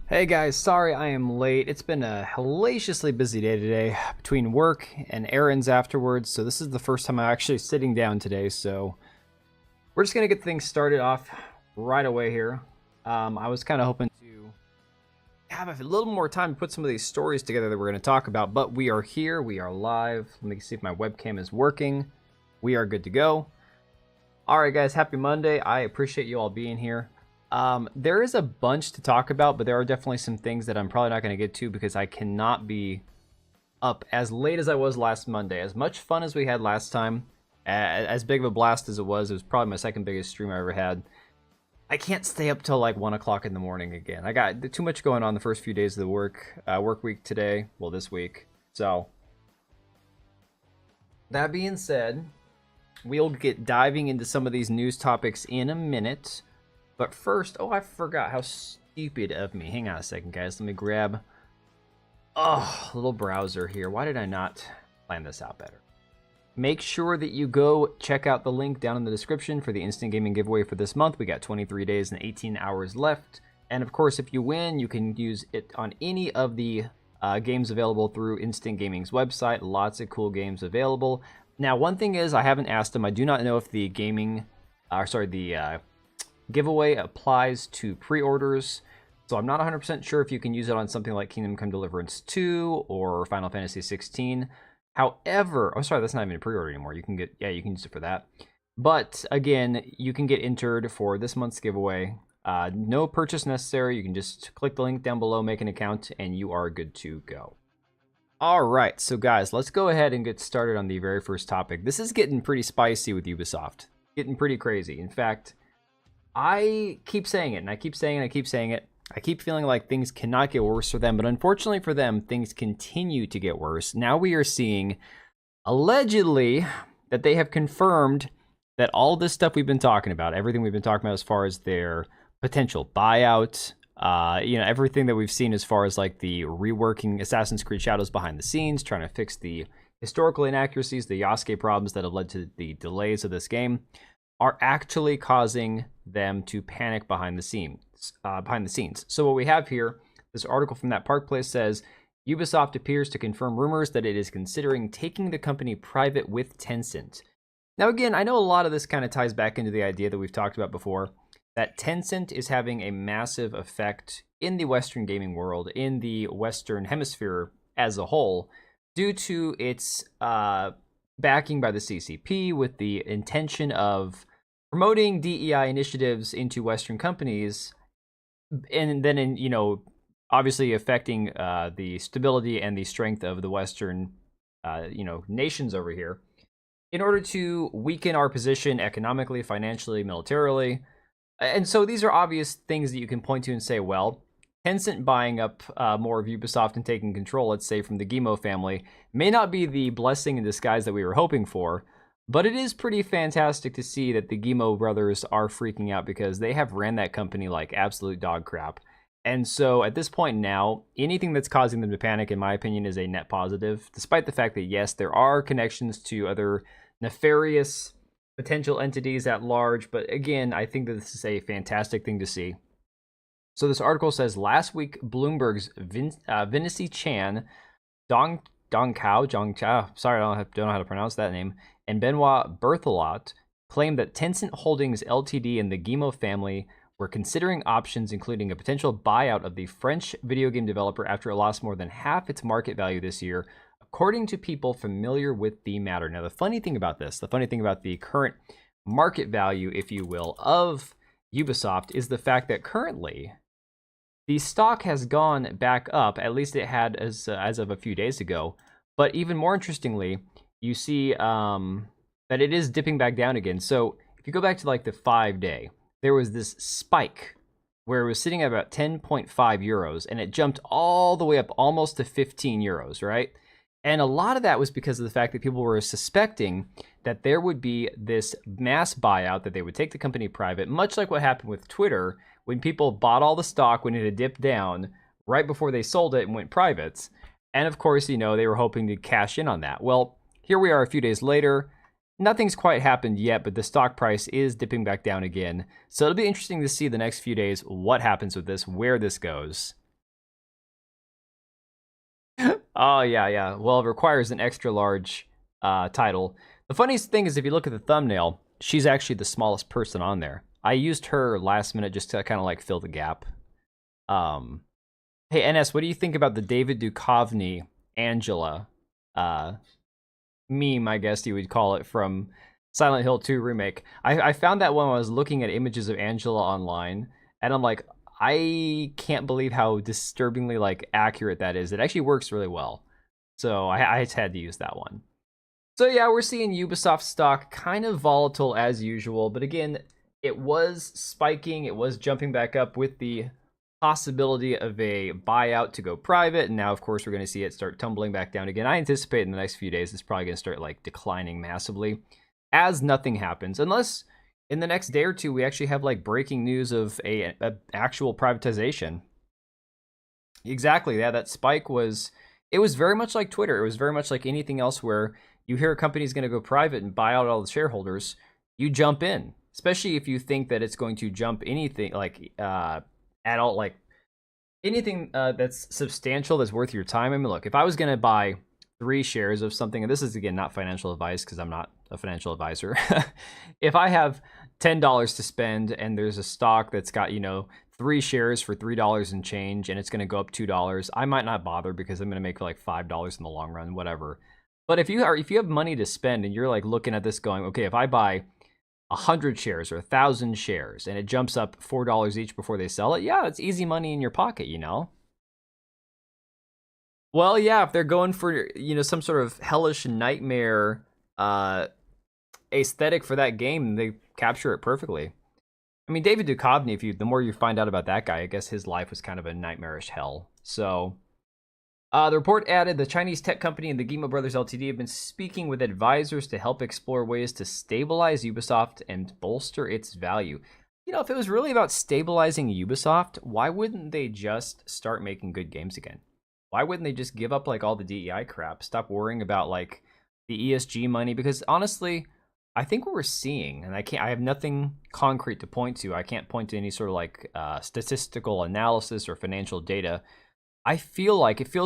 Hey guys, sorry I am late. It's been a hellaciously busy day today between work and errands afterwards, so this is the first time I'm actually sitting down today, so we're just gonna get things started off right away here. I was kind of hoping to have a little more time to put some of these stories together that we're going to talk about, but we are here, we are live. Let me see if my webcam is working. We are good to go. Alright guys, happy Monday. I appreciate you all being here. There is a bunch to talk about, but there are definitely some things that I'm probably not going to get to because I cannot be up as late as I was last Monday. As much fun as we had last time, as big of a blast as it was probably my second biggest stream I ever had. I can't stay up till like 1 o'clock in the morning again. I got too much going on the first few days of the work week today. Well, this week. So, that being said, we'll get diving into some of these news topics in a minute. But first, I forgot. How stupid of me. Hang on a second, guys. Let me grab a little browser here. Why did I not plan this out better? Make sure that you go check out the link down in the description for the Instant Gaming giveaway for this month. We got 23 days and 18 hours left. And of course, if you win, you can use it on any of the games available through Instant Gaming's website. Lots of cool games available. Now, one thing is, I haven't asked them. I do not know if the giveaway applies to pre-orders, so I'm not 100% sure if you can use it on something like Kingdom Come Deliverance 2 or Final Fantasy 16. However, sorry, that's not even a pre-order anymore. You can you can use it for that. But again, you can get entered for this month's giveaway. No purchase necessary. You can just click the link down below, make an account, and you are good to go. All right, so guys, let's go ahead and get started on the very first topic. This is getting pretty spicy with Ubisoft. Getting pretty crazy. In fact, I keep saying it, and I keep saying it, and I keep saying it. I keep feeling like things cannot get worse for them, but unfortunately for them, things continue to get worse. Now we are seeing, allegedly, that they have confirmed that all this stuff we've been talking about, everything we've been talking about as far as their potential buyout, everything that we've seen as far as like the reworking Assassin's Creed Shadows behind the scenes, trying to fix the historical inaccuracies, the Yasuke problems that have led to the delays of this game, are actually causing them to panic behind the scenes. So what we have here, this article from that Park Place says, Ubisoft appears to confirm rumors that it is considering taking the company private with Tencent. Now again, I know a lot of this kind of ties back into the idea that we've talked about before, that Tencent is having a massive effect in the Western gaming world, in the Western hemisphere as a whole, due to its backing by the CCP with the intention of promoting DEI initiatives into Western companies, and then obviously affecting the stability and the strength of the Western nations over here, in order to weaken our position economically, financially, militarily. And so these are obvious things that you can point to and say, well, Tencent buying up more of Ubisoft and taking control, let's say, from the Guillemot family, may not be the blessing in disguise that we were hoping for, but it is pretty fantastic to see that the Guillemot brothers are freaking out because they have ran that company like absolute dog crap. And so at this point now, anything that's causing them to panic, in my opinion, is a net positive, despite the fact that, yes, there are connections to other nefarious potential entities at large. But again, I think that this is a fantastic thing to see. So this article says, last week, Bloomberg's Vinci Chan, Dong Chao, sorry, I don't know how to pronounce that name, and Benoit Berthelot claimed that Tencent Holdings Ltd and the Guillemot family were considering options, including a potential buyout of the French video game developer after it lost more than half its market value this year, according to people familiar with the matter. Now, the funny thing about the current market value, if you will, of Ubisoft is the fact that currently the stock has gone back up. At least it had as of a few days ago. But even more interestingly, you see that it is dipping back down again. So if you go back to like the 5-day, there was this spike where it was sitting at about 10.5 euros, and it jumped all the way up almost to 15 euros, right? And a lot of that was because of the fact that people were suspecting that there would be this mass buyout, that they would take the company private, much like what happened with Twitter when people bought all the stock when it had dipped down right before they sold it and went private. And of course, they were hoping to cash in on that. Well, here we are a few days later. Nothing's quite happened yet, but the stock price is dipping back down again. So it'll be interesting to see the next few days what happens with this, where this goes. Oh yeah, yeah. Well, it requires an extra large title. The funniest thing is if you look at the thumbnail, she's actually the smallest person on there. I used her last minute just to kind of like fill the gap. Um, hey NS, what do you think about the David Duchovny Angela uh, meme? I guess you would call it from Silent Hill 2 remake. I found that when I was looking at images of Angela online, and I'm like, I can't believe how disturbingly like accurate that is. It actually works really well. So I just had to use that one. So yeah, we're seeing Ubisoft stock kind of volatile as usual, but again, it was spiking, it was jumping back up with the possibility of a buyout to go private, and now of course we're going to see it start tumbling back down again. I anticipate in the next few days it's probably going to start like declining massively as nothing happens, unless in the next day or two we actually have like breaking news of a actual privatization. Exactly, yeah, that spike was, it was very much like Twitter. It was very much like anything else where you hear a company's going to go private and buy out all the shareholders, you jump in, especially if you think that it's going to jump anything like at all, like anything that's substantial, that's worth your time. I mean, look, if I was going to buy 3 shares of something, and this is again not financial advice because I'm not a financial advisor. If I have $10 to spend and there's a stock that's got, 3 shares for $3 and change, and it's going to go up $2, I might not bother because I'm going to make like $5 in the long run, whatever. But if you have money to spend and you're like looking at this going, okay, if I buy 100 shares or 1,000 shares and it jumps up $4 each before they sell it, yeah, it's easy money in your pocket. Well, yeah, if they're going for, some sort of hellish nightmare aesthetic for that game, they capture it perfectly. I mean, David Duchovny, the more you find out about that guy, I guess his life was kind of a nightmarish hell. So, the report added the Chinese tech company and the Guillemot Brothers Ltd have been speaking with advisors to help explore ways to stabilize Ubisoft and bolster its value. If it was really about stabilizing Ubisoft, why wouldn't they just start making good games again? Why wouldn't they just give up like all the DEI crap? Stop worrying about like the ESG money, because honestly, I think what we're seeing, and I have nothing concrete to point to. I can't point to any sort of like statistical analysis or financial data. It feels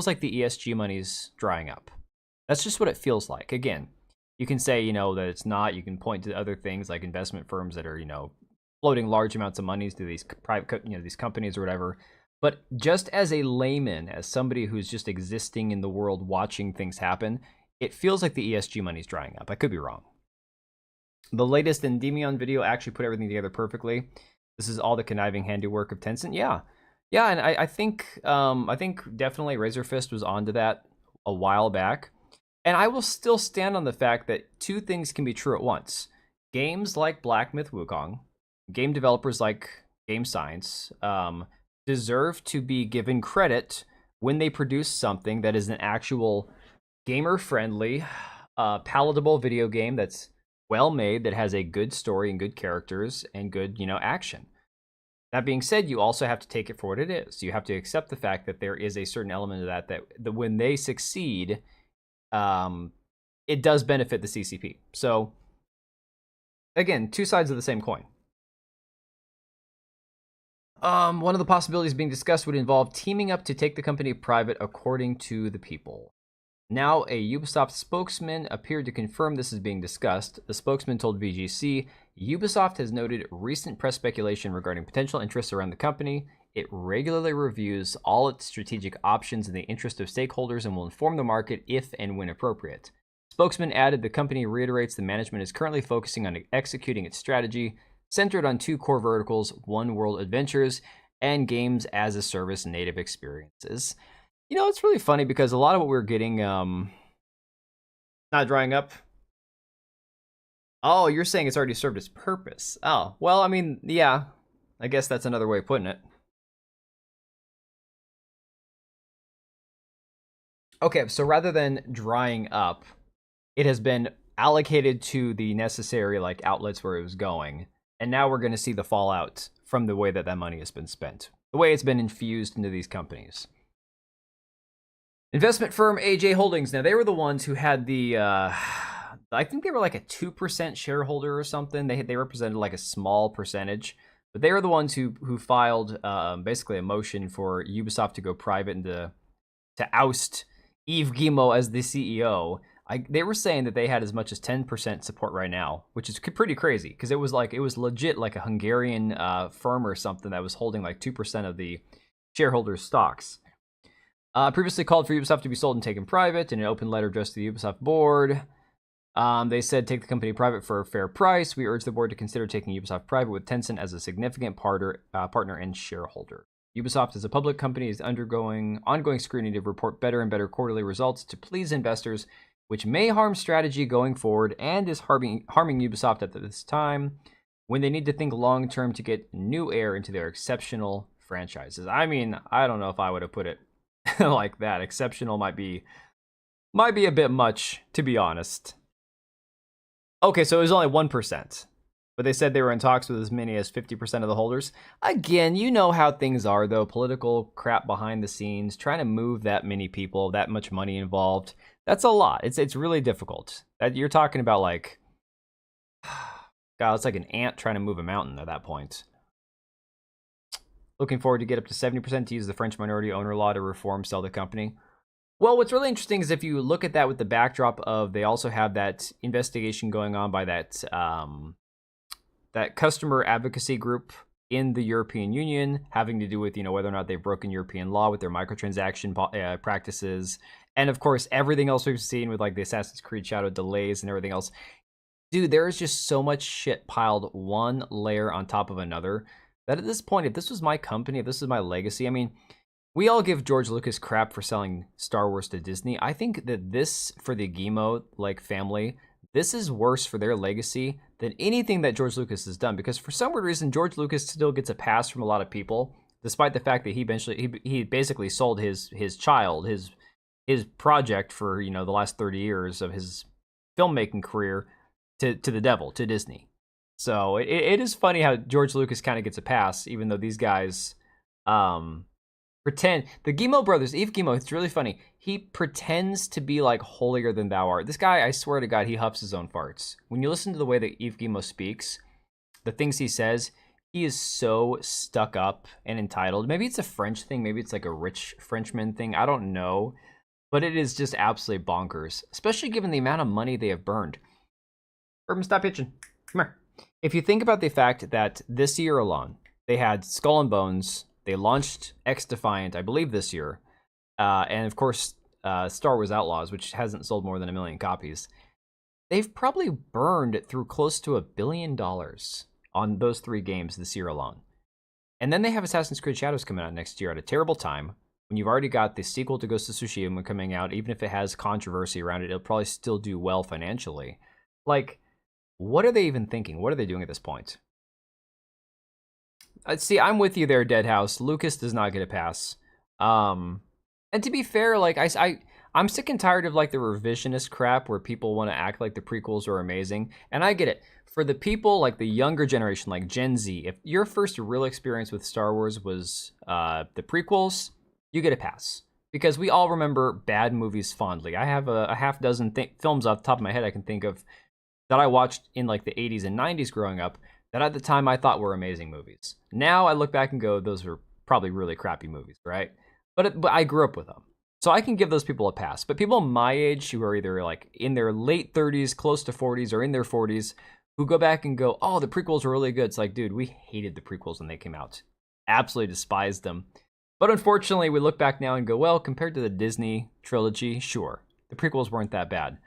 like the ESG money's drying up. That's just what it feels like. Again, you can say, that it's not. You can point to other things like investment firms that are, floating large amounts of monies to these private, these companies or whatever. But just as a layman, as somebody who's just existing in the world watching things happen, it feels like the ESG money's drying up. I could be wrong. The latest Endymion video actually put everything together perfectly. This is all the conniving handiwork of Tencent. Yeah, and I think definitely Razor Fist was onto that a while back. And I will still stand on the fact that 2 things can be true at once. Games like Black Myth Wukong, game developers like Game Science, deserve to be given credit when they produce something that is an actual gamer-friendly, palatable video game that's well made, that has a good story and good characters and good, action. That being said, you also have to take it for what it is. You have to accept the fact that there is a certain element of that when they succeed, it does benefit the CCP. So, again, 2 sides of the same coin. One of the possibilities being discussed would involve teaming up to take the company private, according to the People. Now, a Ubisoft spokesman appeared to confirm this is being discussed. The spokesman told VGC, Ubisoft has noted recent press speculation regarding potential interests around the company. It regularly reviews all its strategic options in the interest of stakeholders and will inform the market if and when appropriate. Spokesman added the company reiterates the management is currently focusing on executing its strategy, centered on 2 core verticals, One World Adventures and Games as a Service native experiences. It's really funny because a lot of what we're getting, not drying up. Oh, you're saying it's already served its purpose. Oh, well, I mean, yeah, I guess that's another way of putting it. Okay, so rather than drying up, it has been allocated to the necessary like outlets where it was going, and now we're going to see the fallout from the way that money has been spent, the way it's been infused into these companies. Investment firm AJ Holdings. Now, they were the ones who had the, I think they were like a 2% shareholder or something. They represented like a small percentage, but they were the ones who filed basically a motion for Ubisoft to go private and to oust Yves Guillemot as the CEO. They were saying that they had as much as 10% support right now, which is pretty crazy because it was legit like a Hungarian firm or something that was holding like 2% of the shareholders' stocks. Previously called for Ubisoft to be sold and taken private in an open letter addressed to the Ubisoft board. They said take the company private for a fair price. We urge the board to consider taking Ubisoft private with Tencent as a significant partner and shareholder. Ubisoft as a public company is undergoing ongoing scrutiny to report better and better quarterly results to please investors, which may harm strategy going forward and is harming Ubisoft at this time when they need to think long term to get new air into their exceptional franchises. I mean, I don't know if I would have put it like that. Exceptional might be a bit much, to be honest. Okay, so it was only 1%. But they said they were in talks with as many as 50% of the holders. Again, you know how things are, though. Political crap behind the scenes, trying to move that many people, that much money involved. That's a lot. It's really difficult. That you're talking about like, God, it's like an ant trying to move a mountain at that point. Looking forward to get up to 70% to use the French minority owner law to reform, sell the company. Well, what's really interesting is if you look at that with the backdrop of they also have that investigation going on by that that customer advocacy group in the European Union, having to do with whether or not they've broken European law with their microtransaction practices, and of course everything else we've seen with like the Assassin's Creed Shadow delays and everything else. Dude, there is just so much shit piled one layer on top of another that at this point, if this was my company, if this was my legacy, I mean, we all give George Lucas crap for selling Star Wars to Disney. I think that this, for the Guillemot family, this is worse for their legacy than anything that George Lucas has done. Because for some weird reason, George Lucas still gets a pass from a lot of people, despite the fact that he basically sold his child, his project for the last 30 years of his filmmaking career to the devil, to Disney. So it is funny how George Lucas kind of gets a pass, even though these guys pretend. The Guillemot brothers, Yves Guillemot, it's really funny. He pretends to be like holier than thou art. This guy, I swear to God, he huffs his own farts. When you listen to the way that Yves Guillemot speaks, the things he says, he is so stuck up and entitled. Maybe it's a French thing. Maybe it's like a rich Frenchman thing. I don't know. But it is just absolutely bonkers, especially given the amount of money they have burned. Urban, stop itching. Come here. If you think about the fact that this year alone, they had Skull and Bones, they launched X Defiant, I believe, this year, and of course, Star Wars Outlaws, which hasn't sold more than 1 million copies. They've probably burned through close to $1 billion on those 3 games this year alone. And then they have Assassin's Creed Shadows coming out next year at a terrible time, when you've already got the sequel to Ghost of Tsushima coming out. Even if it has controversy around it, it'll probably still do well financially. Like, what are they even thinking? What are they doing at this point? See, I'm with you there, Deadhouse. Lucas does not get a pass. And to be fair, like I'm sick and tired of like the revisionist crap where people want to act like the prequels are amazing. And I get it. For the people like the younger generation, like Gen Z, if your first real experience with Star Wars was the prequels, you get a pass. Because we all remember bad movies fondly. I have a half dozen films off the top of my head I can think of that I watched in like the 80s and 90s growing up that at the time I thought were amazing movies. Now I look back and go, those were probably really crappy movies, right? But I grew up with them. So I can give those people a pass. But people my age who are either like in their late 30s, close to 40s, or in their 40s, who go back and go, oh, the prequels are really good. It's like, dude, we hated the prequels when they came out. Absolutely despised them. But unfortunately, we look back now and go, well, compared to the Disney trilogy, sure, the prequels weren't that bad.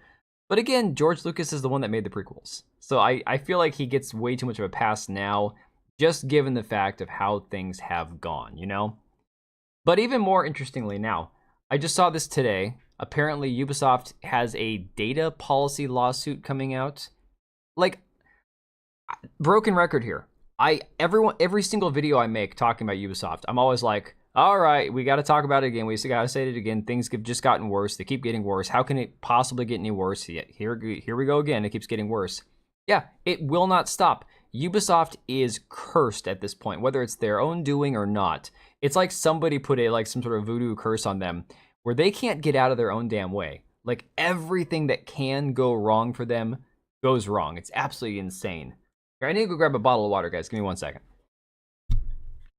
But again, George Lucas is the one that made the prequels. So I feel like he gets way too much of a pass now, just given the fact of how things have gone, But even more interestingly now, I just saw this today. Apparently, Ubisoft has a data policy lawsuit coming out. Like, broken record here. Every single video I make talking about Ubisoft, I'm always like, all right, we got to talk about it again. We got to say it again. Things have just gotten worse. They keep getting worse. How can it possibly get any worse? Here we go again. It keeps getting worse. Yeah, it will not stop. Ubisoft is cursed at this point, whether it's their own doing or not. It's like somebody put some sort of voodoo curse on them where they can't get out of their own damn way. Like everything that can go wrong for them goes wrong. It's absolutely insane. I need to go grab a bottle of water, guys. Give me 1 second.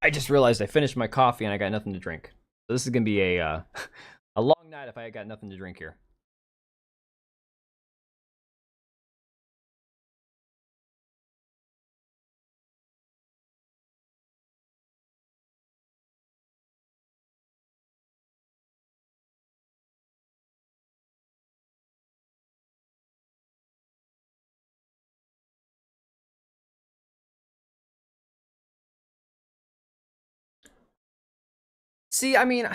I just realized I finished my coffee and I got nothing to drink. So this is going to be a A long night if I got nothing to drink here. See, I mean,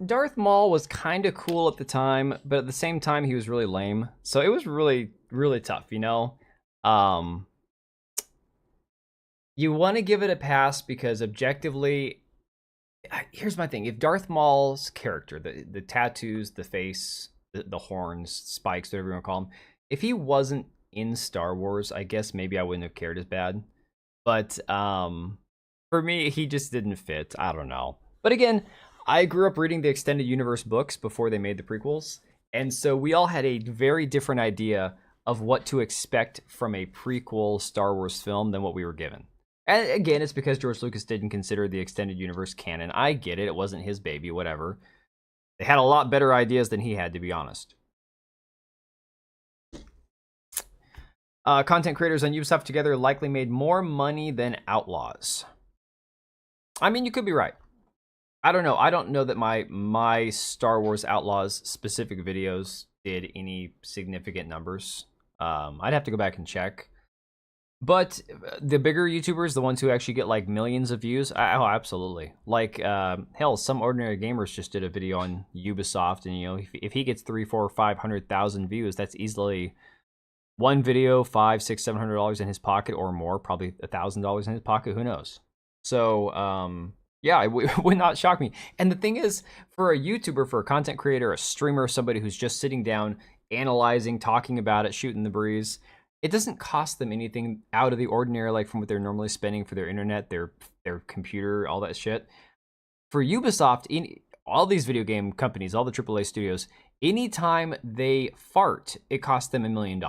Darth Maul was kind of cool at the time, but at the same time, he was really lame. So it was really, really tough, you know? Um, you want to give it a pass because objectively, here's my thing. If Darth Maul's character, the tattoos, the face, the horns, spikes, whatever you want to call him, if he wasn't in Star Wars, I guess maybe I wouldn't have cared as bad. But for me, he just didn't fit. I don't know. But again, I grew up reading the extended universe books before they made the prequels, and so we all had a very different idea of what to expect from a prequel Star Wars film than what we were given. And again, it's because George Lucas didn't consider the extended universe canon. I get it. It wasn't his baby, whatever. They had a lot better ideas than he had, to be honest. Content creators on Ubisoft together likely made more money than Outlaws. I mean, you could be right. I don't know. I don't know that my Star Wars Outlaws specific videos did any significant numbers. I'd have to go back and check. But the bigger YouTubers, the ones who actually get like millions of views, oh, absolutely. Like, hell, some ordinary gamers just did a video on Ubisoft, and you know, if he gets 300, 400, 500,000 views, that's easily one video, $500, $600, $700 in his pocket or more, probably $1,000 in his pocket. Who knows? So, yeah, it would not shock me. And the thing is, for a YouTuber, for a content creator, a streamer, somebody who's just sitting down, analyzing, talking about it, shooting the breeze, it doesn't cost them anything out of the ordinary, like from what they're normally spending for their internet, their computer, all that shit. For Ubisoft, all these video game companies, all the AAA studios, anytime they fart, it costs them $1 million.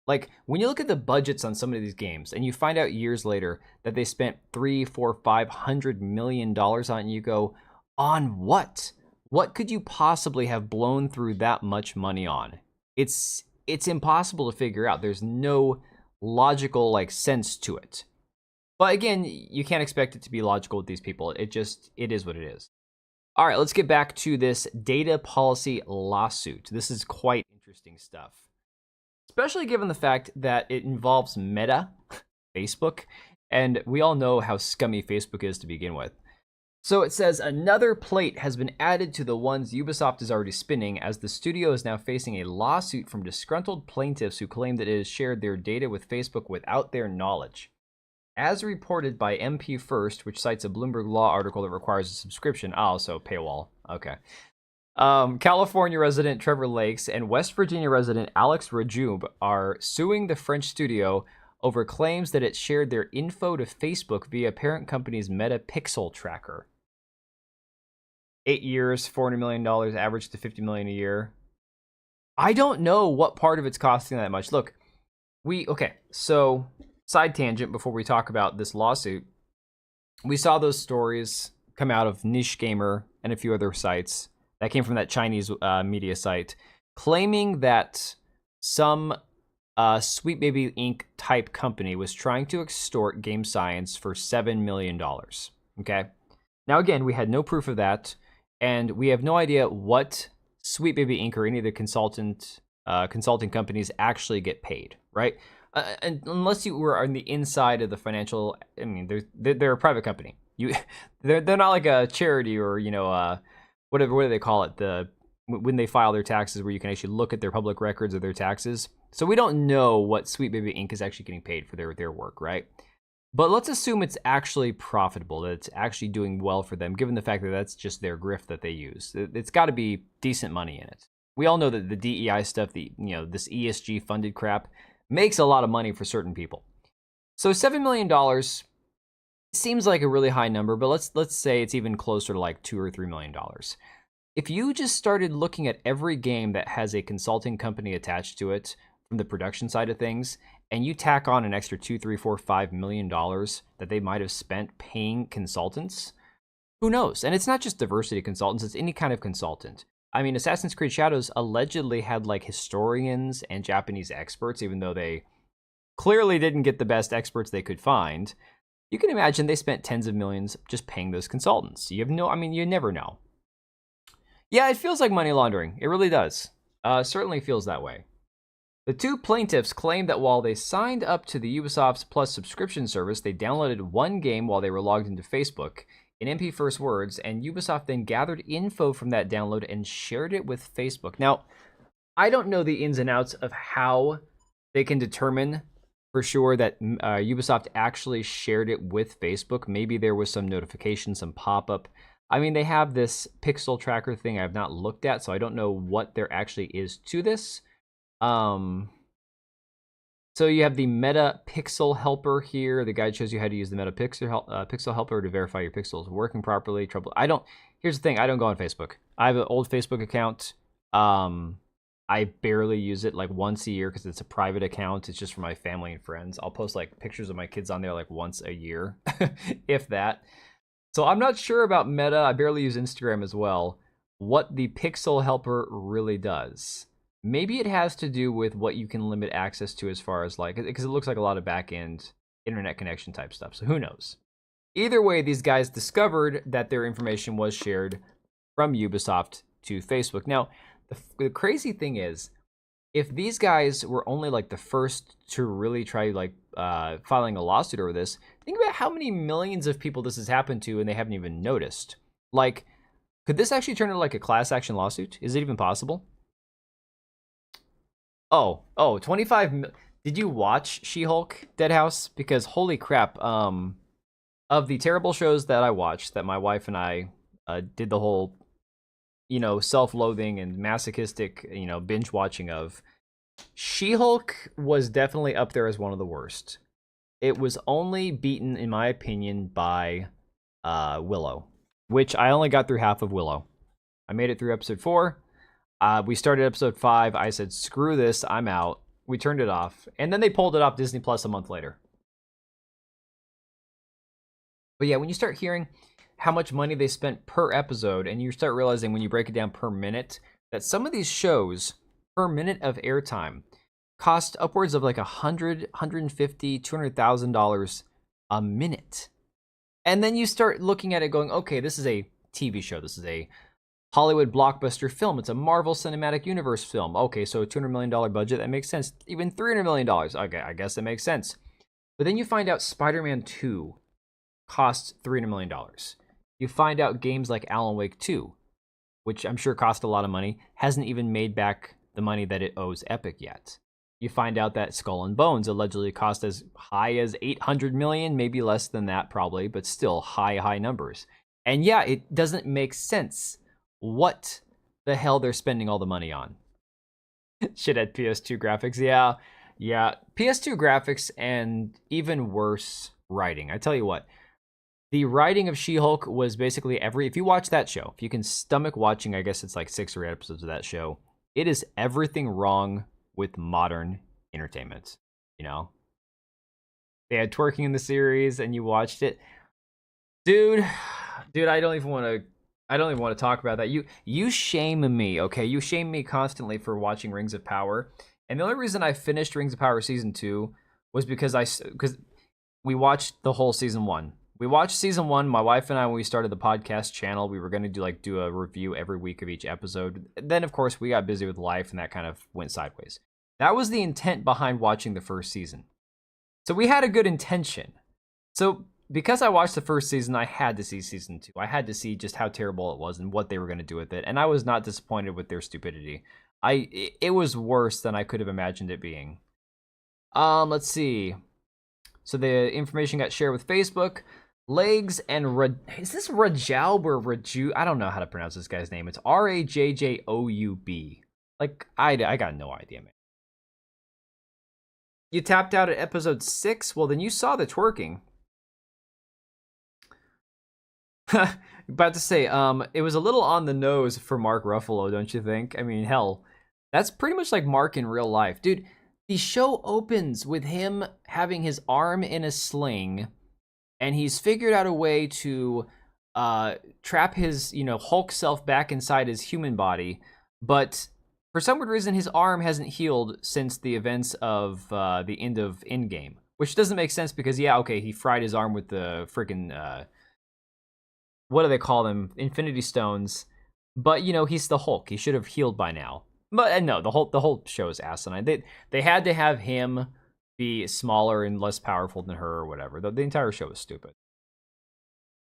Like, when you look at the budgets on some of these games and you find out years later that they spent $300, $400, $500 million on it, and you go, on what? What could you possibly have blown through that much money on? It's impossible to figure out. There's no logical like sense to it. But again, you can't expect it to be logical with these people. It is what it is. All right, let's get back to this data policy lawsuit. This is quite interesting stuff, especially given the fact that it involves Meta, Facebook, and we all know how scummy Facebook is to begin with. So it says another plate has been added to the ones Ubisoft is already spinning, as the studio is now facing a lawsuit from disgruntled plaintiffs who claim that it has shared their data with Facebook without their knowledge. As reported by MP First, which cites a Bloomberg Law article that requires a subscription. Oh, so paywall. Okay. California resident Trevor Lakes and West Virginia resident Alex Rajoub are suing the French studio over claims that it shared their info to Facebook via parent company's Meta Pixel tracker. 8 years, $400 million, average to $50 million a year. I don't know what part of it's costing that much. Look, okay, so side tangent before we talk about this lawsuit. We saw those stories come out of Niche Gamer and a few other sites that came from that Chinese media site, claiming that some Sweet Baby Inc. type company was trying to extort Game Science for $7 million. Okay? Now, again, we had no proof of that, and we have no idea what Sweet Baby Inc. or any of the consulting companies actually get paid, right? And unless you were on the inside of the financial, I mean, they're a private company. They're not like a charity or what do they call it? When they file their taxes, where you can actually look at their public records of their taxes. So we don't know what Sweet Baby Inc. is actually getting paid for their work, right? But let's assume it's actually profitable, that it's actually doing well for them, given the fact that that's just their grift that they use. It's got to be decent money in it. We all know that the DEI stuff, this ESG funded crap, makes a lot of money for certain people. So $7 million seems like a really high number, but let's say it's even closer to like $2 or $3 million. If you just started looking at every game that has a consulting company attached to it from the production side of things, and you tack on an extra $2, $3, $4, $5 million that they might have spent paying consultants, who knows? And it's not just diversity consultants, it's any kind of consultant. I mean, Assassin's Creed Shadows allegedly had like historians and Japanese experts, even though they clearly didn't get the best experts they could find. You can imagine they spent tens of millions just paying those consultants. You have no, I mean, you never know. Yeah, it feels like money laundering. It really does. Certainly feels that way. The two plaintiffs claimed that while they signed up to the Ubisoft's Plus subscription service, they downloaded one game while they were logged into Facebook in MP First Words, and Ubisoft then gathered info from that download and shared it with Facebook. Now, I don't know the ins and outs of how they can determine for sure that Ubisoft actually shared it with Facebook. Maybe there was some notification, some pop-up. I mean, they have this pixel tracker thing I've not looked at, so I don't know what there actually is to this. So you have the Meta Pixel Helper here. The guide shows you how to use the Meta Pixel Helper to verify your pixels working properly. Here's the thing. I don't go on Facebook. I have an old Facebook account. I barely use it like once a year because it's a private account. It's just for my family and friends. I'll post like pictures of my kids on there like once a year, if that. So I'm not sure about Meta. I barely use Instagram as well. What the Pixel Helper really does. Maybe it has to do with what you can limit access to as far as like, because it looks like a lot of back-end internet connection type stuff. So who knows? Either way, these guys discovered that their information was shared from Ubisoft to Facebook. Now, the crazy thing is, if these guys were only like the first to really try like filing a lawsuit over this, think about how many millions of people this has happened to and they haven't even noticed. Like, could this actually turn into like a class action lawsuit? Is it even possible? Oh, 25. Did you watch She-Hulk Deadhouse? Because holy crap, of the terrible shows that I watched, that my wife and I did the whole, self-loathing and masochistic, binge watching of, She-Hulk was definitely up there as one of the worst. It was only beaten, in my opinion, by Willow, which I only got through half of Willow. I made it through episode 4. We started episode 5. I said, screw this, I'm out. We turned it off. And then they pulled it off Disney Plus a month later. But yeah, when you start hearing how much money they spent per episode, and you start realizing when you break it down per minute, that some of these shows, per minute of airtime, cost upwards of like $100, $150, $200,000 a minute. And then you start looking at it going, okay, this is a TV show. This is a Hollywood blockbuster film. It's a Marvel Cinematic Universe film. Okay, so a $200 million budget, that makes sense. Even $300 million, okay, I guess that makes sense. But then you find out Spider-Man 2 costs $300 million. You find out games like Alan Wake 2, which I'm sure cost a lot of money, hasn't even made back the money that it owes Epic yet. You find out that Skull and Bones allegedly cost as high as $800 million, maybe less than that probably, but still high numbers. And yeah, it doesn't make sense what the hell they're spending all the money on. Shit at PS2 graphics. Yeah. PS2 graphics and even worse writing. I tell you what, the writing of She-Hulk was basically if you watch that show, if you can stomach watching, I guess it's like 6 or 8 episodes of that show, it is everything wrong with modern entertainment. They had twerking in the series and you watched it. Dude, I don't even want to talk about that. You shame me, okay? You shame me constantly for watching Rings of Power. And the only reason I finished Rings of Power Season 2 was because we watched the whole Season 1. We watched Season 1, my wife and I, when we started the podcast channel. We were going to do a review every week of each episode. Then, of course, we got busy with life, and that kind of went sideways. That was the intent behind watching the first season. So we had a good intention. So because I watched the first season, I had to see Season 2. I had to see just how terrible it was and what they were going to do with it. And I was not disappointed with their stupidity. It was worse than I could have imagined it being. Let's see. So the information got shared with Facebook. Legs and is this Rajoub or Raju? I don't know how to pronounce this guy's name. It's Rajjoub. Like, I got no idea, man. You tapped out at episode 6? Well, then you saw the twerking. About to say, it was a little on the nose for Mark Ruffalo, don't you think? I mean, hell, that's pretty much like Mark in real life. Dude, the show opens with him having his arm in a sling, and he's figured out a way to trap his, Hulk self back inside his human body, but for some weird reason his arm hasn't healed since the events of the end of Endgame, which doesn't make sense because he fried his arm with the freaking what do they call them, Infinity Stones, but he's the Hulk. He should have healed by now. But no, the whole show is asinine. They had to have him be smaller and less powerful than her or whatever. The entire show is stupid.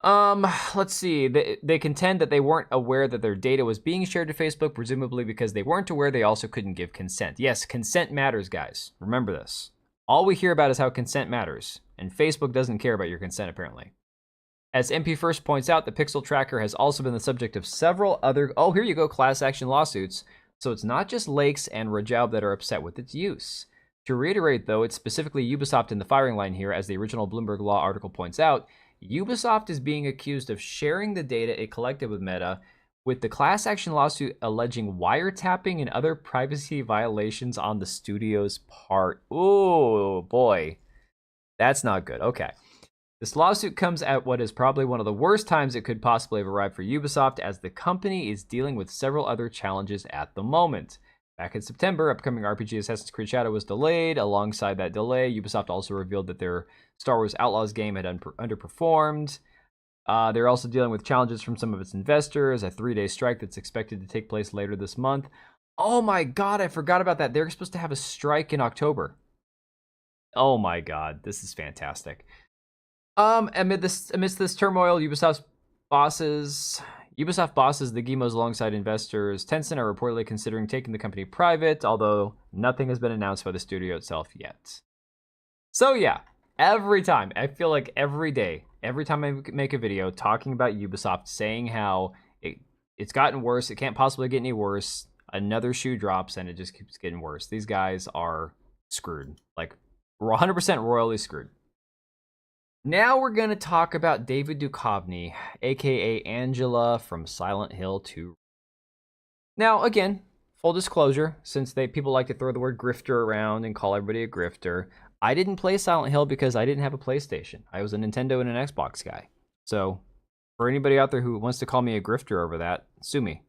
Let's see. They contend that they weren't aware that their data was being shared to Facebook, presumably because they weren't aware they also couldn't give consent. Yes, consent matters, guys. Remember this. All we hear about is how consent matters, and Facebook doesn't care about your consent, apparently. As MP First points out, the Pixel Tracker has also been the subject of several other, here you go, class action lawsuits, so it's not just Lakes and Rajab that are upset with its use. To reiterate, though, it's specifically Ubisoft in the firing line here, as the original Bloomberg Law article points out. Ubisoft is being accused of sharing the data it collected with Meta, with the class action lawsuit alleging wiretapping and other privacy violations on the studio's part. Ooh, boy. That's not good. Okay. This lawsuit comes at what is probably one of the worst times it could possibly have arrived for Ubisoft, as the company is dealing with several other challenges at the moment. Back in September, upcoming RPG Assassin's Creed Shadow was delayed. Alongside that delay, Ubisoft also revealed that their Star Wars Outlaws game had underperformed. They're also dealing with challenges from some of its investors, a 3-day strike that's expected to take place later this month. Oh my god, I forgot about that. They're supposed to have a strike in October. Oh my god, this is fantastic. Amidst this turmoil, Ubisoft bosses, the Guillemets alongside investors, Tencent, are reportedly considering taking the company private, although nothing has been announced by the studio itself yet. So yeah, every time, I feel like every day, every time I make a video talking about Ubisoft, saying how it's gotten worse, it can't possibly get any worse, another shoe drops and it just keeps getting worse. These guys are screwed. Like, we're 100% royally screwed. Now we're going to talk about David Duchovny, aka Angela from Silent Hill 2. Now, again, full disclosure, since people like to throw the word grifter around and call everybody a grifter, I didn't play Silent Hill because I didn't have a PlayStation. I was a Nintendo and an Xbox guy. So, for anybody out there who wants to call me a grifter over that, sue me.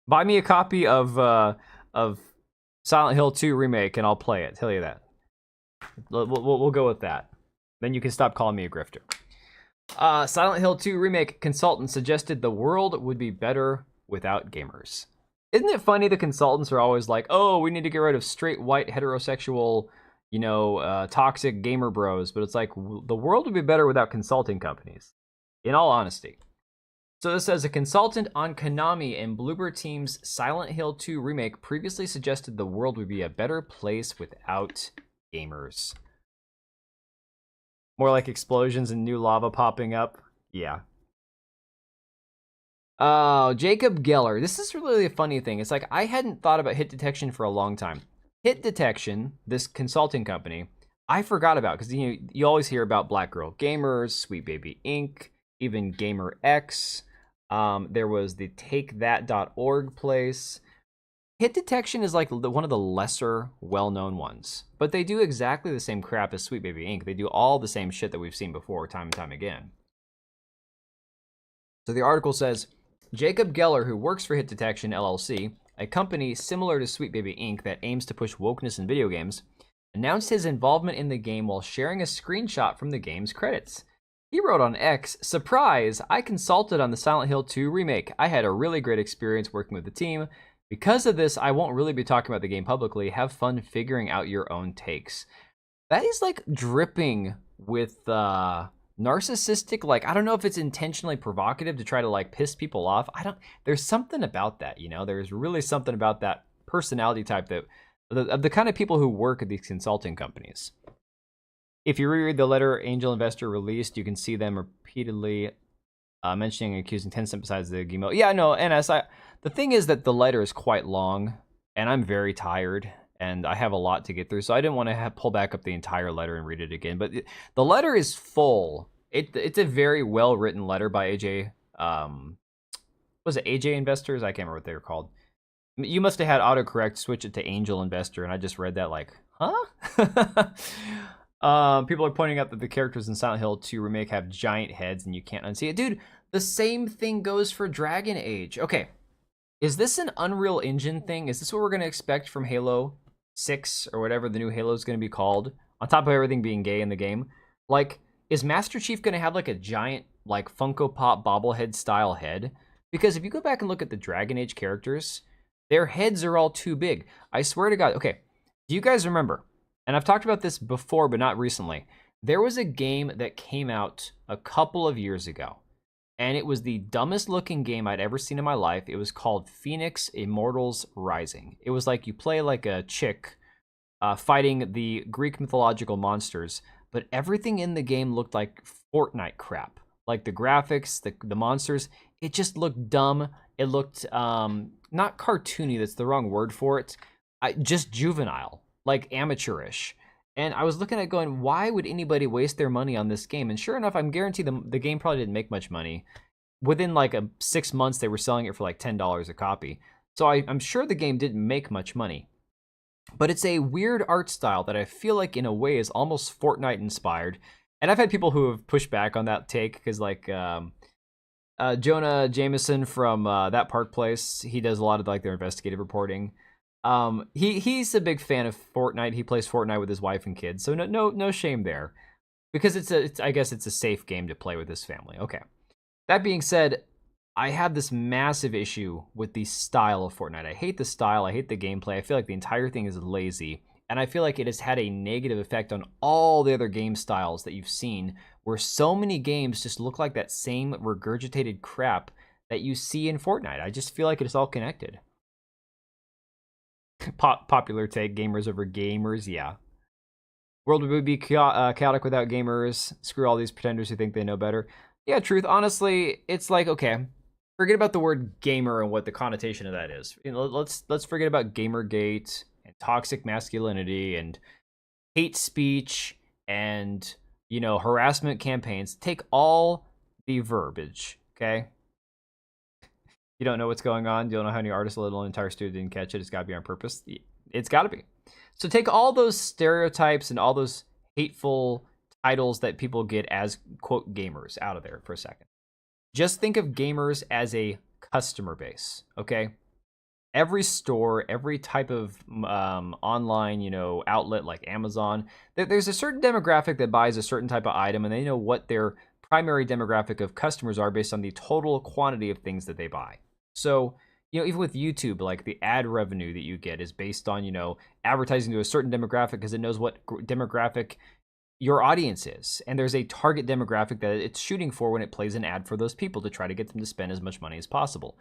Buy me a copy of Silent Hill 2 Remake and I'll play it. Tell you that. We'll go with that. Then you can stop calling me a grifter. Silent Hill 2 Remake consultant suggested the world would be better without gamers. Isn't it funny the consultants are always like, oh, we need to get rid of straight, white, heterosexual, toxic gamer bros. But it's like, the world would be better without consulting companies. In all honesty. So this says, a consultant on Konami and Bloober Team's Silent Hill 2 Remake previously suggested the world would be a better place without gamers. More like explosions and new lava popping up. Yeah. Oh, Jacob Geller. This is really a funny thing. It's like, I hadn't thought about Hit Detection for a long time. Hit Detection, this consulting company, I forgot about, because you always hear about Black Girl Gamers, Sweet Baby Inc., even Gamer X. There was the TakeThat.org place. Hit Detection is like one of the lesser well-known ones, but they do exactly the same crap as Sweet Baby Inc. They do all the same shit that we've seen before, time and time again. So the article says, Jacob Geller, who works for Hit Detection LLC, a company similar to Sweet Baby Inc. that aims to push wokeness in video games, announced his involvement in the game while sharing a screenshot from the game's credits. He wrote on X, surprise, I consulted on the Silent Hill 2 remake. I had a really great experience working with the team. Because of this, I won't really be talking about the game publicly. Have fun figuring out your own takes. That is like dripping with narcissistic, like, I don't know if it's intentionally provocative to try to like piss people off. There's something about that, there's really something about that personality type that of the kind of people who work at these consulting companies. If you reread the letter Angel Investor released, you can see them repeatedly mentioning and accusing Tencent besides the Guillemot. Yeah, no, NS, the thing is that the letter is quite long, and I'm very tired, and I have a lot to get through, so I didn't want to pull back up the entire letter and read it again. But the letter is full. It's a very well-written letter by AJ. Was it AJ Investors? I can't remember what they were called. You must have had autocorrect switch it to Angel Investor, and I just read that like, huh? People are pointing out that the characters in Silent Hill 2 remake have giant heads and you can't unsee it. Dude, the same thing goes for Dragon Age. Okay, is this an Unreal Engine thing? Is this what we're going to expect from Halo 6 or whatever the new Halo is going to be called? On top of everything being gay in the game. Like, is Master Chief going to have like a giant, like Funko Pop bobblehead style head? Because if you go back and look at the Dragon Age characters, their heads are all too big. I swear to God. Okay, do you guys remember? And I've talked about this before, but not recently. There was a game that came out a couple of years ago, and it was the dumbest looking game I'd ever seen in my life. It was called Phoenix Immortals Rising. It was like you play like a chick fighting the Greek mythological monsters, but everything in the game looked like Fortnite crap. Like the graphics, the monsters, it just looked dumb. It looked not cartoony, that's the wrong word for it. Just juvenile, like amateurish. And I was looking at it going, why would anybody waste their money on this game? And sure enough, I'm guaranteed the game probably didn't make much money. Within like 6 months, they were selling it for like $10 a copy. So I'm sure the game didn't make much money. But it's a weird art style that I feel like in a way is almost Fortnite inspired. And I've had people who have pushed back on that take because like Jonah Jameson from That Park Place, he does a lot of like their investigative reporting. He's a big fan of Fortnite. He plays Fortnite with his wife and kids, so no shame there, because I guess it's a safe game to play with his family. Okay. That being said, I have this massive issue with the style of Fortnite. I hate the style. I hate the gameplay. I feel like the entire thing is lazy, and I feel like it has had a negative effect on all the other game styles that you've seen, where so many games just look like that same regurgitated crap that you see in Fortnite. I just feel like it's all connected. Popular take, gamers over gamers, yeah. World would be chaotic without gamers. Screw all these pretenders who think they know better. Yeah, truth. Honestly, it's like, okay, forget about the word gamer and what the connotation of that is. You know, let's forget about Gamergate and toxic masculinity and hate speech and, you know, harassment campaigns. Take all the verbiage, okay? You don't know what's going on. You don't know how any artist, let alone entire studio, didn't catch it. It's got to be on purpose. It's got to be. So take all those stereotypes and all those hateful titles that people get as, quote, gamers out of there for a second. Just think of gamers as a customer base, okay? Every store, every type of online, you know, outlet like Amazon, there's a certain demographic that buys a certain type of item, and they know what their primary demographic of customers are based on the total quantity of things that they buy. So, you know, even with YouTube, like the ad revenue that you get is based on, you know, advertising to a certain demographic because it knows what demographic your audience is. And there's a target demographic that it's shooting for when it plays an ad for those people to try to get them to spend as much money as possible.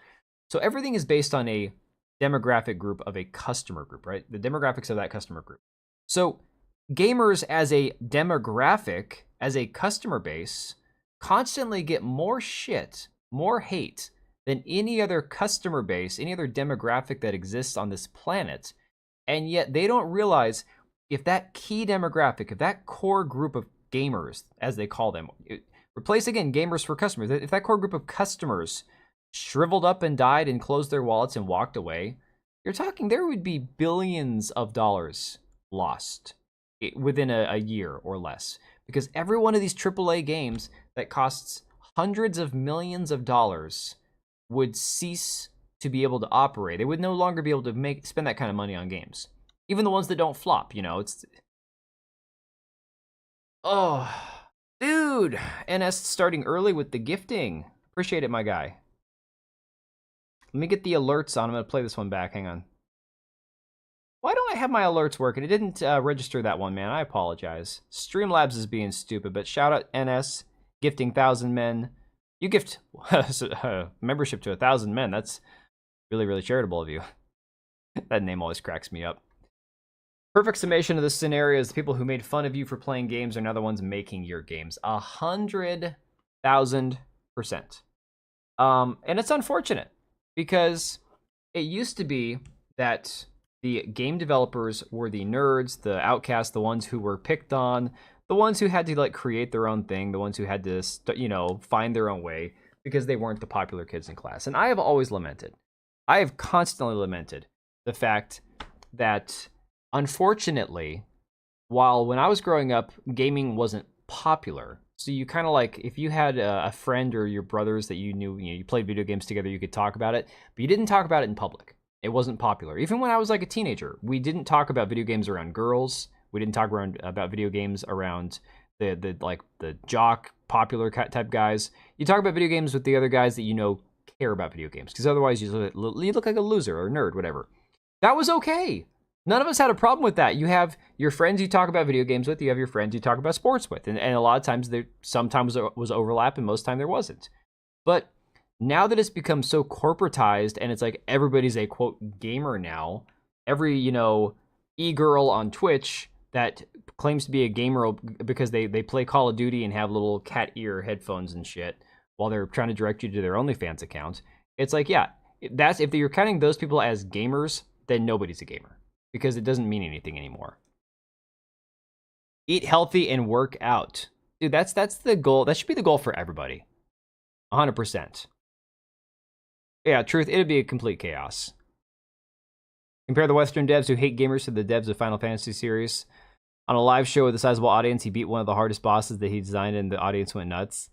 So everything is based on a demographic group of a customer group, right? The demographics of that customer group. So gamers as a demographic, as a customer base, constantly get more shit, more hate than any other customer base, any other demographic that exists on this planet. And yet they don't realize if that key demographic, if that core group of gamers, as they call them, replace again gamers for customers, if that core group of customers shriveled up and died and closed their wallets and walked away, you're talking there would be billions of dollars lost within a year or less. Because every one of these AAA games that costs hundreds of millions of dollars would cease to be able to operate. They would no longer be able to spend that kind of money on games. Even the ones that don't flop, you know, it's... Oh, dude! NS starting early with the gifting. Appreciate it, my guy. Let me get the alerts on. I'm going to play this one back. Hang on. Why don't I have my alerts working? It didn't register that one, man. I apologize. Streamlabs is being stupid, but shout out NS, gifting 1,000 men. You gift membership to 1,000 men. That's really, really charitable of you. That name always cracks me up. Perfect summation of this scenario is the people who made fun of you for playing games are now the ones making your games. 100,000%. And it's unfortunate because it used to be that the game developers were the nerds, the outcasts, the ones who were picked on, the ones who had to like create their own thing, the ones who had to, you know, find their own way because they weren't the popular kids in class. And I have always lamented, I have constantly lamented the fact that, unfortunately, while when I was growing up, gaming wasn't popular. So you kind of like, if you had a friend or your brothers that you knew, you played video games together, you could talk about it, but you didn't talk about it in public. It wasn't popular. Even when I was like a teenager, we didn't talk about video games around girls. We didn't talk about video games around the jock popular type guys. You talk about video games with the other guys that care about video games, because otherwise you look like a loser or a nerd, whatever. That was okay. None of us had a problem with that. You have your friends you talk about video games with, you have your friends you talk about sports with. And a lot of times there sometimes was overlap and most time there wasn't. But now that it's become so corporatized and it's like everybody's a quote gamer now, every, e-girl on Twitch that claims to be a gamer because they play Call of Duty and have little cat ear headphones and shit while they're trying to direct you to their OnlyFans account. It's like, yeah, that's if you're counting those people as gamers, then nobody's a gamer, because it doesn't mean anything anymore. Eat healthy and work out. Dude, that's the goal. That should be the goal for everybody. 100%. Yeah, truth, it'd be a complete chaos. Compare the Western devs who hate gamers to the devs of Final Fantasy series. On a live show with a sizable audience, he beat one of the hardest bosses that he designed and the audience went nuts.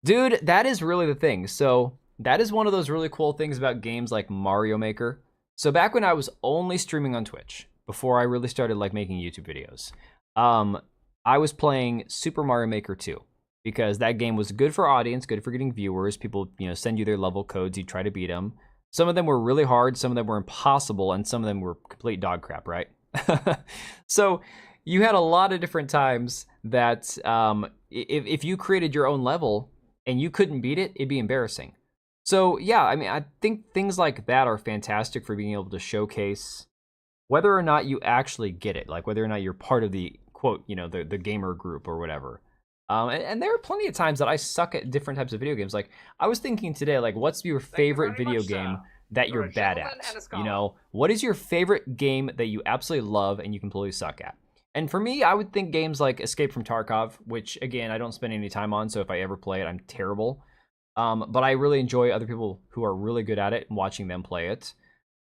Dude, that is really the thing. So that is one of those really cool things about games like Mario Maker. So back when I was only streaming on Twitch, before I really started like making YouTube videos, I was playing Super Mario Maker 2 because that game was good for audience, good for getting viewers. People, send you their level codes, you try to beat them. Some of them were really hard, some of them were impossible, and some of them were complete dog crap, right? So you had a lot of different times that if you created your own level and you couldn't beat it, it'd be embarrassing. So yeah, I mean, I think things like that are fantastic for being able to showcase whether or not you actually get it, like whether or not you're part of the quote, the gamer group or whatever. And there are plenty of times that I suck at different types of video games. Like I was thinking today, like what's your favorite video game that you're bad at? What is your favorite game that you absolutely love and you completely suck at? And for me, I would think games like Escape from Tarkov, which again, I don't spend any time on. So if I ever play it, I'm terrible. But I really enjoy other people who are really good at it and watching them play it.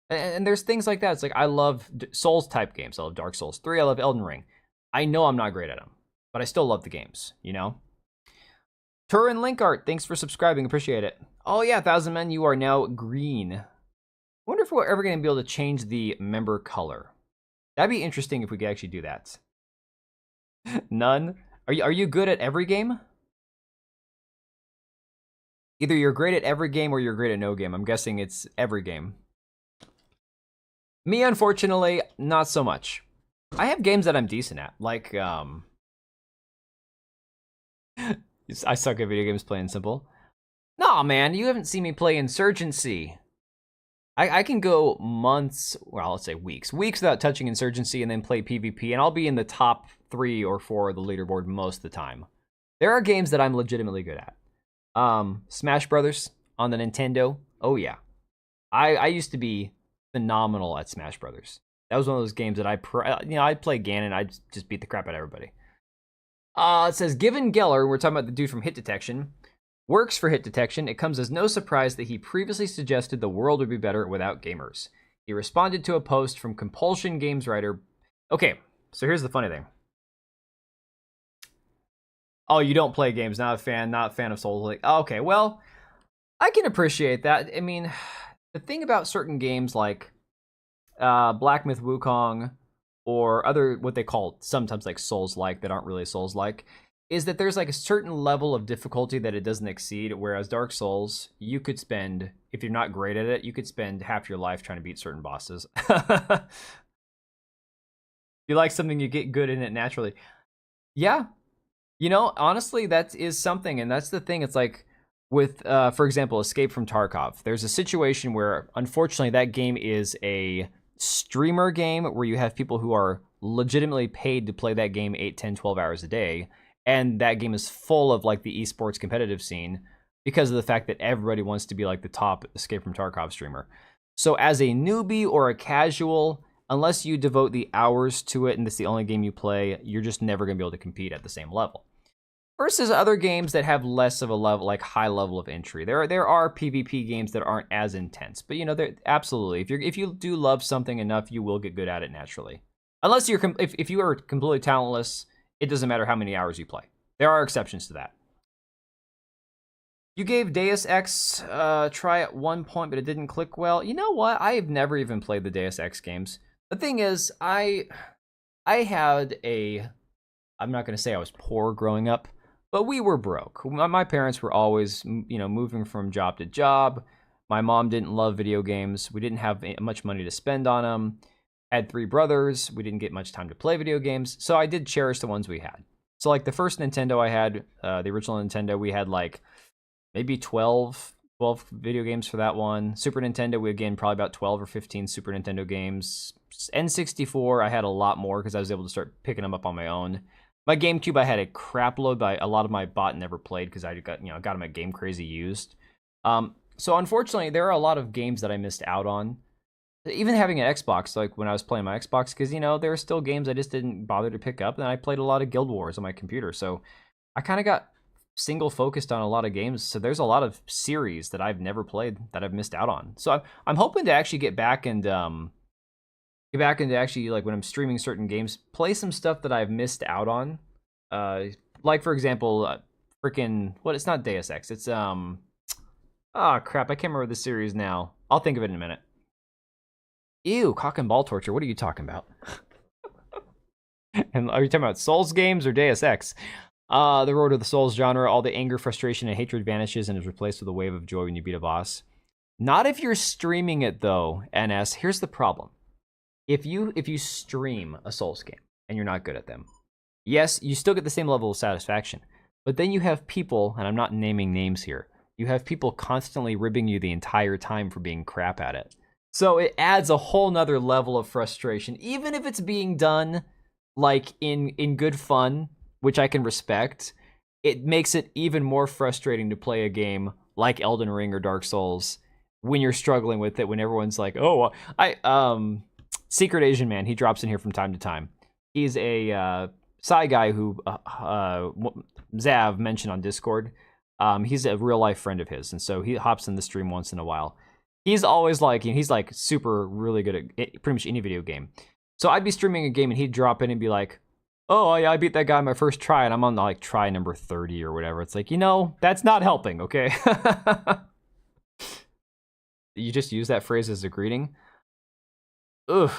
And there's things like that. It's like I love Souls type games. I love Dark Souls 3. I love Elden Ring. I know I'm not great at them, but I still love the games, Turin Linkart, thanks for subscribing. Appreciate it. Oh yeah, 1,000 Men, you are now green. I wonder if we're ever going to be able to change the member color. That'd be interesting if we could actually do that. None? Are you good at every game? Either you're great at every game or you're great at no game. I'm guessing it's every game. Me, unfortunately, not so much. I have games that I'm decent at, like, I suck at video games, plain and simple. Nah, man, you haven't seen me play Insurgency. I can go months, well, let's say weeks without touching Insurgency and then play PvP, and I'll be in the top 3 or 4 of the leaderboard most of the time. There are games that I'm legitimately good at. Smash Brothers on the Nintendo. Oh yeah, I used to be phenomenal at Smash Brothers. That was one of those games that I'd play Ganon, I'd just beat the crap out of everybody. It says, given Geller, we're talking about the dude from Hit Detection, works for Hit Detection, it comes as no surprise that he previously suggested the world would be better without gamers. He responded to a post from Compulsion Games writer. Okay, so here's the funny thing. Oh, you don't play games, not a fan of Souls. Like, okay, well, I can appreciate that. I mean, the thing about certain games like Black Myth Wukong or other what they call sometimes like Souls-like that aren't really Souls-like is that there's like a certain level of difficulty that it doesn't exceed, whereas Dark Souls, you could spend, if you're not great at it, you could spend half your life trying to beat certain bosses. If you like something, you get good in it naturally. Yeah. Honestly, that is something, and that's the thing. It's like with, for example, Escape from Tarkov. There's a situation where, unfortunately, that game is a streamer game where you have people who are legitimately paid to play that game 8, 10, 12 hours a day. And that game is full of like the esports competitive scene because of the fact that everybody wants to be like the top Escape from Tarkov streamer. So as a newbie or a casual, unless you devote the hours to it and it's the only game you play, you're just never going to be able to compete at the same level. Versus other games that have less of a level, like high level of entry. There are PvP games that aren't as intense, but they're absolutely, if you do love something enough, you will get good at it naturally. Unless you're if you are completely talentless, it doesn't matter how many hours you play. There are exceptions to that. You gave Deus Ex a try at one point, but it didn't click well. You know what? I have never even played the Deus Ex games. The thing is, I had a, I'm not going to say I was poor growing up, but we were broke. My parents were always, moving from job to job. My mom didn't love video games. We didn't have much money to spend on them. I had 3 brothers. We didn't get much time to play video games. So I did cherish the ones we had. So like the first Nintendo I had, the original Nintendo, we had like maybe 12 video games for that one. Super Nintendo, we again probably about 12 or 15 Super Nintendo games. N64, I had a lot more because I was able to start picking them up on my own. My GameCube, I had a crap load, but a lot of my bought never played because I got them at Game Crazy used. So unfortunately, there are a lot of games that I missed out on. Even having an Xbox, like when I was playing my Xbox, because there are still games I just didn't bother to pick up, and I played a lot of Guild Wars on my computer. So I kind of got single focused on a lot of games. So there's a lot of series that I've never played that I've missed out on. So I'm hoping to actually get back and actually, like when I'm streaming certain games, play some stuff that I've missed out on. Like for example, it's not Deus Ex. It's crap, I can't remember the series now. I'll think of it in a minute. Ew, cock and ball torture. What are you talking about? And are you talking about Souls games or Deus Ex? The road of the Souls genre, all the anger, frustration, and hatred vanishes and is replaced with a wave of joy when you beat a boss. Not if you're streaming it though, NS. Here's the problem. If you stream a Souls game and you're not good at them, yes, you still get the same level of satisfaction. But then you have people, and I'm not naming names here, you have people constantly ribbing you the entire time for being crap at it. So it adds a whole nother level of frustration, even if it's being done like in good fun, which I can respect. It makes it even more frustrating to play a game like Elden Ring or Dark Souls when you're struggling with it, when everyone's like, oh, Secret Asian Man, he drops in here from time to time. He's a Psy guy who Zav mentioned on Discord. He's a real life friend of his, and so he hops in the stream once in a while. He's always like, he's like super really good at pretty much any video game. So I'd be streaming a game and he'd drop in and be like, oh yeah, I beat that guy my first try, and I'm on like try number 30 or whatever. It's like, that's not helping, okay? You just use that phrase as a greeting? Ugh.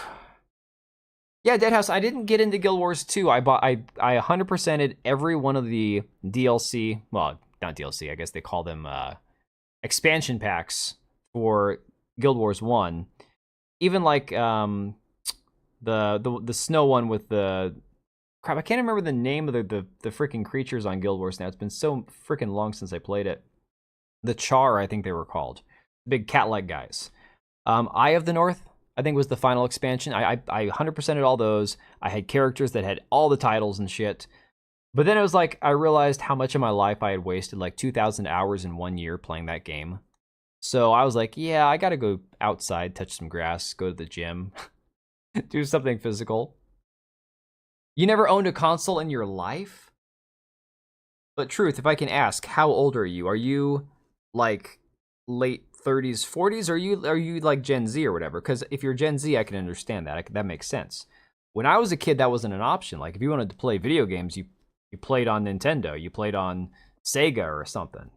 Yeah, Deadhouse, I didn't get into Guild Wars 2. I 100%ed every one of the DLC, well, not DLC, I guess they call them expansion packs for Guild Wars 1. Even like the snow one with the crap, I can't remember the name of the freaking creatures on Guild Wars now. It's been so freaking long since I played it. The Char, I think they were called. Big cat-like guys. Eye of the North, I think was the final expansion. I 100%ed all those. I had characters that had all the titles and shit. But then it was like, I realized how much of my life I had wasted, like 2,000 hours in 1 year playing that game. So I was like, yeah, I gotta go outside, touch some grass, go to the gym, do something physical. You never owned a console in your life? But Truth, if I can ask, how old are you? Are you like late 30s, 40s? Or are you like Gen Z or whatever? Because if you're Gen Z, I can understand that. That makes sense. When I was a kid, that wasn't an option. Like if you wanted to play video games, you played on Nintendo, you played on Sega or something.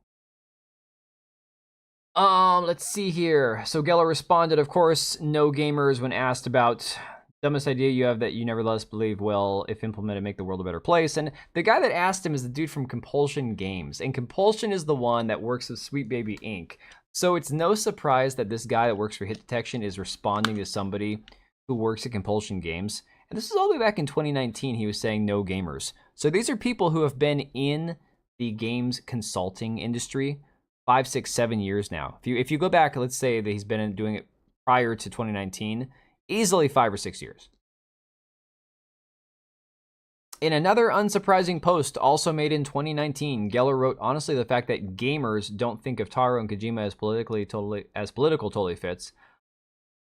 Let's see here. So Geller responded, of course, no gamers when asked about dumbest idea you have that you nevertheless believe will, if implemented, make the world a better place. And the guy that asked him is the dude from Compulsion Games. And Compulsion is the one that works with Sweet Baby Inc. So it's no surprise that this guy that works for Hit Detection is responding to somebody who works at Compulsion Games. And this is all the way back in 2019. He was saying no gamers. So these are people who have been in the games consulting industry 5, 6, 7 years now. If you go back, let's say that he's been doing it prior to 2019, easily 5 or 6 years. In another unsurprising post, also made in 2019, Geller wrote, honestly, the fact that gamers don't think of Taro and Kojima as political totally fits.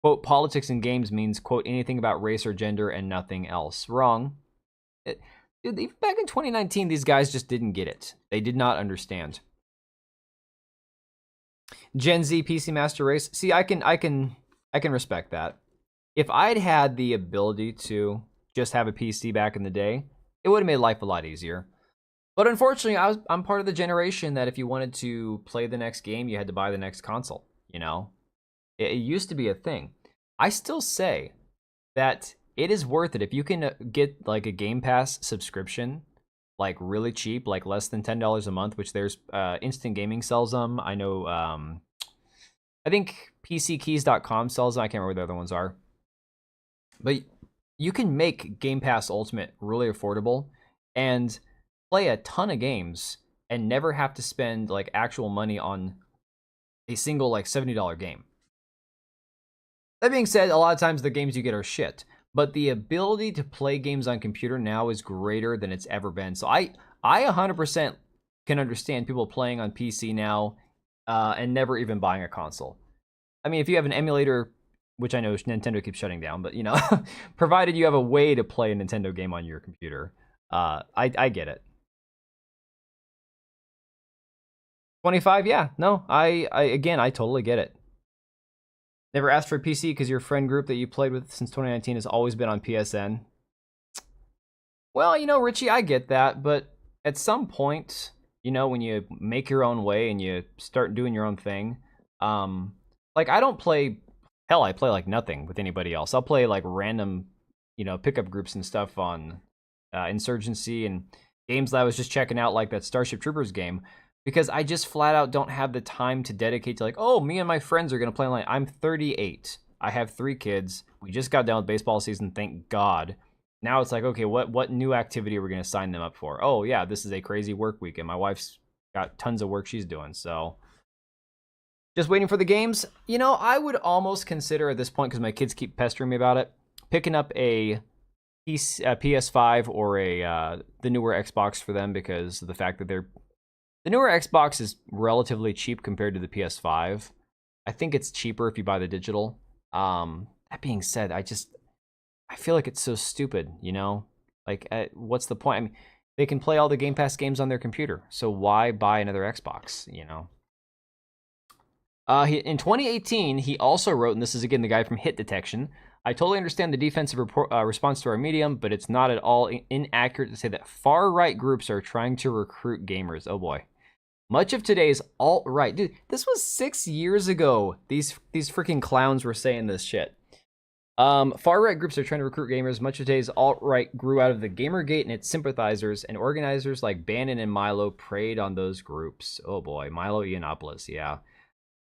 Quote, politics in games means, quote, anything about race or gender and nothing else. Wrong. Dude, even back in 2019, these guys just didn't get it. They did not understand. Gen Z PC Master Race. See, I can respect that. If I'd had the ability to just have a PC back in the day, it would have made life a lot easier. But unfortunately, I'm part of the generation that if you wanted to play the next game, you had to buy the next console. You know, it used to be a thing. I still say that it is worth it if you can get like a Game Pass subscription, like really cheap, like less than $10 a month. Which there's Instant Gaming sells them. I know. I think PCKeys.com sells them. I can't remember what the other ones are. But you can make Game Pass Ultimate really affordable and play a ton of games and never have to spend like actual money on a single like $70 game. That being said, a lot of times the games you get are shit, but the ability to play games on computer now is greater than it's ever been. So I 100% can understand people playing on PC now and never even buying a console. I mean, if you have an emulator, which I know Nintendo keeps shutting down, but you know, provided you have a way to play a Nintendo game on your computer, I get it. 25, yeah, no, I again, I totally get it. Never asked for a PC because your friend group that you played with since 2019 has always been on PSN. Well, you know, Richie, I get that, but at some point, you know, when you make your own way and you start doing your own thing, like I don't play, hell, I play like nothing with anybody else. I'll play like random, you know, pickup groups and stuff on Insurgency and games that I was just checking out, like that Starship Troopers game, because I just flat out don't have the time to dedicate to like, oh, me and my friends are going to play online. I'm 38. I have 3 kids. We just got done with baseball season, thank God. Now it's like, okay, what new activity are we going to sign them up for? Oh, yeah, this is a crazy work week, and my wife's got tons of work she's doing, so just waiting for the games. You know, I would almost consider at this point, because my kids keep pestering me about it, picking up a PS5 or the newer Xbox for them, because of the fact that the newer Xbox is relatively cheap compared to the PS5. I think it's cheaper if you buy the digital. That being said, I feel like it's so stupid, you know? Like, what's the point? I mean, they can play all the Game Pass games on their computer, so why buy another Xbox, you know? In 2018, he also wrote, and this is again the guy from Hit Detection, I totally understand the defensive response to our medium, but it's not at all inaccurate to say that far-right groups are trying to recruit gamers. Oh boy. Much of today's alt-right, dude, this was 6 years ago. These freaking clowns were saying this shit. Far-right groups are trying to recruit gamers. Much of today's alt-right grew out of the Gamergate and its sympathizers, and organizers like Bannon and Milo preyed on those groups. Oh boy, Milo Yiannopoulos, yeah.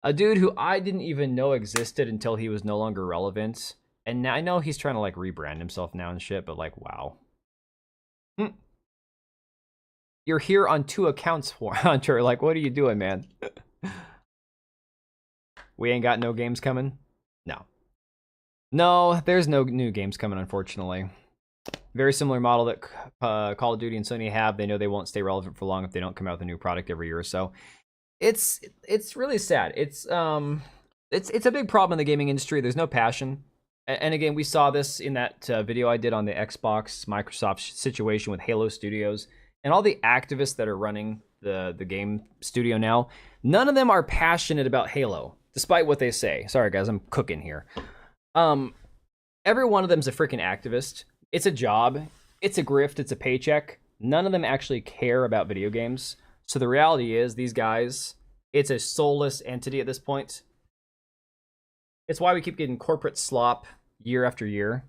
A dude who I didn't even know existed until he was no longer relevant. And now I know he's trying to like rebrand himself now and shit, but like, wow. You're here on 2 accounts, Hunter. Like, what are you doing, man? We ain't got no games coming? No. No, there's no new games coming, unfortunately. Very similar model that Call of Duty and Sony have. They know they won't stay relevant for long if they don't come out with a new product every year or so. It's really sad. It's a big problem in the gaming industry. There's no passion. And again, we saw this in that video I did on the Xbox Microsoft situation with Halo Studios and all the activists that are running the game studio now. None of them are passionate about Halo, despite what they say. Sorry guys, I'm cooking here. Every one of them's a freaking activist. It's a job. It's a grift. It's a paycheck. None of them actually care about video games. So the reality is, these guys, it's a soulless entity at this point. It's why we keep getting corporate slop year after year.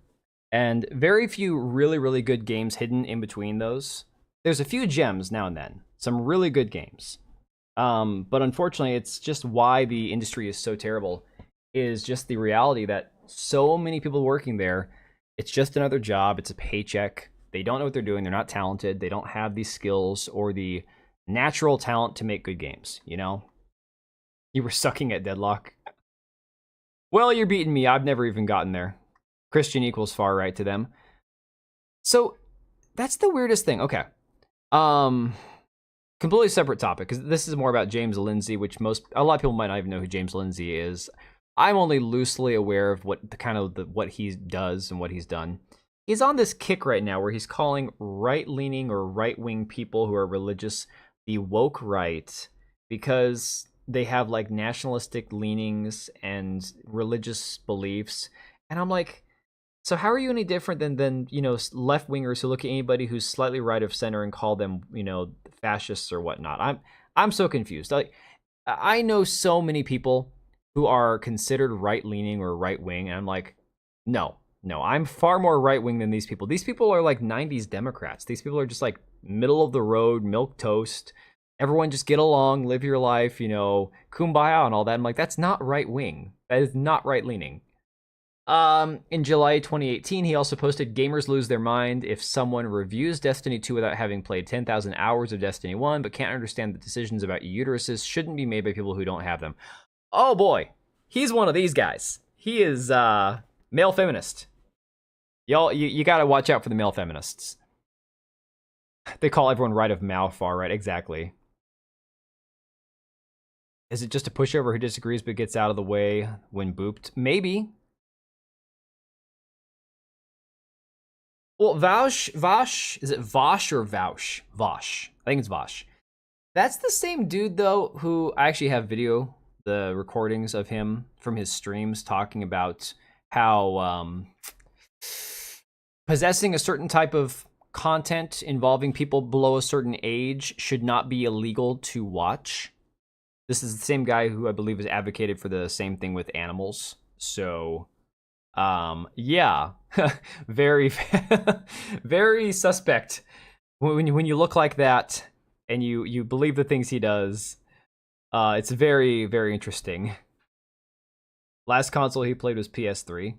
And very few really, really good games hidden in between those. There's a few gems now and then. Some really good games. But unfortunately, it's just why the industry is so terrible. Is just the reality that so many people working there, it's just another job. It's a paycheck. They don't know what they're doing. They're not talented. They don't have the skills or the natural talent to make good games, you know? You were sucking at Deadlock. Well, you're beating me. I've never even gotten there. Christian equals far right to them. So that's the weirdest thing. Okay. Completely separate topic, because this is more about James Lindsay, which a lot of people might not even know who James Lindsay is. I'm only loosely aware of what what he does and what he's done. He's on this kick right now where he's calling right-leaning or right-wing people who are religious the woke right, because they have like nationalistic leanings and religious beliefs. And I'm like, So how are you any different than you know, left wingers who look at anybody who's slightly right of center and call them, you know, fascists or whatnot? I'm so confused. Like, I know so many people who are considered right leaning or right wing, and I'm like, no, no, I'm far more right wing than these people. These people are like 90s Democrats. These people are just like middle of the road, milk toast. Everyone just get along, live your life, you know, kumbaya and all that. I'm like, that's not right wing. That is not right leaning. In July 2018, he also posted, gamers lose their mind if someone reviews Destiny 2 without having played 10,000 hours of Destiny 1, but can't understand that decisions about uteruses shouldn't be made by people who don't have them. Oh boy, he's one of these guys. He is, male feminist. Y'all, you gotta watch out for the male feminists. They call everyone right of Mao far right, exactly. Is it just a pushover who disagrees but gets out of the way when booped? Maybe. Well, Vash, is it Vosh or Vaush? Vosh. I think it's Vosh. That's the same dude, though, who I actually have the recordings of him from his streams talking about how possessing a certain type of content involving people below a certain age should not be illegal to watch. This is the same guy who I believe has advocated for the same thing with animals. So, yeah, very, very suspect. When you look like that and you believe the things he does, it's very, very interesting. Last console he played was PS3.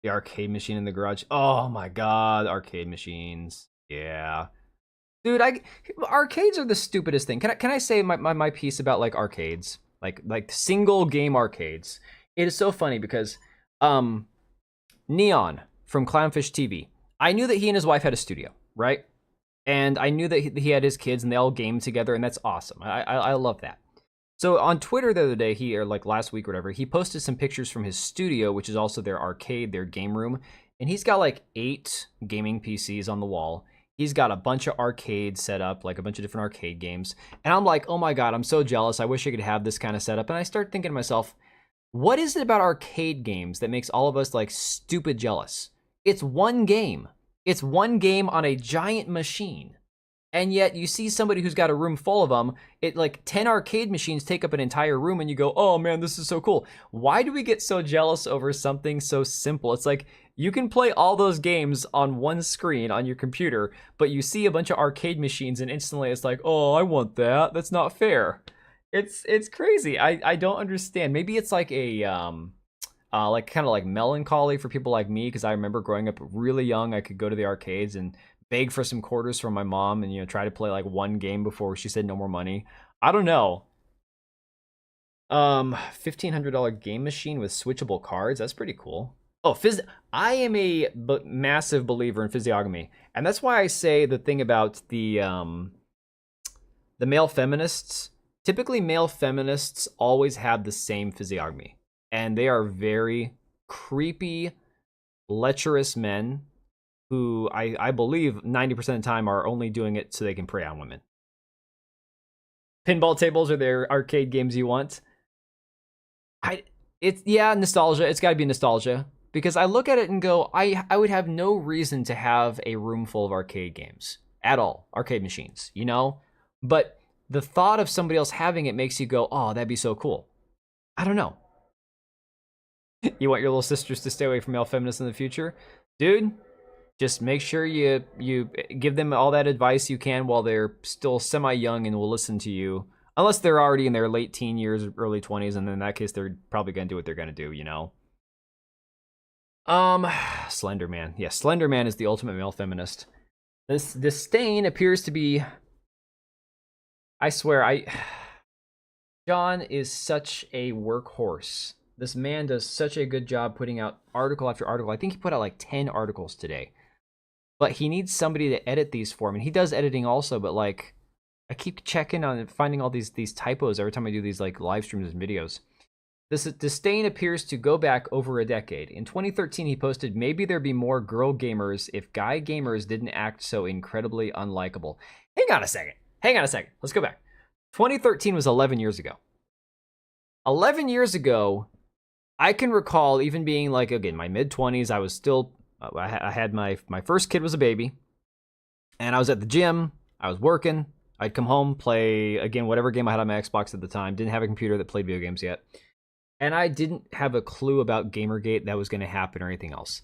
The arcade machine in the garage. Oh my god, arcade machines. Yeah. Dude, arcades are the stupidest thing. Can I say my piece about like arcades? Like single game arcades. It is so funny because Neon from Clownfish TV. I knew that he and his wife had a studio, right? And I knew that he had his kids and they all game together, and that's awesome. I love that. So on Twitter the other day, or like last week or whatever, he posted some pictures from his studio, which is also their arcade, their game room. And he's got like 8 gaming PCs on the wall. He's got a bunch of arcades set up, like a bunch of different arcade games. And I'm like, oh my god, I'm so jealous. I wish I could have this kind of setup. And I start thinking to myself, what is it about arcade games that makes all of us like stupid jealous? It's one game. It's one game on a giant machine. And yet you see somebody who's got a room full of them, it like 10 arcade machines take up an entire room and you go, oh man, this is so cool. Why do we get so jealous over something so simple? It's like, you can play all those games on one screen on your computer, but you see a bunch of arcade machines and instantly it's like, oh, I want that. That's not fair. It's crazy. I don't understand. Maybe it's like a like kind of like melancholy for people like me, because I remember growing up really young, I could go to the arcades and beg for some quarters from my mom and, you know, try to play like one game before she said no more money. I don't know. $1,500 game machine with switchable cards. That's pretty cool. Oh, I am a massive believer in physiognomy. And that's why I say the thing about the male feminists. Typically, male feminists always have the same physiognomy. And they are very creepy, lecherous men who I believe 90% of the time are only doing it so they can prey on women. Pinball tables are their arcade games you want. Yeah, nostalgia. It's got to be nostalgia. Because I look at it and go, I would have no reason to have a room full of arcade games at all. Arcade machines, you know? But the thought of somebody else having it makes you go, oh, that'd be so cool. I don't know. You want your little sisters to stay away from male feminists in the future? Dude, just make sure you give them all that advice you can while they're still semi-young and will listen to you. Unless they're already in their late teen years, early 20s, and then in that case, they're probably going to do what they're going to do, you know? Slender Man. Yeah, Slender Man is the ultimate male feminist. This disdain appears to be... I swear, John is such a workhorse. This man does such a good job putting out article after article. I think he put out like 10 articles today. But he needs somebody to edit these for him. And he does editing also, but like, I keep checking on finding all these typos every time I do these like live streams and videos. This disdain appears to go back over a decade. In 2013, he posted, maybe there'd be more girl gamers if guy gamers didn't act so incredibly unlikable. Hang on a second. Let's go back. 2013 was 11 years ago. 11 years ago, I can recall even being like, again, my mid-20s, I was still, I had my first kid was a baby, and I was at the gym, I was working, I'd come home, play, again, whatever game I had on my Xbox at the time, didn't have a computer that played video games yet, and I didn't have a clue about Gamergate that was going to happen or anything else.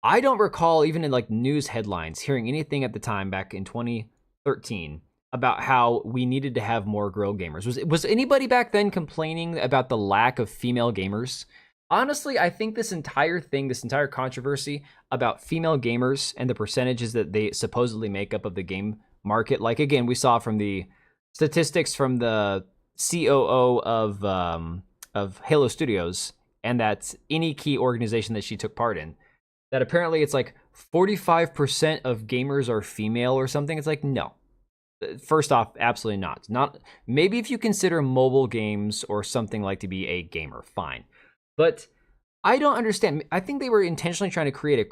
I don't recall, even in like news headlines, hearing anything at the time back in 2013 about how we needed to have more girl gamers. Was anybody back then complaining about the lack of female gamers? Honestly, I think this entire thing, this entire controversy about female gamers and the percentages that they supposedly make up of the game market, like again, we saw from the statistics from the COO of Halo Studios, and that's any key organization that she took part in, that apparently it's like 45% of gamers are female or something. It's like, no. First off, absolutely not. Not maybe if you consider mobile games or something like to be a gamer, fine. But I don't understand. I think they were intentionally trying to create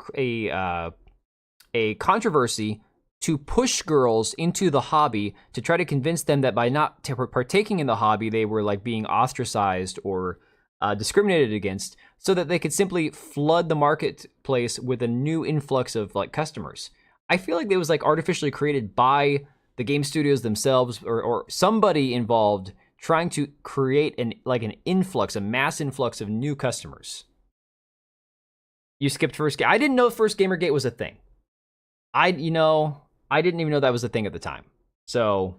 a controversy to push girls into the hobby, to try to convince them that by not partaking in the hobby, they were like being ostracized or discriminated against, so that they could simply flood the marketplace with a new influx of like customers. I feel like it was like artificially created by the game studios themselves, or somebody involved trying to create an influx, a mass influx of new customers. You skipped first game. I didn't know first Gamergate was a thing. I didn't even know that was a thing at the time. So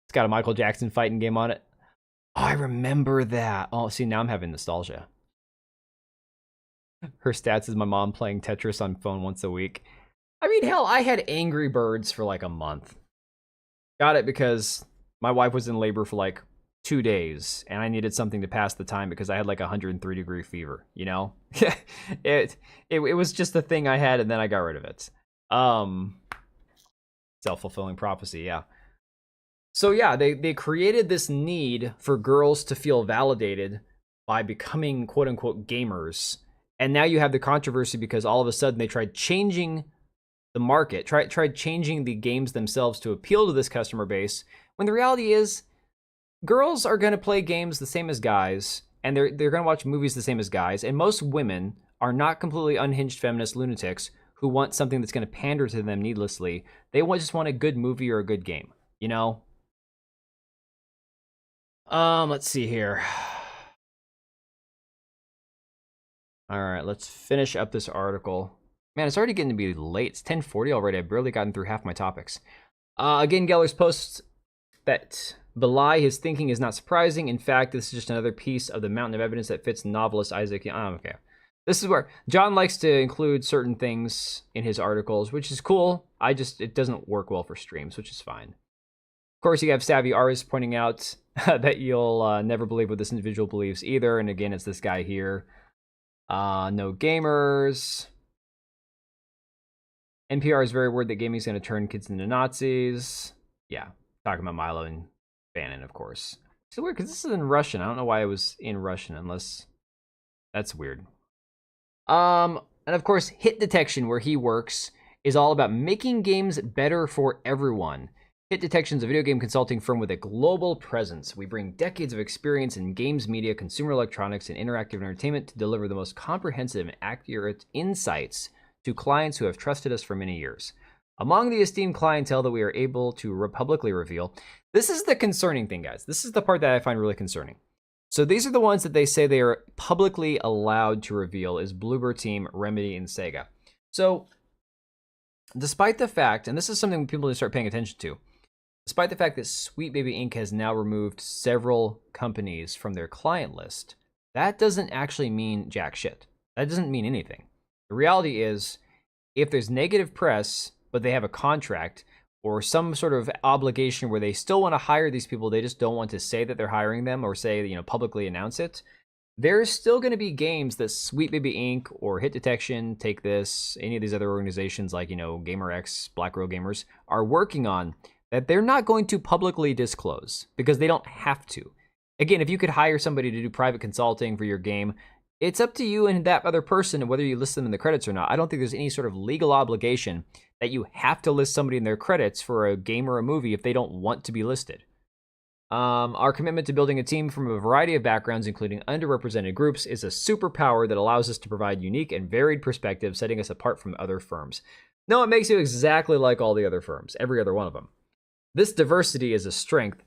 it's got a Michael Jackson fighting game on it. Oh, I remember that. Oh, see, now I'm having nostalgia. Her stats is my mom playing Tetris on phone once a week. I mean, hell, I had Angry Birds for like a month. Got it because my wife was in labor for like 2 days, and I needed something to pass the time because I had like 103-degree fever, you know? it was just a thing I had, and then I got rid of it. Self-fulfilling prophecy, yeah. So yeah, they created this need for girls to feel validated by becoming quote-unquote gamers. And now you have the controversy because all of a sudden they tried changing the market, tried changing the games themselves to appeal to this customer base, when the reality is girls are going to play games the same as guys, and they're going to watch movies the same as guys, and most women are not completely unhinged feminist lunatics who want something that's going to pander to them needlessly. They just want a good movie or a good game, you know? Let's see here. All right, let's finish up this article. Man, it's already getting to be late. It's 10:40 already. I've barely gotten through half my topics. Again, Geller's posts that belie his thinking is not surprising. In fact, this is just another piece of the mountain of evidence that fits novelist Isaac. Okay. This is where John likes to include certain things in his articles, which is cool. It doesn't work well for streams, which is fine. Of course, you have Savvy Artist pointing out that you'll never believe what this individual believes either. And again, it's this guy here. No gamers. NPR is very worried that gaming is going to turn kids into Nazis. Yeah, talking about Milo and Bannon, of course. It's weird because this is in Russian. I don't know why it was in Russian, unless that's weird. And of course, Hit Detection, where he works, is all about making games better for everyone. Hit Detection is a video game consulting firm with a global presence. We bring decades of experience in games, media, consumer electronics, and interactive entertainment to deliver the most comprehensive and accurate insights to clients who have trusted us for many years. Among the esteemed clientele that we are able to publicly reveal, this is the concerning thing, guys. This is the part that I find really concerning. So these are the ones that they say they are publicly allowed to reveal, is Bloober Team, Remedy, and Sega. So despite the fact, and this is something people need to start paying attention to, despite the fact that Sweet Baby Inc. has now removed several companies from their client list, that doesn't actually mean jack shit. That doesn't mean anything. The reality is, if there's negative press, but they have a contract or some sort of obligation where they still want to hire these people, they just don't want to say that they're hiring them or say, publicly announce it, there's still going to be games that Sweet Baby Inc. or Hit Detection, Take This, any of these other organizations like, GamerX, Black Row Gamers, are working on that they're not going to publicly disclose because they don't have to. Again, if you could hire somebody to do private consulting for your game, it's up to you and that other person and whether you list them in the credits or not. I don't think there's any sort of legal obligation that you have to list somebody in their credits for a game or a movie if they don't want to be listed. Our commitment to building a team from a variety of backgrounds, including underrepresented groups, is a superpower that allows us to provide unique and varied perspectives, setting us apart from other firms. No, it makes you exactly like all the other firms, every other one of them. This diversity is a strength.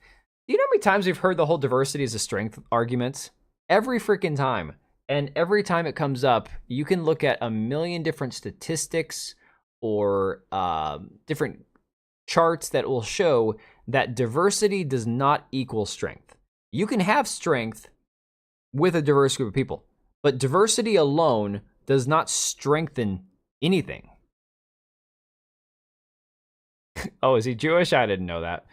Do you know how many times we've heard the whole diversity is a strength argument? Every freaking time. And every time it comes up, you can look at a million different statistics or different charts that will show that diversity does not equal strength. You can have strength with a diverse group of people, but diversity alone does not strengthen anything. Oh, is he Jewish? I didn't know that.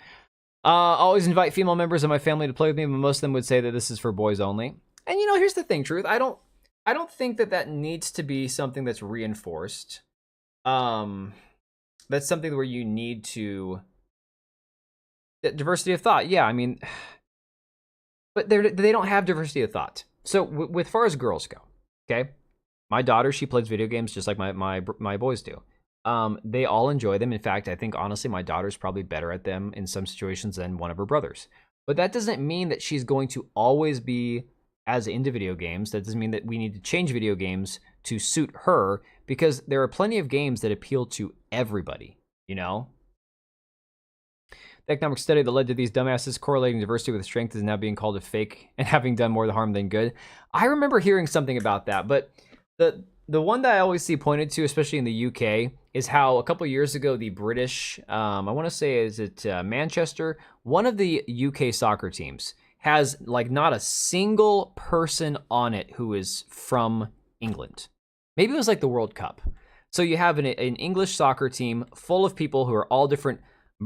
Always invite female members of my family to play with me, but most of them would say that this is for boys only. And here's the thing, Truth. I don't think that needs to be something that's reinforced. That's something where you need to diversity of thought. Yeah, I mean, but they don't have diversity of thought. So with far as girls go, okay, my daughter, she plays video games just like my boys do. They all enjoy them. In fact, I think honestly, my daughter's probably better at them in some situations than one of her brothers. But that doesn't mean that she's going to always be as into video games. That doesn't mean that we need to change video games to suit her, because there are plenty of games that appeal to everybody, The economic study that led to these dumbasses correlating diversity with strength is now being called a fake and having done more harm than good. I remember hearing something about that, but the one that I always see pointed to, especially in the UK, is how a couple years ago the British, I want to say, is it Manchester? One of the UK soccer teams has like not a single person on it who is from England. Maybe it was like the World Cup. So you have an English soccer team full of people who are all different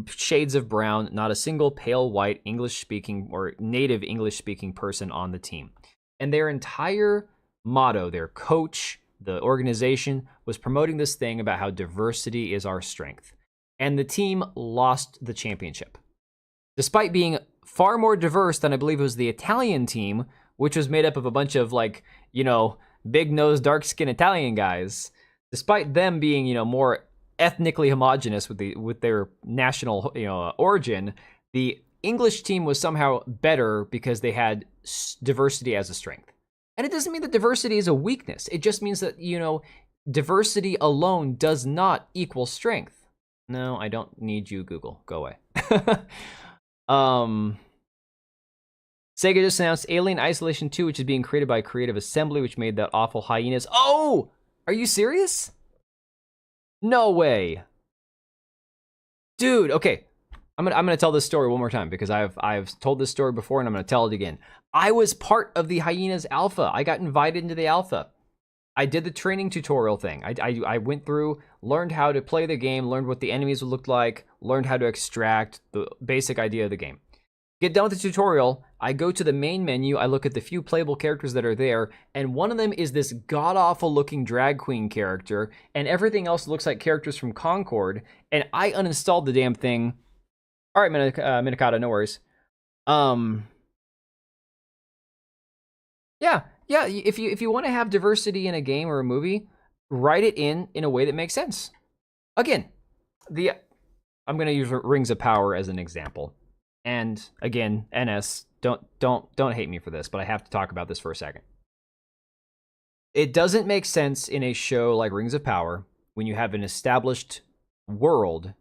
shades of brown, not a single pale white English-speaking or native English-speaking person on the team. And their entire motto, their coach, the organization, was promoting this thing about how diversity is our strength. And the team lost the championship. Despite being far more diverse than I believe it was the Italian team, which was made up of a bunch of big-nosed, dark-skinned Italian guys. Despite them being, more ethnically homogenous with their national, origin, the English team was somehow better because they had diversity as a strength. And it doesn't mean that diversity is a weakness. It just means that, diversity alone does not equal strength. No, I don't need you, Google. Go away. Sega just announced Alien Isolation 2, which is being created by Creative Assembly, which made that awful Hyenas. Oh! Are you serious? No way. Dude, okay. I'm gonna tell this story one more time because I've told this story before and I'm gonna tell it again. I was part of the Hyenas Alpha. I got invited into the Alpha. I did the training tutorial thing. I went through, learned how to play the game, learned what the enemies would look like, learned how to extract, the basic idea of the game. Get done with the tutorial, I go to the main menu, I look at the few playable characters that are there, and one of them is this god-awful looking drag queen character, and everything else looks like characters from Concord, and I uninstalled the damn thing. All right, Minikata, no worries. Yeah, if you want to have diversity in a game or a movie, write it in a way that makes sense. Again, I'm going to use Rings of Power as an example. And again, NS, don't hate me for this, but I have to talk about this for a second. It doesn't make sense in a show like Rings of Power when you have an established world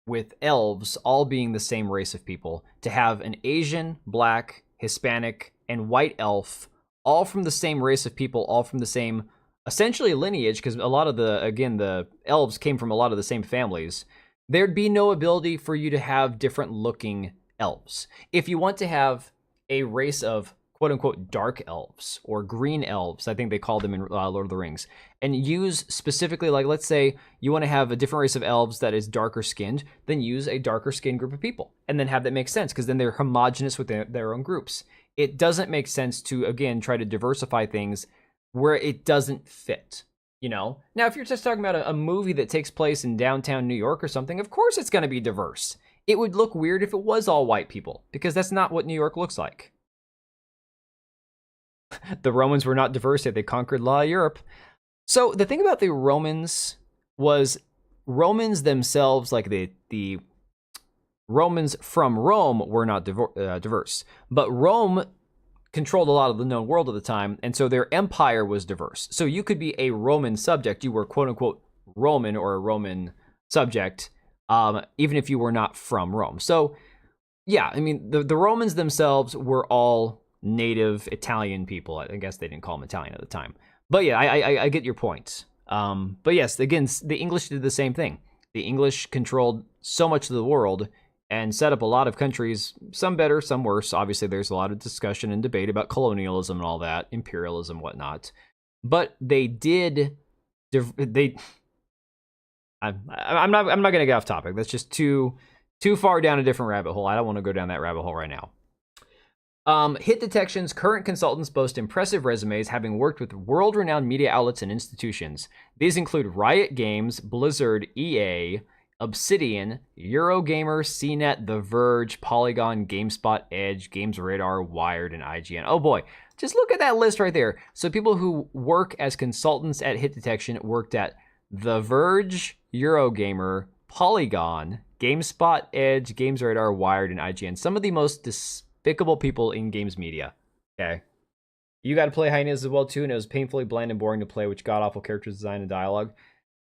with elves all being the same race of people to have an Asian, black, Hispanic, and white elf all from the same race of people, all from the same essentially lineage, because a lot of the elves came from a lot of the same families. There'd be no ability for you to have different looking elves. If you want to have a race of quote-unquote dark elves or green elves, I think they call them in Lord of the Rings, and use specifically, like, let's say you want to have a different race of elves that is darker skinned, then use a darker skinned group of people, and then have that make sense, because then they're homogenous with their own groups. It doesn't make sense to, again, try to diversify things where it doesn't fit. Now if you're just talking about a movie that takes place in downtown New York or something, of course it's going to be diverse. It would look weird if it was all white people, because that's not what New York looks like. The Romans were not diverse yet they conquered La Europe. So the thing about the Romans was Romans themselves, like the Romans from Rome were not diverse, but Rome controlled a lot of the known world at the time, and so their empire was diverse. So you could be a Roman subject, you were quote unquote Roman or a Roman subject, even if you were not from Rome. So yeah, I mean, the Romans themselves were all native Italian people. I guess they didn't call them Italian at the time. But yeah, I get your point. But yes, again, the English did the same thing. The English controlled so much of the world and set up a lot of countries, some better, some worse. Obviously, there's a lot of discussion and debate about colonialism and all that, imperialism, whatnot. But they did. I'm not going to get off topic. That's just too far down a different rabbit hole. I don't want to go down that rabbit hole right now. Hit Detection's current consultants boast impressive resumes, having worked with world-renowned media outlets and institutions. These include Riot Games, Blizzard, EA, Obsidian, Eurogamer, CNET, The Verge, Polygon, GameSpot, Edge, GamesRadar, Wired, and IGN. Oh boy, just look at that list right there. So people who work as consultants at Hit Detection worked at The Verge, Eurogamer, Polygon, GameSpot, Edge, GamesRadar, Wired, and IGN. Some of the most despicable people in games media. Okay. You got to play Hyenas as well, too, and it was painfully bland and boring to play, which god-awful character design and dialogue.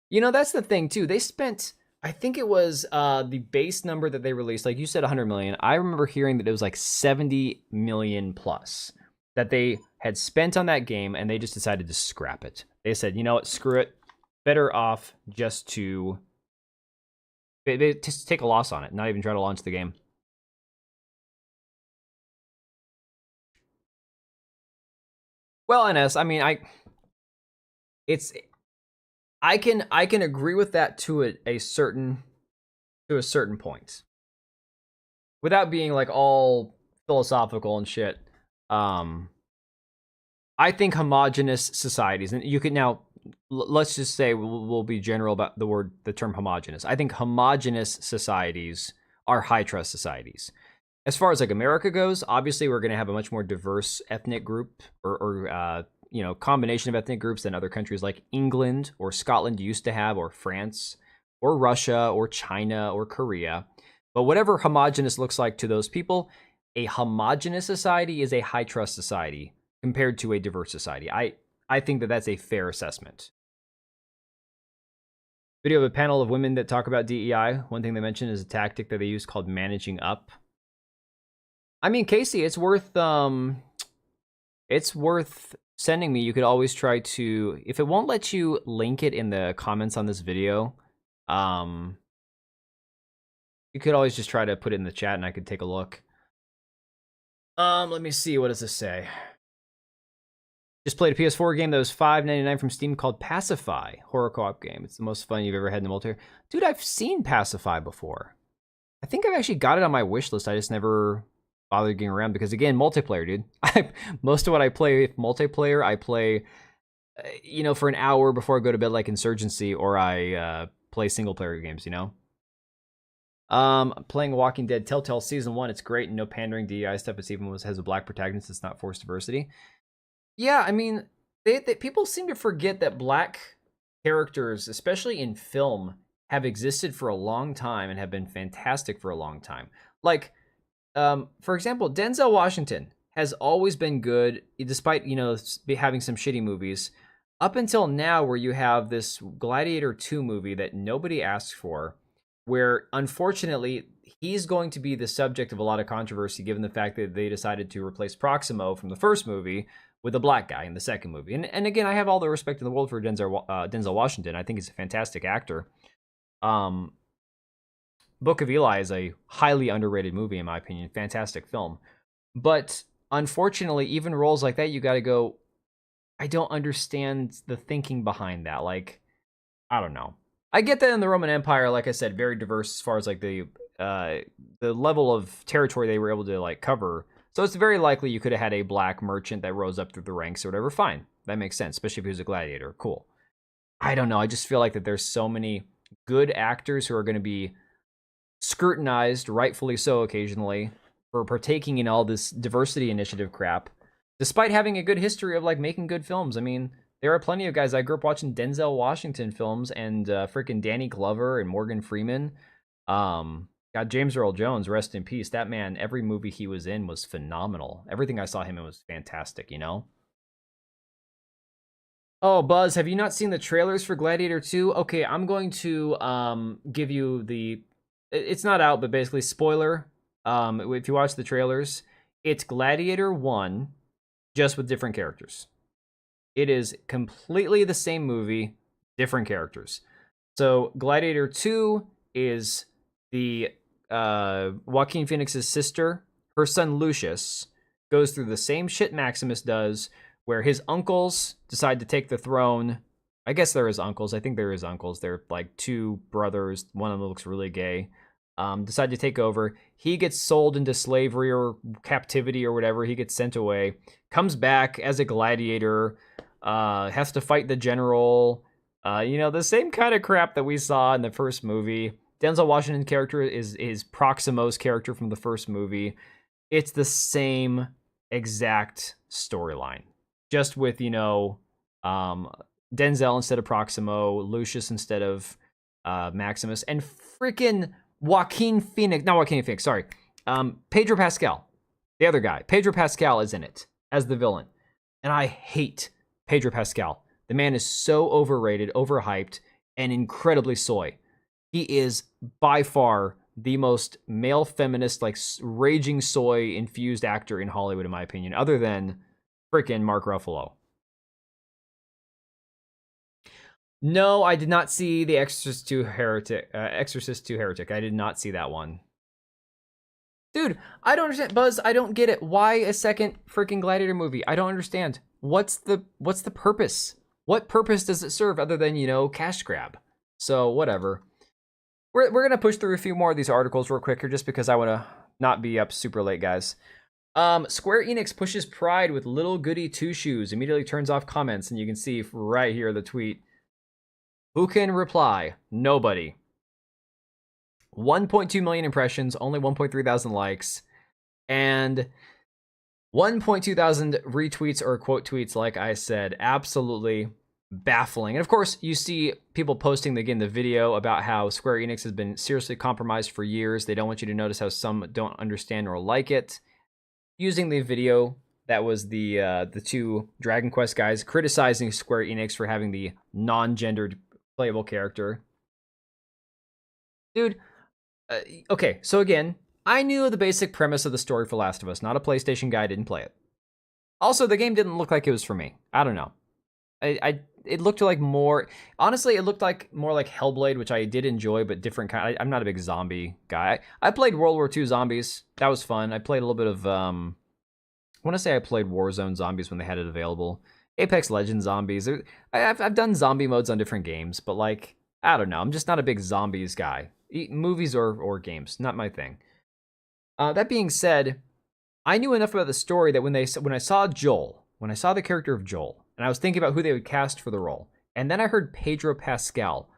You know, that's the thing, too. They spent, I think it was the base number that they released, like you said, 100 million. I remember hearing that it was like 70 million plus that they had spent on that game, and they just decided to scrap it. They said, you know what, screw it. Better off just to take a loss on it, not even try to launch the game. Well, NS, I mean, I can agree with that to a certain point, without being like all philosophical and shit. I think homogenous societies, and you could now. Let's just say we'll be general about the term homogenous. I think homogenous societies are high trust societies. As far as like America goes, obviously we're going to have a much more diverse ethnic group or combination of ethnic groups than other countries like England or Scotland used to have, or France or Russia or China or Korea. But whatever homogenous looks like to those people, a homogenous society is a high trust society compared to a diverse society. I think that that's a fair assessment. Video of a panel of women that talk about DEI. One thing they mentioned is a tactic that they use called managing up. I mean, Casey, it's worth sending me. You could always try to, if it won't let you link it in the comments on this video, you could always just try to put it in the chat and I could take a look. Let me see, what does this say? Just played a PS4 game that was $5.99 from Steam called Pacify, horror co-op game. It's the most fun you've ever had in the multiplayer. Dude, I've seen Pacify before. I think I've actually got it on my wish list. I just never bothered getting around because, again, multiplayer, dude. Most of what I play multiplayer, I play, for an hour before I go to bed, like Insurgency, or I play single-player games, Playing Walking Dead Telltale Season 1, it's great, and no pandering DEI stuff. It's even has a black protagonist. It's not forced diversity. Yeah, I mean, people seem to forget that black characters, especially in film, have existed for a long time and have been fantastic for a long time. Like, for example, Denzel Washington has always been good, despite, having some shitty movies, up until now, where you have this Gladiator 2 movie that nobody asked for, where, unfortunately, he's going to be the subject of a lot of controversy, given the fact that they decided to replace Proximo from the first movie with a black guy in the second movie. And again, I have all the respect in the world for Denzel Washington. I think he's a fantastic actor. Book of Eli is a highly underrated movie, in my opinion. Fantastic film. But unfortunately, even roles like that, you got to go, I don't understand the thinking behind that. Like, I don't know. I get that in the Roman Empire, like I said, very diverse as far as like the level of territory they were able to like cover. So it's very likely you could have had a black merchant that rose up through the ranks or whatever. Fine. That makes sense, especially if he was a gladiator. Cool. I don't know. I just feel like that there's so many good actors who are going to be scrutinized, rightfully so occasionally, for partaking in all this diversity initiative crap, despite having a good history of like making good films. I mean, there are plenty of guys. I grew up watching Denzel Washington films and freaking Danny Glover and Morgan Freeman. God, James Earl Jones, rest in peace. That man, every movie he was in was phenomenal. Everything I saw him in was fantastic, you know? Oh, Buzz, have you not seen the trailers for Gladiator 2? Okay, I'm going to give you the it's not out, but basically spoiler. If you watch the trailers, it's Gladiator 1 just with different characters. It is completely the same movie, different characters. So Gladiator 2 is the Joaquin Phoenix's sister. Her son Lucius goes through the same shit Maximus does, where his uncles decide to take the throne. I guess they're his uncles. I think they're his uncles. They're like two brothers. One of them looks really gay. Decide to take over. He gets sold into slavery or captivity or whatever. He gets sent away. Comes back as a gladiator. Has to fight the general. The same kind of crap that we saw in the first movie. Denzel Washington's character is Proximo's character from the first movie. It's the same exact storyline, just with Denzel instead of Proximo, Lucius instead of Maximus, and freaking Pedro Pascal, the other guy. Pedro Pascal is in it as the villain, and I hate Pedro Pascal. The man is so overrated, overhyped, and incredibly soy. He is by far the most male feminist, like raging soy infused actor in Hollywood, in my opinion, other than freaking Mark Ruffalo. No, I did not see The Exorcist 2 Heretic. I did not see that one. Dude, I don't understand, Buzz. I don't get it. Why a second freaking Gladiator movie? I don't understand. What's the purpose? What purpose does it serve other than cash grab? So whatever. We're gonna push through a few more of these articles real quick here, just because I want to not be up super late, guys. Square Enix pushes Pride with little goody two shoes. Immediately turns off comments, and you can see right here the tweet. Who can reply? Nobody. 1.2 million impressions, only 1.3 thousand likes, and 1.2 thousand retweets or quote tweets, like I said. Absolutely baffling. And of course, you see people posting again the video about how Square Enix has been seriously compromised for years. They don't want you to notice how some don't understand or like it. Using the video that was the two Dragon Quest guys criticizing Square Enix for having the non-gendered playable character. Dude, okay, so again, I knew the basic premise of the story for Last of Us. Not a PlayStation guy, didn't play it. Also, the game didn't look like it was for me. I don't know. It looked like more, honestly, it looked like more like Hellblade, which I did enjoy, but different kind. I'm not a big zombie guy. I played World War II Zombies. That was fun. I played a little bit of, I want to say I played Warzone Zombies when they had it available. Apex Legends Zombies. I've done zombie modes on different games, but like, I don't know. I'm just not a big zombies guy. Movies or games, not my thing. That being said, I knew enough about the story that when I saw the character of Joel, and I was thinking about who they would cast for the role, and then I heard Pedro Pascal,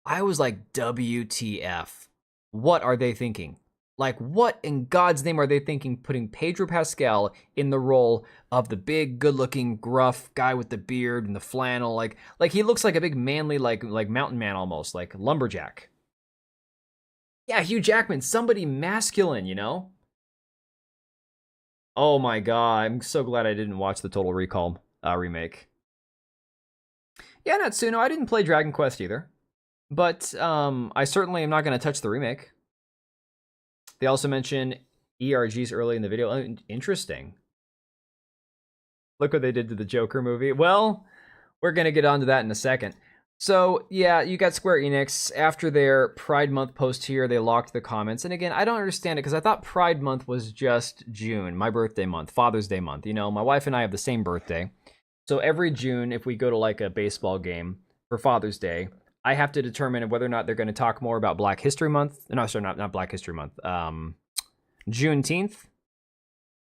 I was like, WTF? What are they thinking? Like, what in God's name are they thinking putting Pedro Pascal in the role of the big, good-looking, gruff guy with the beard and the flannel? Like he looks like a big manly, like mountain man almost, like lumberjack. Yeah, Hugh Jackman, somebody masculine, Oh my god, I'm so glad I didn't watch the Total Recall remake. Yeah, Natsuno, I didn't play Dragon Quest either. But I certainly am not going to touch the remake. They also mention ERGs early in the video. Oh, interesting. Look what they did to the Joker movie. Well, we're going to get onto that in a second. So, yeah, you got Square Enix. After their Pride Month post here, they locked the comments. And again, I don't understand it because I thought Pride Month was just June, my birthday month, Father's Day month. My wife and I have the same birthday. So every June, if we go to like a baseball game for Father's Day, I have to determine whether or not they're going to talk more about Black History Month. No, sorry, not Black History Month. Juneteenth,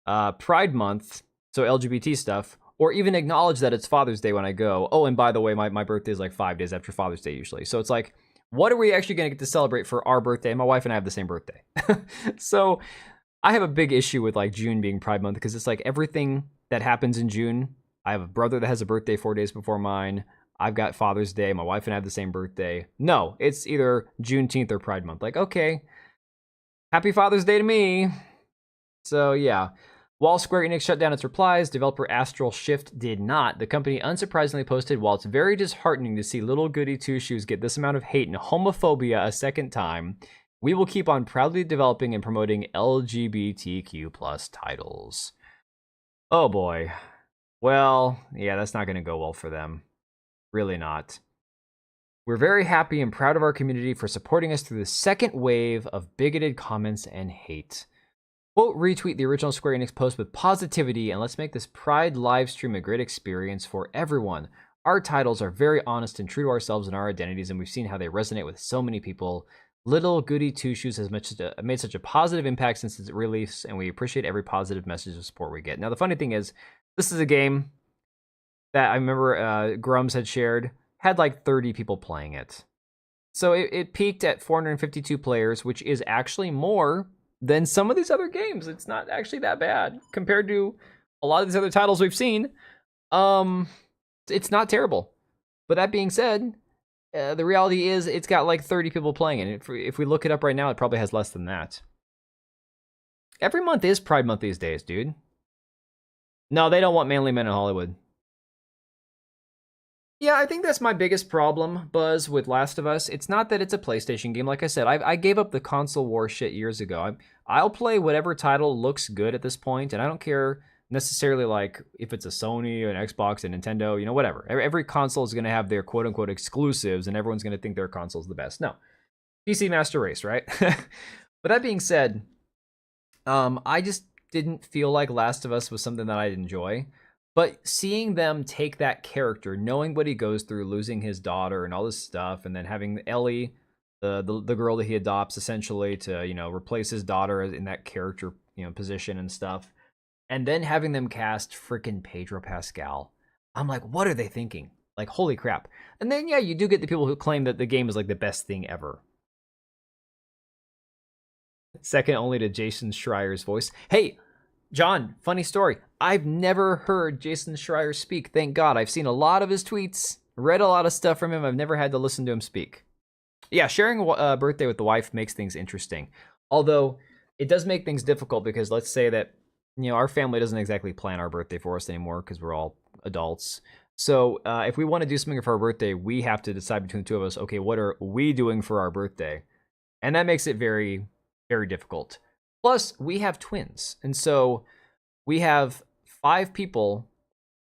Pride Month, so LGBT stuff, or even acknowledge that it's Father's Day when I go. Oh, and by the way, my birthday is like 5 days after Father's Day usually. So it's like, what are we actually going to get to celebrate for our birthday? My wife and I have the same birthday. So I have a big issue with like June being Pride Month because it's like everything that happens in June. I have a brother that has a birthday 4 days before mine. I've got Father's Day. My wife and I have the same birthday. No, it's either Juneteenth or Pride Month. Like, okay, Happy Father's Day to me. So yeah. While Square Enix shut down its replies, developer Astral Shift did not. The company unsurprisingly posted, while it's very disheartening to see little goody two-shoes get this amount of hate and homophobia a second time, we will keep on proudly developing and promoting LGBTQ plus titles. Oh boy. Well, yeah, that's not going to go well for them. Really not. We're very happy and proud of our community for supporting us through the second wave of bigoted comments and hate. Quote, retweet the original Square Enix post with positivity, and let's make this Pride live stream a great experience for everyone. Our titles are very honest and true to ourselves and our identities, and we've seen how they resonate with so many people. Little Goody Two Shoes has made such a positive impact since its release, and we appreciate every positive message of support we get. Now, the funny thing is, this is a game that I remember Grums had shared, had like 30 people playing it. So it peaked at 452 players, which is actually more than some of these other games. It's not actually that bad compared to a lot of these other titles we've seen. It's not terrible. But that being said, the reality is it's got like 30 people playing it. If we look it up right now, it probably has less than that. Every month is Pride Month these days, dude. No, they don't want manly men in Hollywood. Yeah, I think that's my biggest problem, Buzz, with Last of Us. It's not that it's a PlayStation game. Like I said, I gave up the console war shit years ago. I'll play whatever title looks good at this point, and I don't care necessarily like if it's a Sony, an Xbox, a Nintendo, you know, whatever. Every console is going to have their quote-unquote exclusives, and everyone's going to think their console's the best. No. PC Master Race, right? But that being said, I just didn't feel like Last of Us was something that I'd enjoy. But seeing them take that character, knowing what he goes through, losing his daughter and all this stuff, and then having Ellie, the girl that he adopts essentially to, you know, replace his daughter in that character, you know, position and stuff, and then having them cast freaking Pedro Pascal. I'm like, what are they thinking? Like, holy crap. And then, yeah, you do get the people who claim that the game is like the best thing ever. Second only to Jason Schreier's voice. Hey, John, funny story. I've never heard Jason Schreier speak. Thank God. I've seen a lot of his tweets, read a lot of stuff from him. I've never had to listen to him speak. Yeah, sharing a birthday with the wife makes things interesting. Although, it does make things difficult because let's say that, you know, our family doesn't exactly plan our birthday for us anymore because we're all adults. So if we want to do something for our birthday, we have to decide between the two of us, okay, what are we doing for our birthday? And that makes it very, very difficult. Plus, we have twins. And so we have 5 people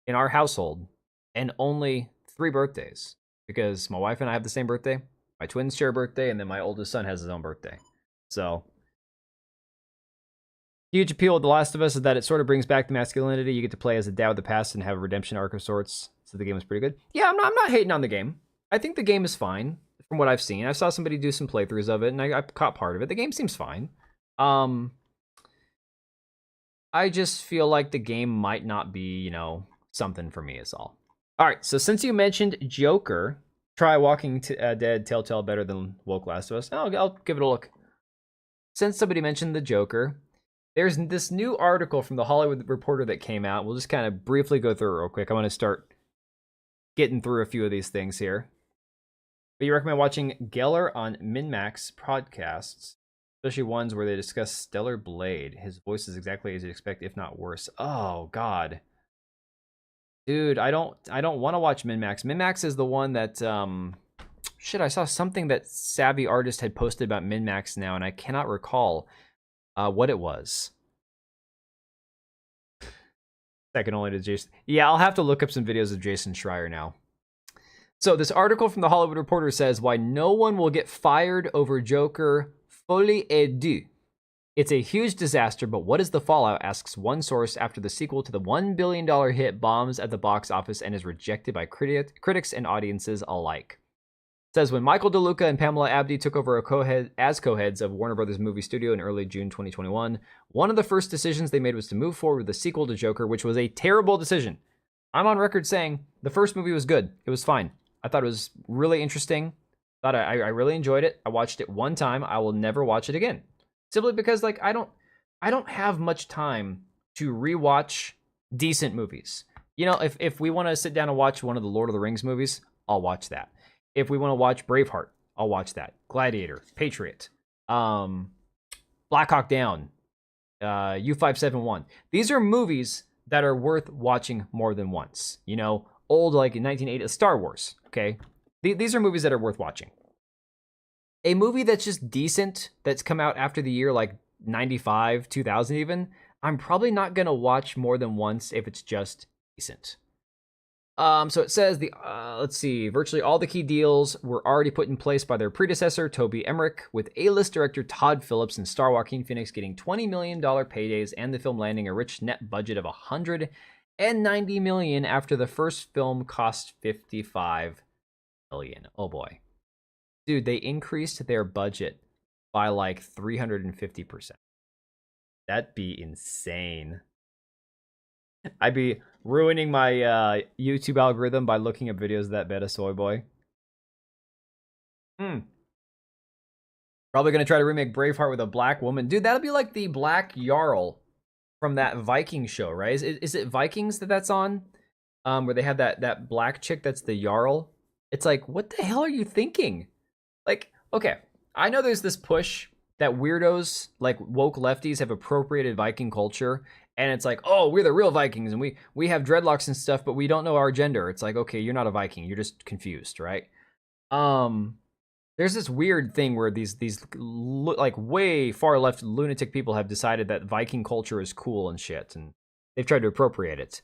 in our household and only 3 birthdays because my wife and I have the same birthday. My twins share a birthday, and then my oldest son has his own birthday. So, huge appeal of The Last of Us is that it sort of brings back the masculinity. You get to play as a dad of the past and have a redemption arc of sorts. So the game is pretty good. Yeah, I'm not hating on the game. I think the game is fine from what I've seen. I saw somebody do some playthroughs of it, and I caught part of it. The game seems fine. I just feel like the game might not be, you know, something for me is all. All right, so since you mentioned Joker, try Walking Dead Telltale better than Woke Last of Us. I'll give it a look. Since somebody mentioned the Joker, there's this new article from the Hollywood Reporter that came out. We'll just kind of briefly go through it real quick. I want to start getting through a few of these things here. But you recommend watching Geller on MinMax podcasts, especially ones where they discuss Stellar Blade. His voice is exactly as you'd expect, if not worse. Oh God, dude, I don't want to watch MinMax. MinMax is the one that shit. I saw something that Savvy Artist had posted about MinMax now, and I cannot recall what it was. Second only to Jason. Yeah, I'll have to look up some videos of Jason Schreier now. So this article from the Hollywood Reporter says why no one will get fired over Joker Folie et Deux. It's a huge disaster, but what is the fallout, asks one source after the sequel to the $1 billion hit bombs at the box office and is rejected by critics and audiences alike. It says when Michael DeLuca and Pamela Abdy took over as co-heads of Warner Brothers Movie Studio in early June 2021, one of the first decisions they made was to move forward with the sequel to Joker, which was a terrible decision. I'm on record saying the first movie was good. It was fine. I thought it was really interesting. I really enjoyed it. I watched it one time. I will never watch it again. Simply because like I don't have much time to rewatch decent movies. You know, if we want to sit down and watch one of the Lord of the Rings movies, I'll watch that. If we want to watch Braveheart, I'll watch that. Gladiator, Patriot. Black Hawk Down, U571. These are movies that are worth watching more than once. You know, old like in 1980, Star Wars. Okay, these are movies that are worth watching. A movie that's just decent, that's come out after the year like 95, 2000 even, I'm probably not gonna watch more than once if it's just decent. So it says let's see, virtually all the key deals were already put in place by their predecessor, Toby Emmerich, with A-list director Todd Phillips and star Joaquin Phoenix getting $20 million paydays and the film landing a rich net budget of $190 million after the first film cost $55 million. Oh boy. Dude, they increased their budget by like 350%. That'd be insane. I'd be ruining my YouTube algorithm by looking up videos of that beta soy boy. Probably gonna try to remake Braveheart with a black woman. Dude, that'll be like the Black Jarl from that Viking show, right? Is it Vikings that's on? Where they have that black chick that's the Jarl. It's like, what the hell are you thinking? Like, okay, I know there's this push that weirdos, like woke lefties, have appropriated Viking culture, and it's like, oh, we're the real Vikings, and we have dreadlocks and stuff, but we don't know our gender. It's like, okay, you're not a Viking, you're just confused, right? There's this weird thing where these like way far left lunatic people have decided that Viking culture is cool and shit, and they've tried to appropriate it.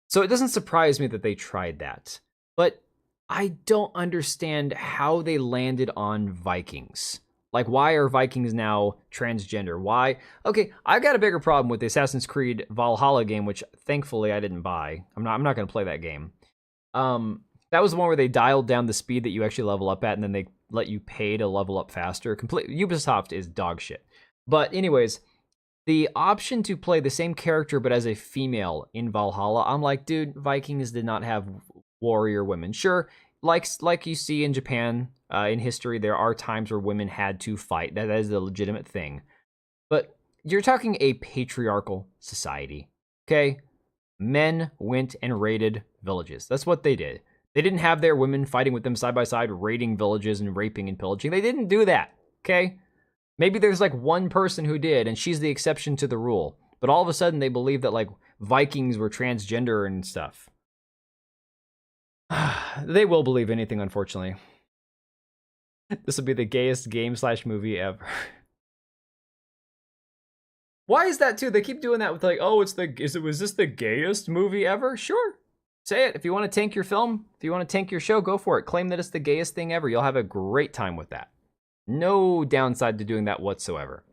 So it doesn't surprise me that they tried that, but I don't understand how they landed on Vikings. Like, why are Vikings now transgender? Why? Okay, I've got a bigger problem with the Assassin's Creed Valhalla game, which thankfully I didn't buy. I'm not going to play that game. That was the one where they dialed down the speed that you actually level up at, and then they let you pay to level up faster. Ubisoft is dog shit. But anyways, the option to play the same character but as a female in Valhalla, I'm like, dude, Vikings did not have warrior women. Sure, like you see in Japan in history, there are times where women had to fight. That is a legitimate thing. But you're talking a patriarchal society, okay? Men went and raided villages. That's what they did. They didn't have their women fighting with them side by side, raiding villages and raping and pillaging. They didn't do that, okay? Maybe there's like one person who did, and she's the exception to the rule. But all of a sudden, they believe that like Vikings were transgender and stuff. They will believe anything, unfortunately. This will be the gayest game/movie ever. Why is that too? They keep doing that with like, oh, was this the gayest movie ever? Sure. Say it. If you want to tank your film, if you want to tank your show, go for it. Claim that it's the gayest thing ever. You'll have a great time with that. No downside to doing that whatsoever.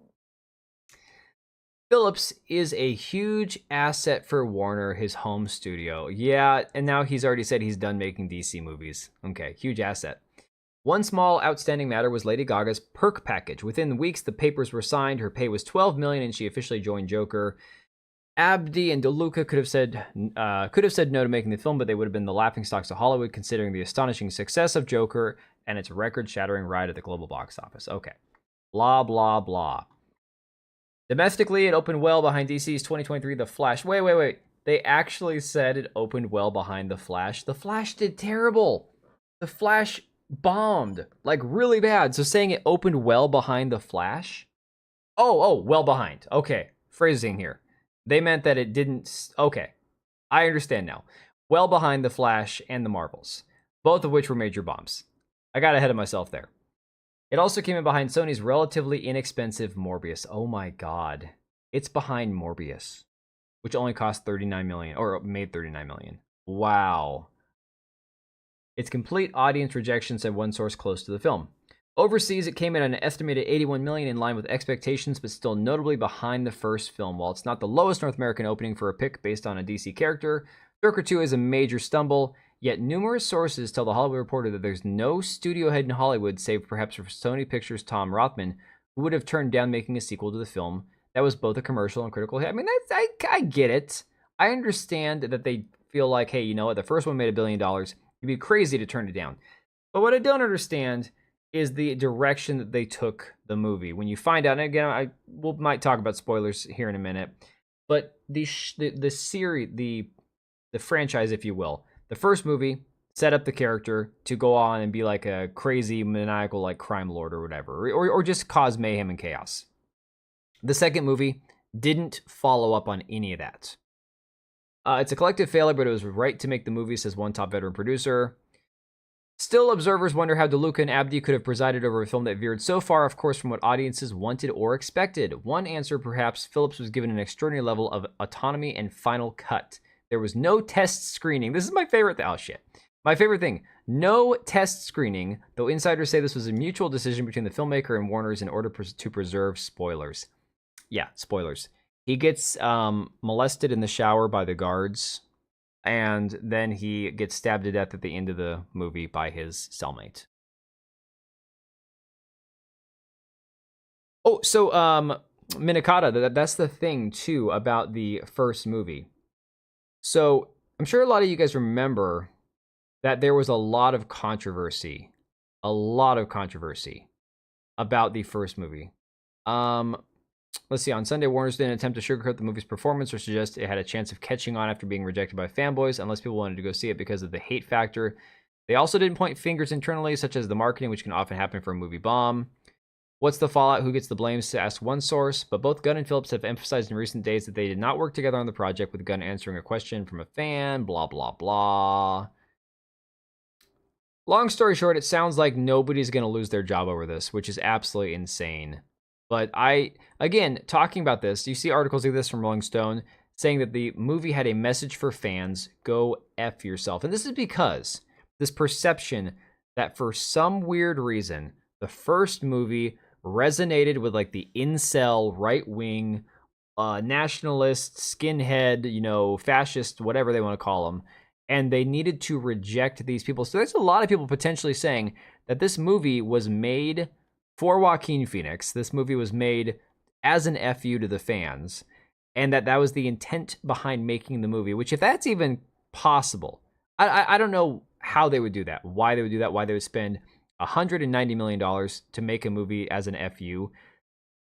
Phillips is a huge asset for Warner, his home studio. Yeah, and now he's already said he's done making DC movies. Okay, huge asset. One small outstanding matter was Lady Gaga's perk package. Within weeks, the papers were signed. Her pay was $12 million, and she officially joined Joker. Abdi and DeLuca could have said no to making the film, but they would have been the laughingstocks of Hollywood, considering the astonishing success of Joker and its record-shattering ride at the global box office. Okay, blah blah blah. Domestically, it opened well behind DC's 2023 The Flash. Wait. They actually said it opened well behind The Flash. The Flash did terrible. The Flash bombed, like really bad. So saying it opened well behind The Flash? Oh, well behind. Okay, phrasing here. They meant that it didn't. Okay, I understand now. Well behind The Flash and The Marvels, both of which were major bombs. I got ahead of myself there. It also came in behind Sony's relatively inexpensive Morbius. Oh my god. It's behind Morbius, which only cost $39 million, or made $39 million. Wow. Its complete audience rejection, said one source close to the film. Overseas, it came in at an estimated $81 million, in line with expectations, but still notably behind the first film. While it's not the lowest North American opening for a pick based on a DC character, Joker 2 is a major stumble, yet numerous sources tell the Hollywood Reporter that there's no studio head in Hollywood, save perhaps for Sony Pictures' Tom Rothman, who would have turned down making a sequel to the film that was both a commercial and critical hit. I mean, I get it. I understand that they feel like, hey, you know what, the first one made $1 billion. It'd be crazy to turn it down. But what I don't understand is the direction that they took the movie. When you find out, and again, we might talk about spoilers here in a minute, but the series, the franchise, if you will, the first movie set up the character to go on and be like a crazy maniacal like crime lord or whatever, or just cause mayhem and chaos. The second movie didn't follow up on any of that. It's a collective failure, but it was right to make the movie, says one top veteran producer. Still, observers wonder how DeLuca and Abdi could have presided over a film that veered so far, of course, from what audiences wanted or expected. One answer, perhaps, Phillips was given an extraordinary level of autonomy and final cut. There was no test screening. This is my favorite thing. Oh, shit. My favorite thing. No test screening, though insiders say this was a mutual decision between the filmmaker and Warner's in order to preserve spoilers. Yeah, spoilers. He gets molested in the shower by the guards, and then he gets stabbed to death at the end of the movie by his cellmate. Oh, so Minikata, that's the thing too about the first movie. So I'm sure a lot of you guys remember that there was a lot of controversy about the first movie. Let's see. On Sunday, Warner's didn't attempt to sugarcoat the movie's performance or suggest it had a chance of catching on after being rejected by fanboys, unless people wanted to go see it because of the hate factor. They also didn't point fingers internally, such as the marketing, which can often happen for a movie bomb. What's the fallout? Who gets the blame? To ask one source, but both Gunn and Phillips have emphasized in recent days that they did not work together on the project, with Gunn answering a question from a fan, blah, blah, blah. Long story short, it sounds like nobody's going to lose their job over this, which is absolutely insane. But again, talking about this, you see articles like this from Rolling Stone saying that the movie had a message for fans, go F yourself. And this is because this perception that for some weird reason, the first movie resonated with like the incel, right-wing, nationalist, skinhead, fascist, whatever they want to call them. And they needed to reject these people. So there's a lot of people potentially saying that this movie was made for Joaquin Phoenix. This movie was made as an FU to the fans, and that was the intent behind making the movie, which if that's even possible, I don't know how they would do that, why they would do that, why they would spend $190 million to make a movie as an FU.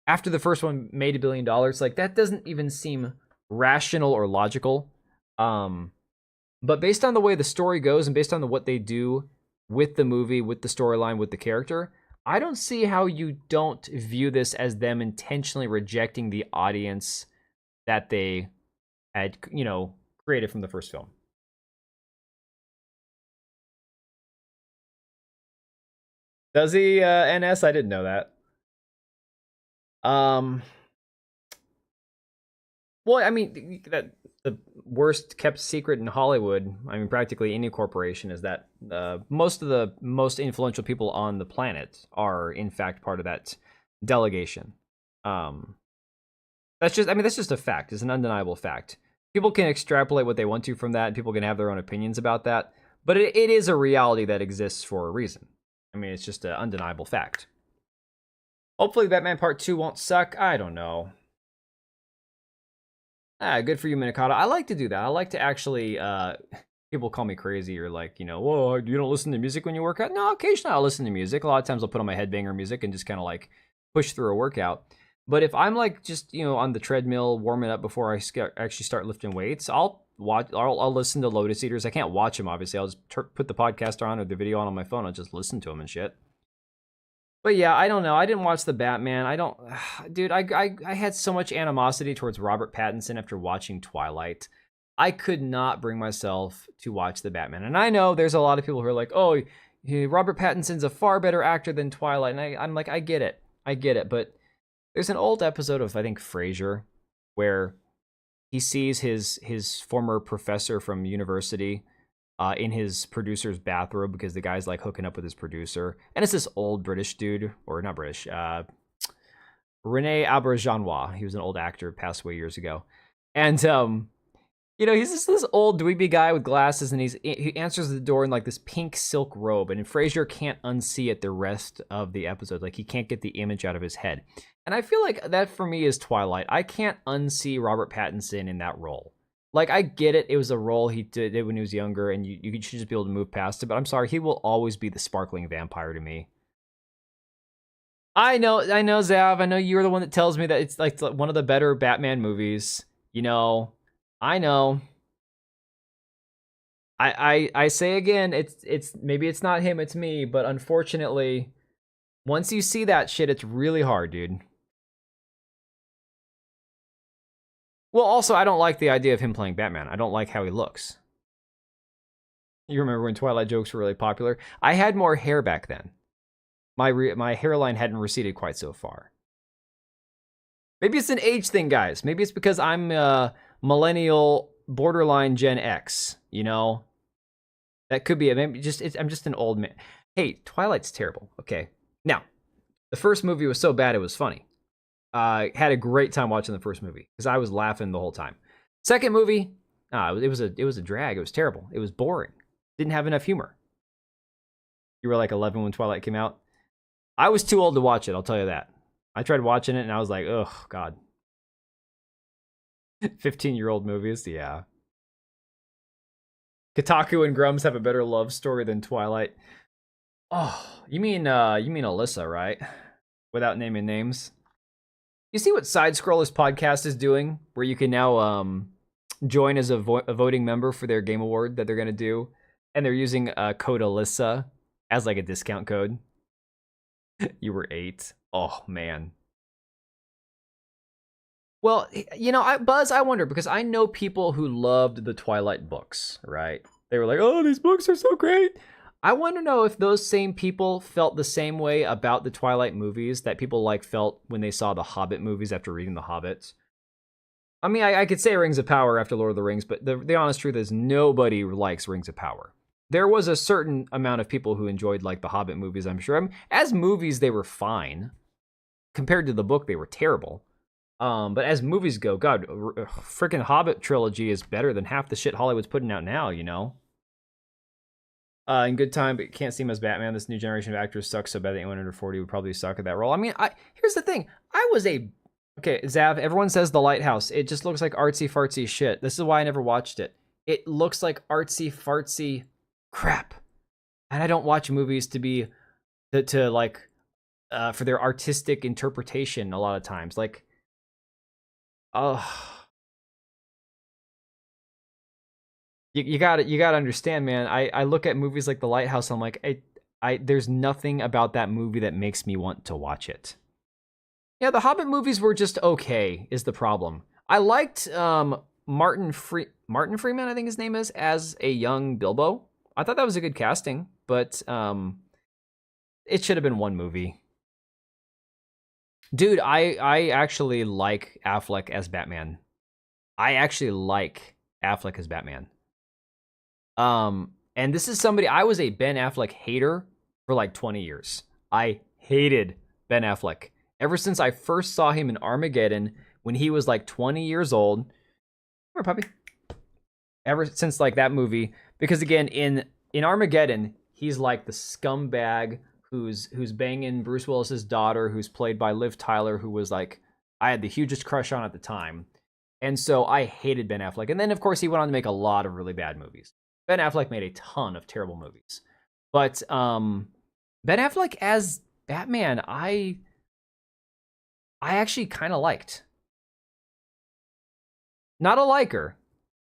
After the first one made $1 billion, like that doesn't even seem rational or logical. But based on the way the story goes and based on what they do with the movie, with the storyline, with the character, I don't see how you don't view this as them intentionally rejecting the audience that they had, created from the first film. Does he, NS? I didn't know that. Well, I mean, that the worst kept secret in Hollywood, I mean, practically any corporation, is that most of the most influential people on the planet are, in fact, part of that delegation. That's just a fact. It's an undeniable fact. People can extrapolate what they want to from that. People can have their own opinions about that. But it is a reality that exists for a reason. I mean, it's just an undeniable fact. Hopefully Batman Part 2 won't suck. I don't know. Good for you, Minikata. I like to do that. I like to actually, people call me crazy or like, whoa, you don't listen to music when you work out? No, occasionally I'll listen to music. A lot of times I'll put on my headbanger music and just kind of like push through a workout. But if I'm like just, on the treadmill warming up before I actually start lifting weights, I'll listen to Lotus Eaters. I can't watch them, obviously. I'll just put the podcast on or the video on my phone. I'll just listen to them and shit. But yeah, I don't know. I didn't watch the Batman. Dude, I had so much animosity towards Robert Pattinson after watching Twilight. I could not bring myself to watch the Batman. And I know there's a lot of people who are like, oh, Robert Pattinson's a far better actor than Twilight. And I'm like, I get it. But there's an old episode of, I think, Frasier, where he sees his former professor from university in his producer's bathrobe because the guy's like hooking up with his producer. And it's this old British dude, or not British, Rene Auberjonois. He was an old actor, passed away years ago. And, he's just this old dweeby guy with glasses, and he answers the door in like this pink silk robe. And Frasier can't unsee it the rest of the episode. Like he can't get the image out of his head. And I feel like that for me is Twilight. I can't unsee Robert Pattinson in that role. Like, I get it. It was a role he did when he was younger, and you should just be able to move past it. But I'm sorry, he will always be the sparkling vampire to me. I know, Zav. I know you're the one that tells me that it's like one of the better Batman movies. I know. I say again, it's maybe it's not him, it's me. But unfortunately, once you see that shit, it's really hard, dude. Well, also, I don't like the idea of him playing Batman. I don't like how he looks. You remember when Twilight jokes were really popular? I had more hair back then. My hairline hadn't receded quite so far. Maybe it's an age thing, guys. Maybe it's because I'm millennial, borderline Gen X. You know, that could be it. Maybe I'm just an old man. Hey, Twilight's terrible. Okay, now the first movie was so bad it was funny. Had a great time watching the first movie because I was laughing the whole time. Second movie, it was a drag. It was terrible. It was boring. Didn't have enough humor. You were like 11 when Twilight came out. I was too old to watch it. I'll tell you that. I tried watching it and I was like, oh god. 15-year-old movies, yeah. Kotaku and Grums have a better love story than Twilight. Oh, you mean Alyssa, right? Without naming names. You see what Side Scrollers podcast is doing, where you can now join as a voting member for their game award that they're gonna do, and they're using code Alyssa as like a discount code. You were 8. Oh man. Well, you know, Buzz, I wonder because I know people who loved the Twilight books, right? They were like, "Oh, these books are so great." I want to know if those same people felt the same way about the Twilight movies that people like felt when they saw the Hobbit movies after reading the Hobbits. I mean, I could say Rings of Power after Lord of the Rings, but the honest truth is nobody likes Rings of Power. There was a certain amount of people who enjoyed like the Hobbit movies, I'm sure. I mean, as movies, they were fine. Compared to the book, they were terrible. But as movies go, God, freaking Hobbit trilogy is better than half the shit Hollywood's putting out now, you know? In good time, but can't see him as Batman. This new generation of actors sucks so bad that anyone under 40 would probably suck at that role. I mean, here's the thing. Okay, Zav, everyone says The Lighthouse. It just looks like artsy-fartsy shit. This is why I never watched it. It looks like artsy-fartsy crap. And I don't watch movies to be, for their artistic interpretation a lot of times. Like, you gotta understand, man. I look at movies like The Lighthouse, I'm like, there's nothing about that movie that makes me want to watch it. Yeah, the Hobbit movies were just okay, is the problem. I liked Martin Freeman, I think his name is, as a young Bilbo. I thought that was a good casting, but it should have been one movie. Dude, I actually like Affleck as Batman. And this is somebody, I was a Ben Affleck hater for like 20 years. I hated Ben Affleck. Ever since I first saw him in Armageddon when he was like 20 years old. Come here, puppy. Ever since like that movie, because again, in Armageddon, he's like the scumbag who's banging Bruce Willis's daughter, who's played by Liv Tyler, who was like, I had the hugest crush on at the time. And so I hated Ben Affleck. And then, of course, he went on to make a lot of really bad movies. Ben Affleck made a ton of terrible movies. But Ben Affleck as Batman, I actually kind of liked. Not a liker.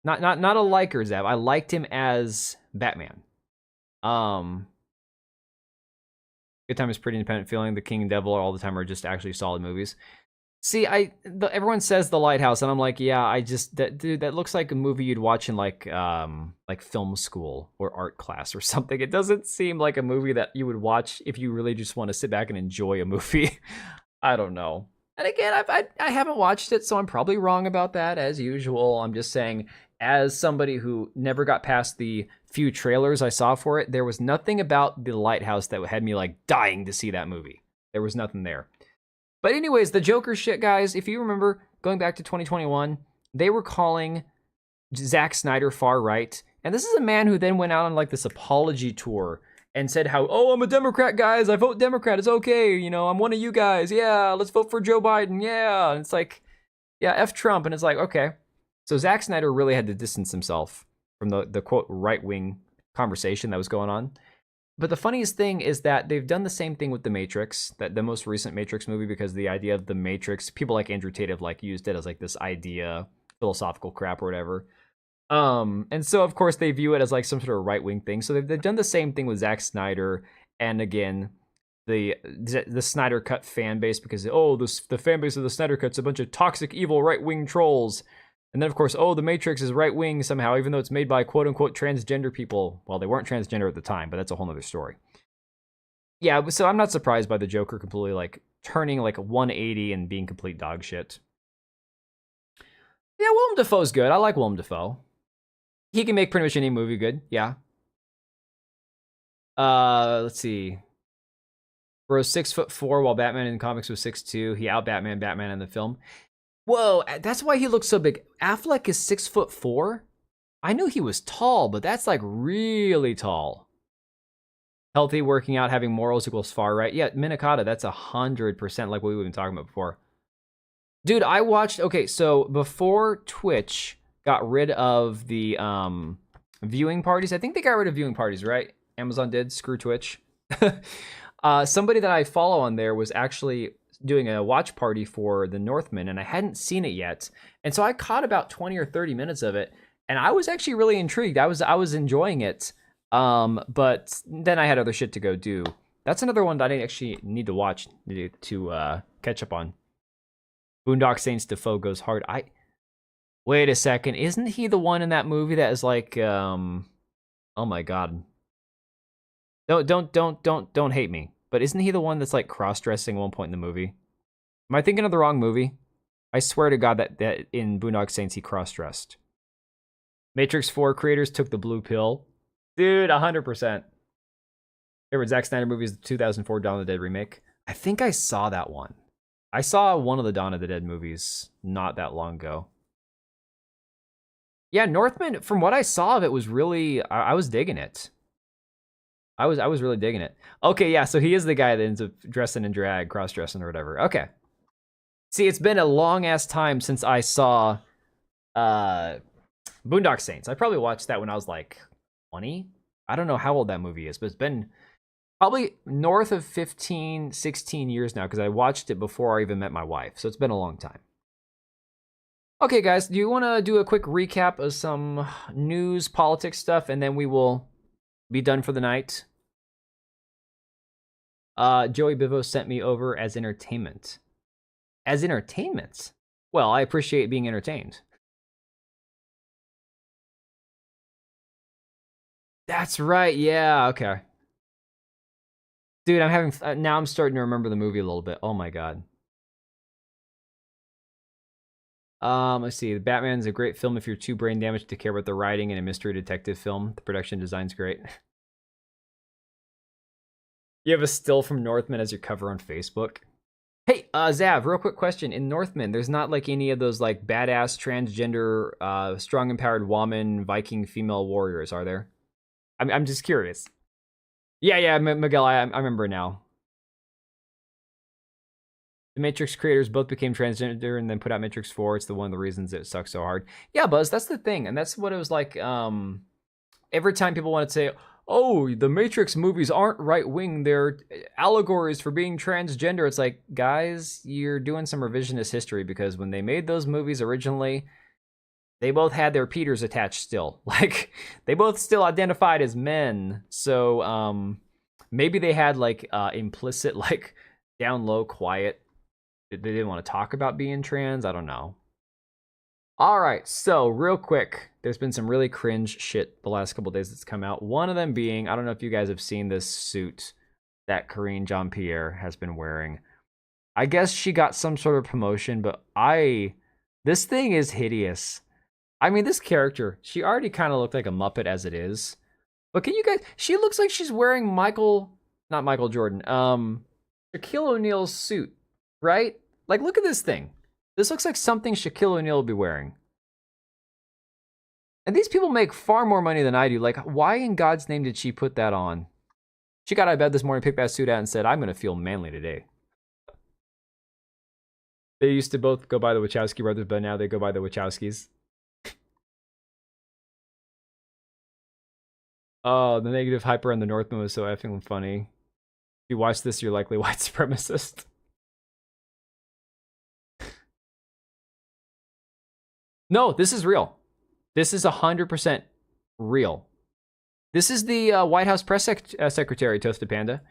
Not a liker, Zab. I liked him as Batman. Good Time is pretty independent feeling. The King and Devil all the time are just actually solid movies. See, everyone says The Lighthouse, and I'm like, yeah, dude, that looks like a movie you'd watch in like film school or art class or something. It doesn't seem like a movie that you would watch if you really just want to sit back and enjoy a movie. I don't know. And again, I haven't watched it, so I'm probably wrong about that as usual. I'm just saying, as somebody who never got past the few trailers I saw for it, there was nothing about The Lighthouse that had me like dying to see that movie. There was nothing there. But anyways, the Joker shit, guys, if you remember, going back to 2021, they were calling Zack Snyder far right. And this is a man who then went out on like this apology tour and said how, oh, I'm a Democrat, guys. I vote Democrat. It's okay. You know, I'm one of you guys. Yeah, let's vote for Joe Biden. Yeah. And it's like, yeah, F Trump. And it's like, okay. So Zack Snyder really had to distance himself from the quote right-wing conversation that was going on. But the funniest thing is that they've done the same thing with The Matrix, that the most recent Matrix movie, because the idea of The Matrix, people like Andrew Tate have like used it as like this idea, philosophical crap or whatever. And so of course they view it as like some sort of right-wing thing. So they've done the same thing with Zack Snyder, and again, the Snyder Cut fan base, because the fan base of the Snyder Cut's a bunch of toxic, evil right-wing trolls. And then, of course, oh, The Matrix is right-wing somehow, even though it's made by quote-unquote transgender people. Well, they weren't transgender at the time, but that's a whole other story. Yeah, so I'm not surprised by the Joker completely, like, turning, like, 180 and being complete dog shit. Yeah, Willem Dafoe's good. I like Willem Dafoe. He can make pretty much any movie good, yeah. Let's see. Bro's 6'4", while Batman in the comics was 6'2". He out-Batman Batman in the film. Whoa, that's why he looks so big. Affleck is 6'4"? I knew he was tall, but that's like really tall. Healthy, working out, having morals equals far right. Yeah, Minikata, that's 100% like what we've been talking about before. Dude, I watched, okay, so before Twitch got rid of the viewing parties, I think they got rid of viewing parties, right? Amazon did, screw Twitch. Somebody that I follow on there was actually doing a watch party for The Northman, and I hadn't seen it yet. And so I caught about 20 or 30 minutes of it, and I was actually really intrigued. I was enjoying it. But then I had other shit to go do. That's another one that I actually need to watch to catch up on. Boondock Saints Defoe goes hard. Wait a second. Isn't he the one in that movie that is like oh my god. Don't hate me. But isn't he the one that's like cross-dressing at one point in the movie? Am I thinking of the wrong movie? I swear to God that in Boondock Saints he cross-dressed. Matrix 4 creators took the blue pill. Dude, 100%. Favorite Zack Snyder movie is the 2004 Dawn of the Dead remake. I think I saw that one. I saw one of the Dawn of the Dead movies not that long ago. Yeah, Northman, from what I saw of it, was really... I was digging it. I was really digging it. Okay, yeah, so he is the guy that ends up dressing in drag, cross-dressing or whatever. Okay. See, it's been a long-ass time since I saw Boondock Saints. I probably watched that when I was like 20. I don't know how old that movie is, but it's been probably north of 15, 16 years now because I watched it before I even met my wife. So it's been a long time. Okay, guys, do you want to do a quick recap of some news, politics stuff, and then we will be done for the night? Joey Bivo sent me over as entertainment. As entertainment? Well, I appreciate being entertained. That's right, yeah, okay. Dude, I'm having... now I'm starting to remember the movie a little bit. Oh my god. Let's see. Batman's a great film if you're too brain damaged to care about the writing in a mystery detective film. The production design's great. You have a still from Northman as your cover on Facebook. Hey, Zav, real quick question. In Northman, there's not like any of those like badass transgender, strong empowered woman Viking female warriors, are there? I'm just curious. Yeah, Miguel, I remember now. The Matrix creators both became transgender and then put out Matrix 4. It's one of the reasons it sucks so hard. Yeah, Buzz, that's the thing. And that's what it was like. Every time people want to say, oh, the Matrix movies aren't right-wing. They're allegories for being transgender. It's like, guys, you're doing some revisionist history because when they made those movies originally, they both had their Peters attached still. Like, they both still identified as men. So maybe they had like implicit, like down low, quiet. They didn't want to talk about being trans. I don't know. All right, so real quick, there's been some really cringe shit the last couple days that's come out. One of them being, I don't know if you guys have seen this suit that Karine Jean-Pierre has been wearing. I guess she got some sort of promotion, but this thing is hideous. I mean, this character, she already kind of looked like a Muppet as it is. But can you guys, she looks like she's wearing not Michael Jordan, Shaquille O'Neal's suit, right? Like, look at this thing. This looks like something Shaquille O'Neal would be wearing. And these people make far more money than I do. Like, why in God's name did she put that on? She got out of bed this morning, picked that suit out, and said, I'm going to feel manly today. They used to both go by the Wachowski brothers, but now they go by the Wachowskis. Oh, the negative hyper on the Northman was so effing funny. If you watch this, you're likely white supremacist. No, this is real. This is 100% real. This is the White House press secretary, Toasted Panda.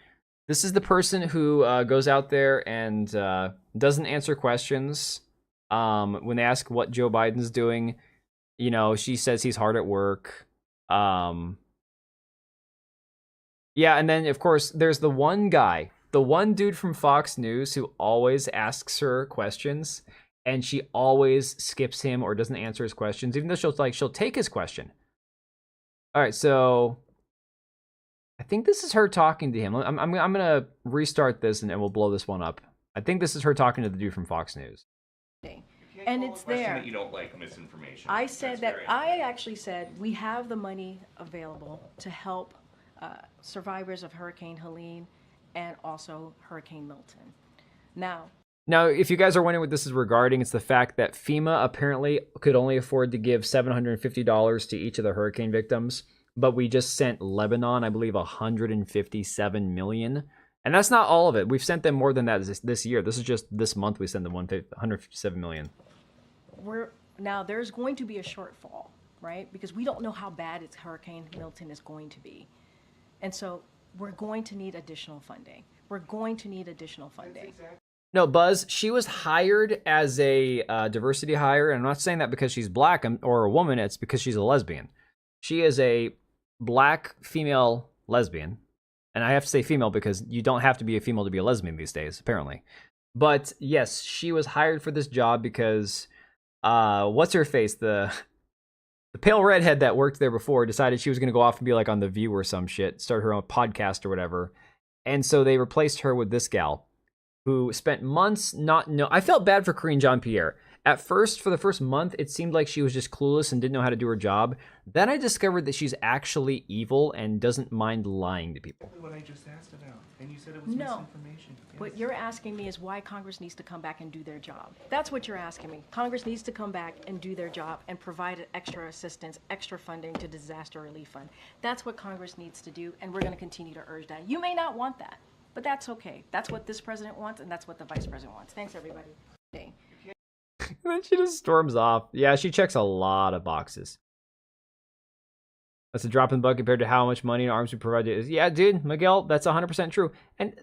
This is the person who goes out there and doesn't answer questions When they ask what Joe Biden's doing, you know, she says he's hard at work. Yeah, and then of course there's the one guy, the one dude from Fox News who always asks her questions, and she always skips him or doesn't answer his questions, even though she'll take his question. All right, so I think this is her talking to him. I'm gonna restart this and we'll blow this one up. I think this is her talking to the dude from Fox News. And it's there. That you don't like misinformation. I said that. I actually said we have the money available to help survivors of Hurricane Helene and also Hurricane Milton. Now, if you guys are wondering what this is regarding, it's the fact that FEMA apparently could only afford to give $750 to each of the hurricane victims, but we just sent Lebanon, I believe, $157 million. And that's not all of it. We've sent them more than that this year. This is just this month we sent them $157 million. Now there's going to be a shortfall, right? Because we don't know how bad Hurricane Milton is going to be. And so we're going to need additional funding. We're going to need additional funding. No, Buzz, she was hired as a diversity hire, and I'm not saying that because she's black or a woman, it's because she's a lesbian. She is a black female lesbian, and I have to say female because you don't have to be a female to be a lesbian these days, apparently. But yes, she was hired for this job because, what's her face, the pale redhead that worked there before decided she was going to go off and be like on The View or some shit, start her own podcast or whatever. And so they replaced her with this gal who spent months I felt bad for Karine Jean-Pierre. At first, for the first month, it seemed like she was just clueless and didn't know how to do her job. Then I discovered that she's actually evil and doesn't mind lying to people. What I just asked about, and you said it was misinformation. Yes. What you're asking me is why Congress needs to come back and do their job. That's what you're asking me. Congress needs to come back and do their job and provide extra assistance, extra funding to disaster relief fund. That's what Congress needs to do, and we're going to continue to urge that. You may not want that, but that's okay. That's what this president wants, and that's what the vice president wants. Thanks, everybody. And then she just storms off. Yeah, she checks a lot of boxes. That's a drop in the bucket compared to how much money and arms we provide. Yeah, dude, Miguel, that's 100% true. And,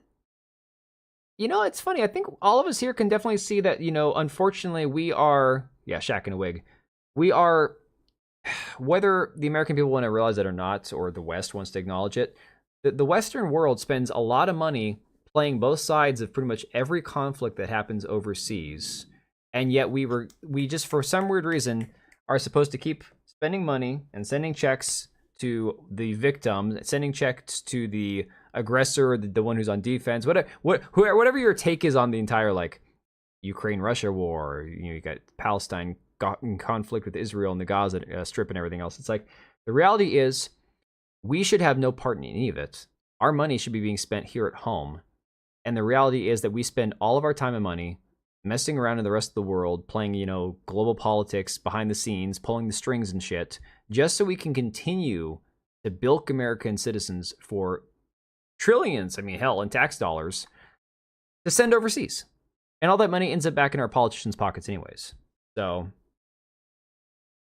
you know, it's funny. I think all of us here can definitely see that, you know, unfortunately, we are... Yeah, Shaq in a wig. We are... Whether the American people want to realize it or not, or the West wants to acknowledge it, the Western world spends a lot of money playing both sides of pretty much every conflict that happens overseas. And yet we just, for some weird reason, are supposed to keep spending money and sending checks to the victim, sending checks to the aggressor, the one who's on defense, whatever your take is on the entire, like, Ukraine-Russia war, you know, you got Palestine in conflict with Israel and the Gaza Strip and everything else. It's like, the reality is, we should have no part in any of it. Our money should be being spent here at home. And the reality is that we spend all of our time and money messing around in the rest of the world, playing, you know, global politics behind the scenes, pulling the strings and shit, just so we can continue to bilk American citizens for trillions, I mean, hell, in tax dollars, to send overseas. And all that money ends up back in our politicians' pockets anyways. So,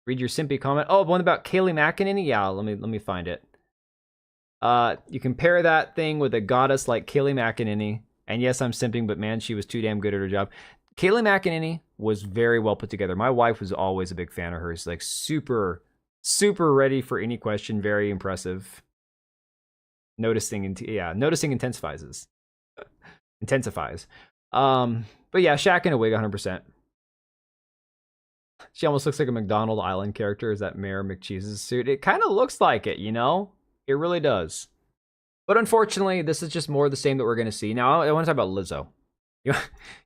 read your simpy comment. Oh, one about Kayleigh McEnany? Yeah, let me find it. You compare that thing with a goddess like Kayleigh McEnany, and yes, I'm simping, but man, she was too damn good at her job. Kayleigh McEnany was very well put together. My wife was always a big fan of hers. Like, super, super ready for any question. Very impressive. Noticing intensifies. But yeah, Shaq in a wig, 100%. She almost looks like a McDonald Island character. Is that Mayor McCheese's suit? It kind of looks like it, you know? It really does. But unfortunately, this is just more of the same that we're going to see. Now, I want to talk about Lizzo. You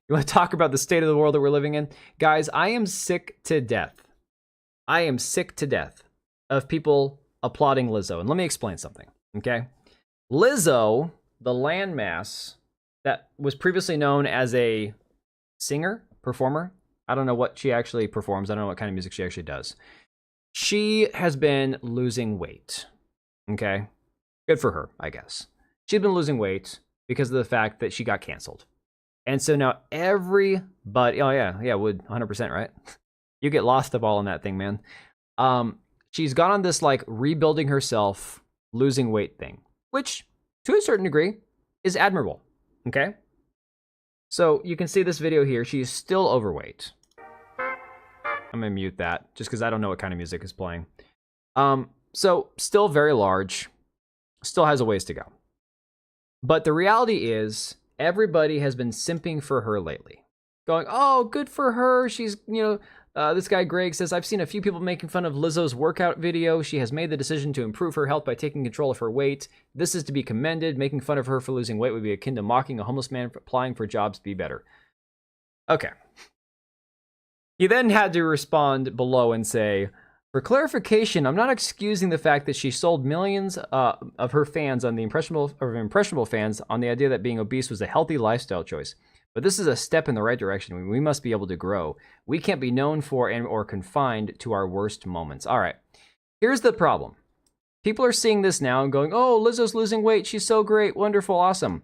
want to talk about the state of the world that we're living in? Guys, I am sick to death. I am sick to death of people applauding Lizzo. And let me explain something, okay? Lizzo, the landmass that was previously known as a singer, performer. I don't know what she actually performs. I don't know what kind of music she actually does. She has been losing weight, okay? Good for her, I guess. She's been losing weight because of the fact that she got canceled. And so now everybody, oh yeah, would 100%, right? You get lost up all in that thing, man. She's gone on this like rebuilding herself, losing weight thing, which to a certain degree is admirable, okay? So you can see this video here. She's still overweight. I'm gonna mute that just because I don't know what kind of music is playing. So still very large, still has a ways to go. But the reality is, everybody has been simping for her lately. Going, oh, good for her. She's, this guy Greg says, I've seen a few people making fun of Lizzo's workout video. She has made the decision to improve her health by taking control of her weight. This is to be commended. Making fun of her for losing weight would be akin to mocking a homeless man for applying for jobs to be better. Okay. He then had to respond below and say, for clarification, I'm not excusing the fact that she sold millions of her fans on the impressionable fans on the idea that being obese was a healthy lifestyle choice. But this is a step in the right direction. We must be able to grow. We can't be known for and or confined to our worst moments. All right. Here's the problem. People are seeing this now and going, oh, Lizzo's losing weight. She's so great. Wonderful. Awesome.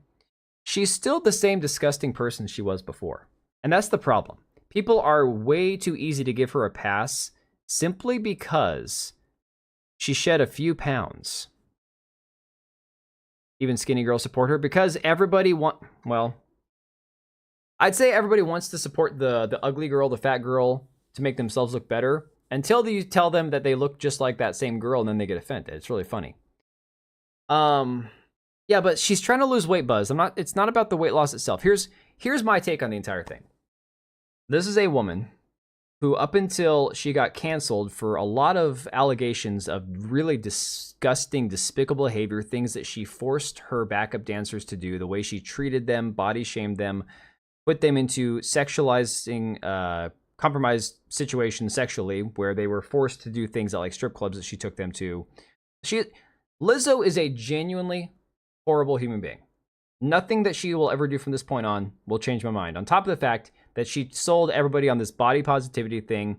She's still the same disgusting person she was before. And that's the problem. People are way too easy to give her a pass simply because she shed a few pounds. Even skinny girls support her because everybody I'd say everybody wants to support the ugly girl, the fat girl, to make themselves look better until you tell them that they look just like that same girl and then they get offended. It's really funny. Yeah, but she's trying to lose weight, Buzz. It's not about the weight loss itself. Here's my take on the entire thing. This is a woman who, up until she got canceled for a lot of allegations of really disgusting, despicable behavior, things that she forced her backup dancers to do, the way she treated them, body shamed them, put them into sexualizing, compromised situations sexually, where they were forced to do things at like strip clubs that she took them to. Lizzo is a genuinely horrible human being. Nothing that she will ever do from this point on will change my mind. On top of the fact that she sold everybody on this body positivity thing,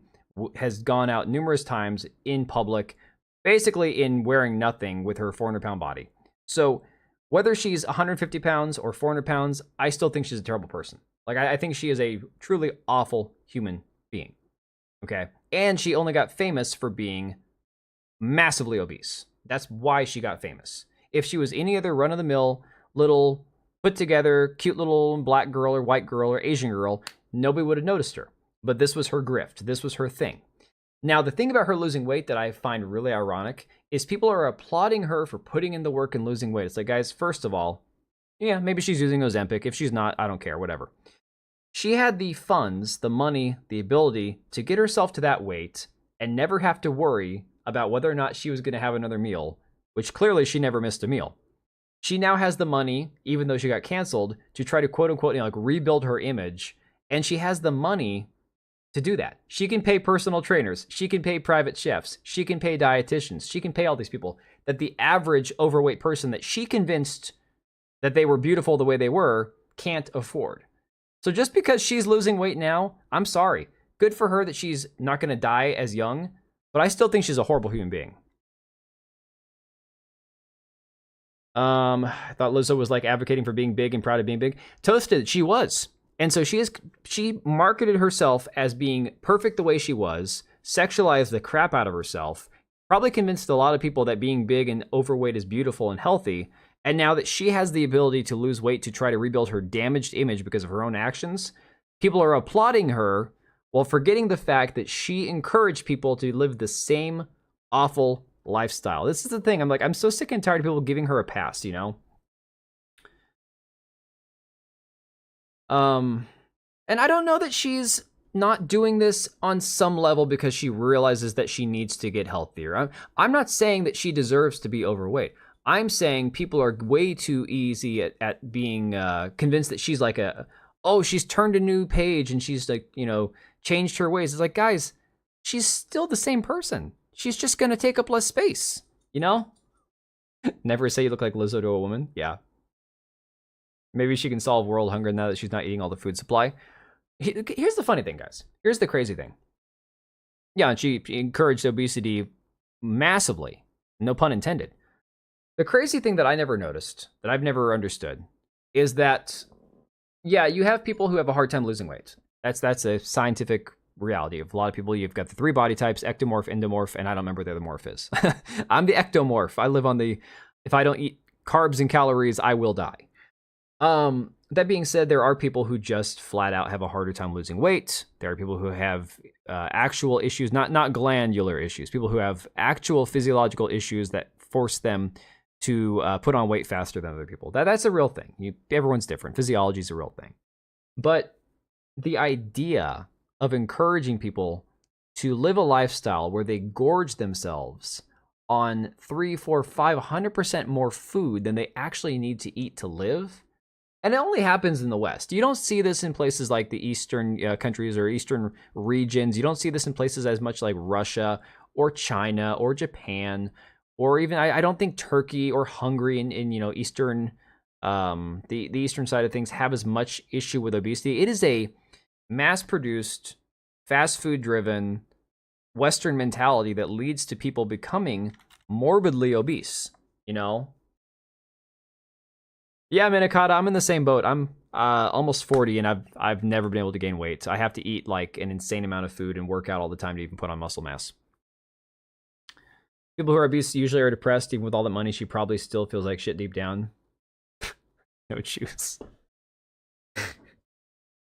has gone out numerous times in public, basically in wearing nothing with her 400-pound body. So whether she's 150 pounds or 400 pounds, I still think she's a terrible person. Like, I think she is a truly awful human being. Okay? And she only got famous for being massively obese. That's why she got famous. If she was any other run-of-the-mill, little put together, cute little black girl or white girl or Asian girl, nobody would have noticed her. But this was her grift. This was her thing. Now, the thing about her losing weight that I find really ironic is people are applauding her for putting in the work and losing weight. It's like, guys, first of all, yeah, maybe she's using Ozempic. If she's not, I don't care, whatever. She had the funds, the money, the ability to get herself to that weight and never have to worry about whether or not she was going to have another meal, which clearly she never missed a meal. She now has the money, even though she got canceled, to try to quote unquote, rebuild her image. And she has the money to do that. She can pay personal trainers. She can pay private chefs. She can pay dietitians. She can pay all these people that the average overweight person that she convinced that they were beautiful the way they were can't afford. So just because she's losing weight now, I'm sorry. Good for her that she's not going to die as young, but I still think she's a horrible human being. I thought Lizzo was like advocating for being big and proud of being big. Toasted, she was. And so she marketed herself as being perfect the way she was, sexualized the crap out of herself, probably convinced a lot of people that being big and overweight is beautiful and healthy. And now that she has the ability to lose weight to try to rebuild her damaged image because of her own actions, people are applauding her while forgetting the fact that she encouraged people to live the same awful lifestyle. This is the thing. I'm so sick and tired of people giving her a pass, you know? And I don't know that she's not doing this on some level because she realizes that she needs to get healthier. I'm not saying that she deserves to be overweight. I'm saying people are way too easy at being convinced that she's like she's turned a new page and she's like, changed her ways. It's like, guys, she's still the same person. She's just going to take up less space, Never say you look like Lizzo to a woman. Yeah. Maybe she can solve world hunger now that she's not eating all the food supply. Here's the funny thing, guys. Here's the crazy thing. Yeah, and she encouraged obesity massively. No pun intended. The crazy thing that I never noticed, that I've never understood, is that, yeah, you have people who have a hard time losing weight. That's a scientific reality of a lot of people. You've got the 3 body types: ectomorph, endomorph, and I don't remember what the other morph is. I'm the ectomorph. I live on if I don't eat carbs and calories, I will die. That being said, there are people who just flat out have a harder time losing weight. There are people who have actual issues, not glandular issues, people who have actual physiological issues that force them to put on weight faster than other people. That's a real thing. Everyone's different. Physiology is a real thing. But the idea of encouraging people to live a lifestyle where they gorge themselves on 3, 4, 500% more food than they actually need to eat to live, and it only happens in the West. You don't see this in places like the Eastern countries or Eastern regions. You don't see this in places as much like Russia or China or Japan, or even I don't think Turkey or Hungary in Eastern the Eastern side of things have as much issue with obesity. It is a mass-produced, fast food-driven Western mentality that leads to people becoming morbidly obese. Yeah, Minikata, I'm in the same boat. I'm almost 40, and I've never been able to gain weight. I have to eat like an insane amount of food and work out all the time to even put on muscle mass. People who are obese usually are depressed. Even with all the money, she probably still feels like shit deep down. No choose.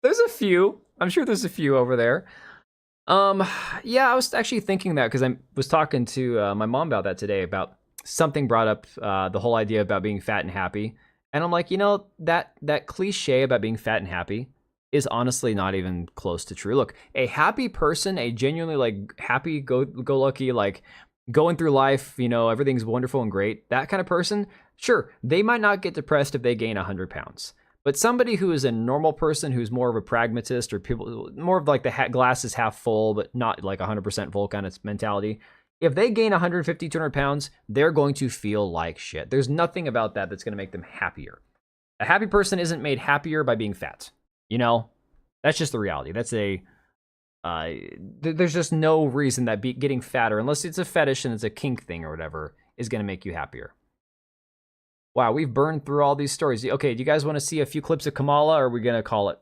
There's a few. I'm sure there's a few over there. Yeah, I was actually thinking that because I was talking to my mom about that today, about something brought up the whole idea about being fat and happy. And I'm like, that cliche about being fat and happy is honestly not even close to true. Look, a happy person, a genuinely like happy, go lucky, like going through life, everything's wonderful and great, that kind of person, sure, they might not get depressed if they gain 100 pounds. But somebody who is a normal person, who's more of a pragmatist, or people more of like the glass is half full, but not like 100% full kind of mentality, if they gain 150, 200 pounds, they're going to feel like shit. There's nothing about that that's going to make them happier. A happy person isn't made happier by being fat. That's just the reality. That's there's just no reason that getting fatter, unless it's a fetish and it's a kink thing or whatever, is going to make you happier. Wow, we've burned through all these stories. Okay, do you guys want to see a few clips of Kamala, or are we going to call it?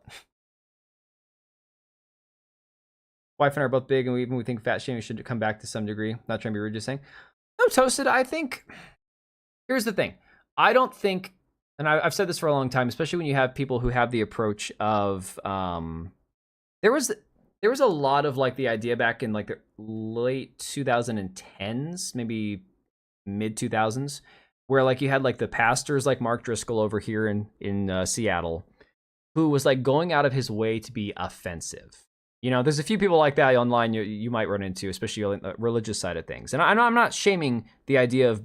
Wife and I are both big, and we think fat shaming should come back to some degree. Not trying to be rude, just saying. No, Toasted, I think... Here's the thing. I don't think... And I've said this for a long time, especially when you have people who have the approach of... There was a lot of like the idea back in like the late 2010s, maybe mid 2000s, where like you had like the pastors like Mark Driscoll over here in Seattle, who was like going out of his way to be offensive. There's a few people like that online you might run into, especially on the religious side of things. And I'm not shaming the idea of,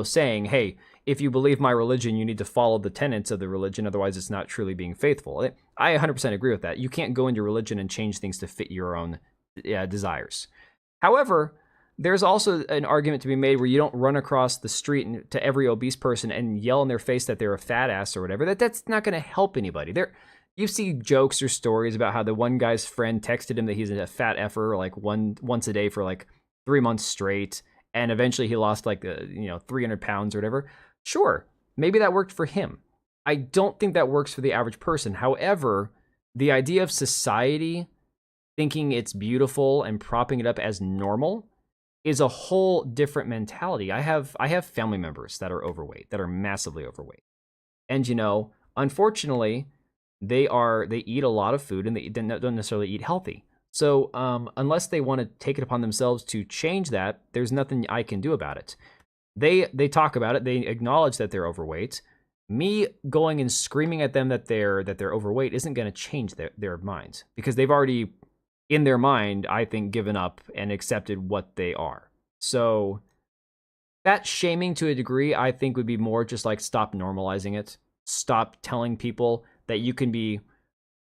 saying, hey, if you believe my religion, you need to follow the tenets of the religion. Otherwise, it's not truly being faithful. I 100% agree with that. You can't go into religion and change things to fit your own desires. However, there's also an argument to be made where you don't run across the street to every obese person and yell in their face that they're a fat ass or whatever. That's not going to help anybody. You see jokes or stories about how the one guy's friend texted him that he's a fat effer like once a day for like 3 months straight, and eventually he lost like 300 pounds or whatever. Sure, maybe that worked for him. I don't think that works for the average person. However, the idea of society thinking it's beautiful and propping it up as normal is a whole different mentality. I have family members that are overweight, that are massively overweight, and unfortunately, they eat a lot of food and they don't necessarily eat healthy. So unless they want to take it upon themselves to change that, there's nothing I can do about it. They talk about it. They acknowledge that they're overweight. Me going and screaming at them that they're overweight isn't going to change their minds, because they've already, in their mind, I think, given up and accepted what they are. So that shaming to a degree, I think, would be more just like stop normalizing it. Stop telling people that you can be,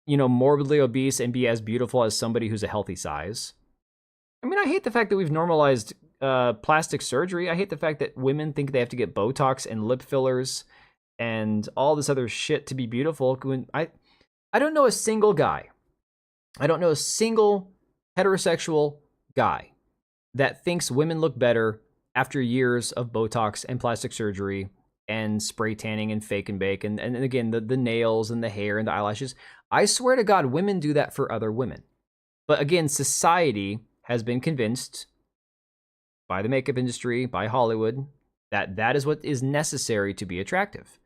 morbidly obese and be as beautiful as somebody who's a healthy size. I mean, I hate the fact that we've normalized plastic surgery. I hate the fact that women think they have to get Botox and lip fillers and all this other shit to be beautiful. I don't know a single guy. I don't know a single heterosexual guy that thinks women look better after years of Botox and plastic surgery and spray tanning and fake and bake and again the nails and the hair and the eyelashes. I swear to God, women do that for other women. But again, society has been convinced by the makeup industry, by Hollywood, that is what is necessary to be attractive.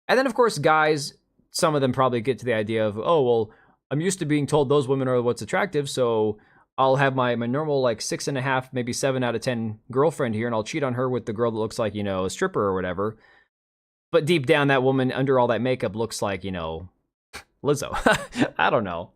And then of course, guys some of them probably get to the idea of, oh, well, I'm used to being told those women are what's attractive, so I'll have my normal like 6.5, maybe 7 out of 10 girlfriend here, and I'll cheat on her with the girl that looks like, a stripper or whatever. But deep down, that woman under all that makeup looks like, Lizzo. I don't know.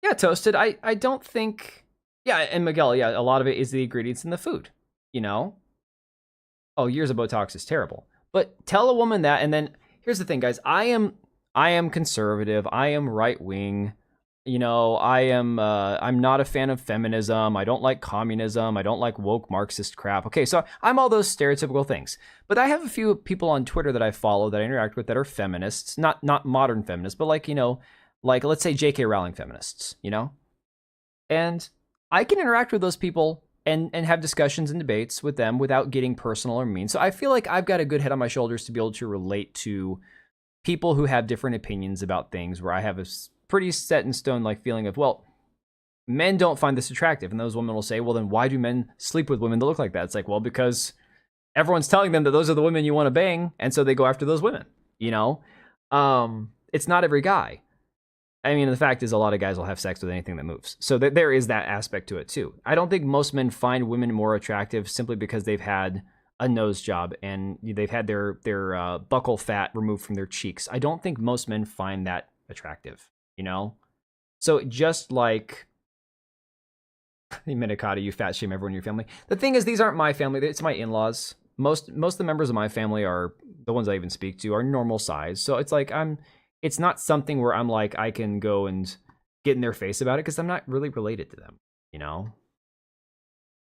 Yeah, Toasted. I don't think. Yeah, and Miguel. Yeah, a lot of it is the ingredients in the food. Oh, years of Botox is terrible. But tell a woman that, and then here's the thing, guys. I am conservative. I am right wing. I'm not a fan of feminism. I don't like communism. I don't like woke Marxist crap. Okay, so I'm all those stereotypical things. But I have a few people on Twitter that I follow that I interact with that are feminists, not modern feminists, but like let's say J.K. Rowling feminists, And I can interact with those people and have discussions and debates with them without getting personal or mean. So I feel like I've got a good head on my shoulders to be able to relate to people who have different opinions about things, where I have a pretty set in stone like feeling of, well, men don't find this attractive. And those women will say, well, then why do men sleep with women that look like that? It's like, well, because everyone's telling them that those are the women you want to bang, and so they go after those women. It's not every guy. I mean, the fact is, a lot of guys will have sex with anything that moves. So there is that aspect to it too. I don't think most men find women more attractive simply because they've had a nose job and they've had their buccal fat removed from their cheeks. I don't think most men find that attractive. So just like Minikata, you fat shame everyone in your family. The thing is, these aren't my family. It's my in-laws. Most of the members of my family are the ones I even speak to are normal size. So it's like it's not something where I'm like, I can go and get in their face about it because I'm not really related to them,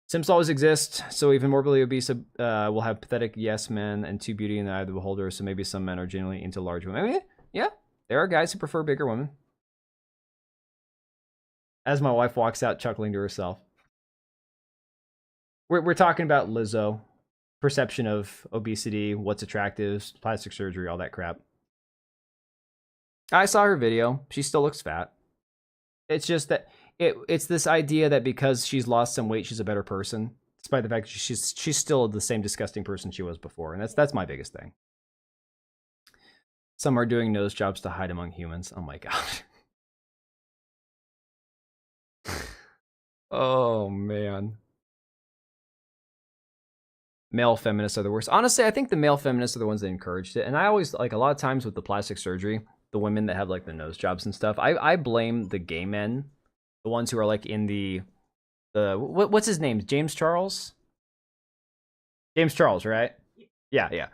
Simps always exist, so even morbidly obese will have pathetic yes men and too beauty in the eye of the beholder, so maybe some men are genuinely into large women. I mean, yeah, there are guys who prefer bigger women. As my wife walks out chuckling to herself. We're talking about Lizzo, perception of obesity, what's attractive, plastic surgery, all that crap. I saw her video. She still looks fat. It's just that it's this idea that because she's lost some weight, she's a better person, despite the fact that she's still the same disgusting person she was before, and that's my biggest thing. Some are doing nose jobs to hide among humans. Oh my god. Oh man. Male feminists are the worst. Honestly, I think the male feminists are the ones that encouraged it. And I always, like, a lot of times with the plastic surgery, the women that have like the nose jobs and stuff, I blame the gay men, the ones who are like in the what's his name? James Charles, right? Yeah.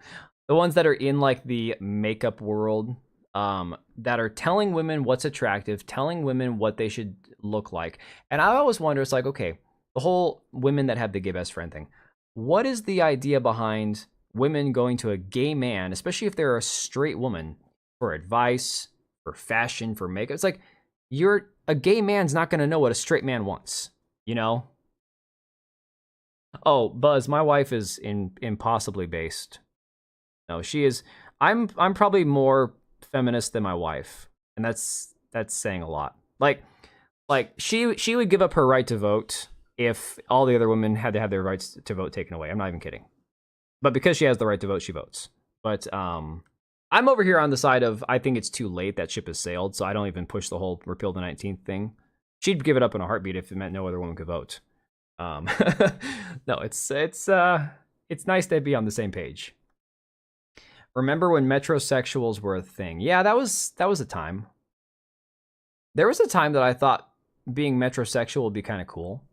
The ones that are in like the makeup world, that are telling women what's attractive, telling women what they should look like. And I always wonder, it's like, okay, the whole women that have the gay best friend thing. What is the idea behind women going to a gay man, especially if they're a straight woman, for advice, for fashion, for makeup? It's like, a gay man's not going to know what a straight man wants, Oh, Buzz, my wife is impossibly based. No, she is. I'm probably more feminist than my wife, and that's saying a lot. Like she would give up her right to vote if all the other women had to have their rights to vote taken away. I'm not even kidding. But because she has the right to vote, she votes. But I'm over here on the side of, I think it's too late. That ship has sailed, so I don't even push the whole repeal the 19th thing. She'd give it up in a heartbeat if it meant no other woman could vote. No, it's nice to be on the same page. Remember when metrosexuals were a thing? Yeah, that was a time. There was a time that I thought being metrosexual would be kind of cool.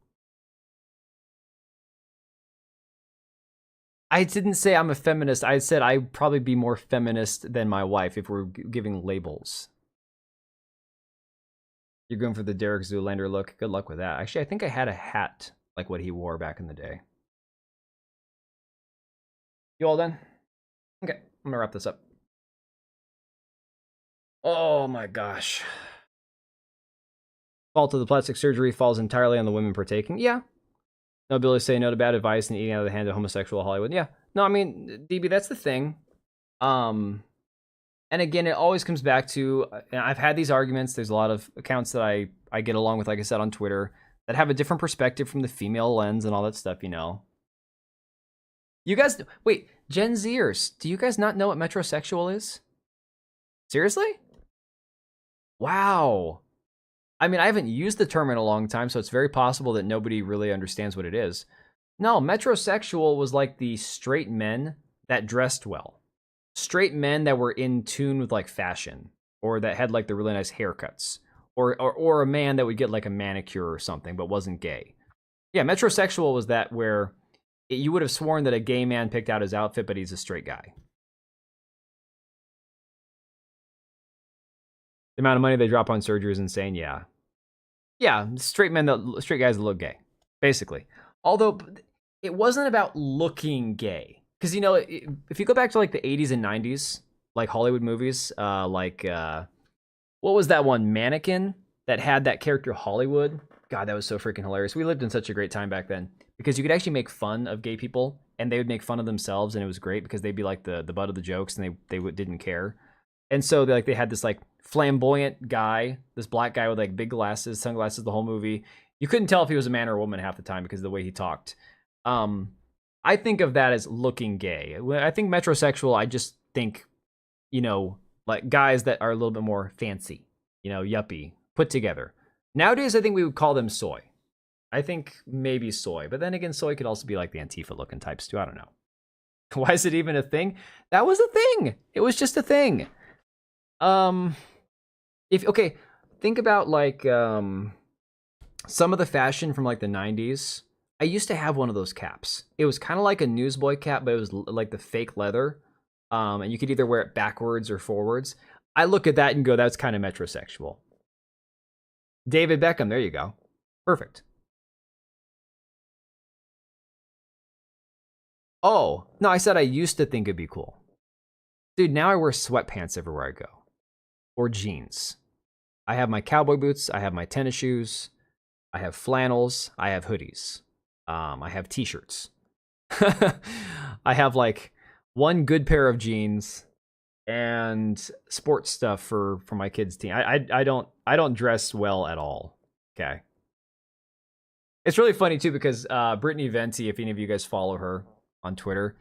I didn't say I'm a feminist. I said I'd probably be more feminist than my wife if we're giving labels. You're going for the Derek Zoolander look. Good luck with that. Actually, I think I had a hat like what he wore back in the day. You all done? Okay, I'm gonna wrap this up. Oh my gosh. Fault of the plastic surgery falls entirely on the women partaking. Yeah. No ability to say no to bad advice and eating out of the hand of homosexual Hollywood. Yeah. No, I mean, DB, that's the thing. And again, it always comes back to, I've had these arguments. There's a lot of accounts that I get along with, like I said, on Twitter, that have a different perspective from the female lens and all that stuff, You guys, wait, Gen Zers, do you guys not know what metrosexual is? Seriously? Wow. I mean, I haven't used the term in a long time, so it's very possible that nobody really understands what it is. No, metrosexual was like the straight men that dressed well. Straight men that were in tune with like fashion, or that had like the really nice haircuts, or a man that would get like a manicure or something but wasn't gay. Yeah, metrosexual was that where you would have sworn that a gay man picked out his outfit, but he's a straight guy. The amount of money they drop on surgery is insane. Yeah, yeah, straight guys that look gay, basically. Although it wasn't about looking gay, because you know, if you go back to like the 80s and 90s, like Hollywood movies, what was that one, Mannequin, that had that character Hollywood? God, that was so freaking hilarious. We lived in such a great time back then because you could actually make fun of gay people, and they would make fun of themselves, and it was great because they'd be like the butt of the jokes, and they didn't care. And so they had this like flamboyant guy, this black guy with like big glasses, sunglasses, the whole movie. You couldn't tell if he was a man or a woman half the time because of the way he talked. I think of that as looking gay. When I think metrosexual, I just think, you know, like guys that are a little bit more fancy, you know, yuppie, put together. Nowadays, I think we would call them soy. I think maybe soy, but then again, soy could also be like the Antifa looking types too. I don't know. Why is it even a thing? That was a thing. It was just a thing. Okay, think about like some of the fashion from like the 90s. I used to have one of those caps. It was kind of like a newsboy cap, but it was like the fake leather. And you could either wear it backwards or forwards. I look at that and go, that's kind of metrosexual. David Beckham, there you go. Perfect. Oh, no, I said I used to think it'd be cool. Dude, now I wear sweatpants everywhere I go. Or jeans. I have my cowboy boots, I have my tennis shoes, I have flannels, I have hoodies. I have t-shirts. I have like one good pair of jeans and sports stuff for my kids' team. I don't dress well at all. Okay. It's really funny too because Brittany Venti, if any of you guys follow her on Twitter,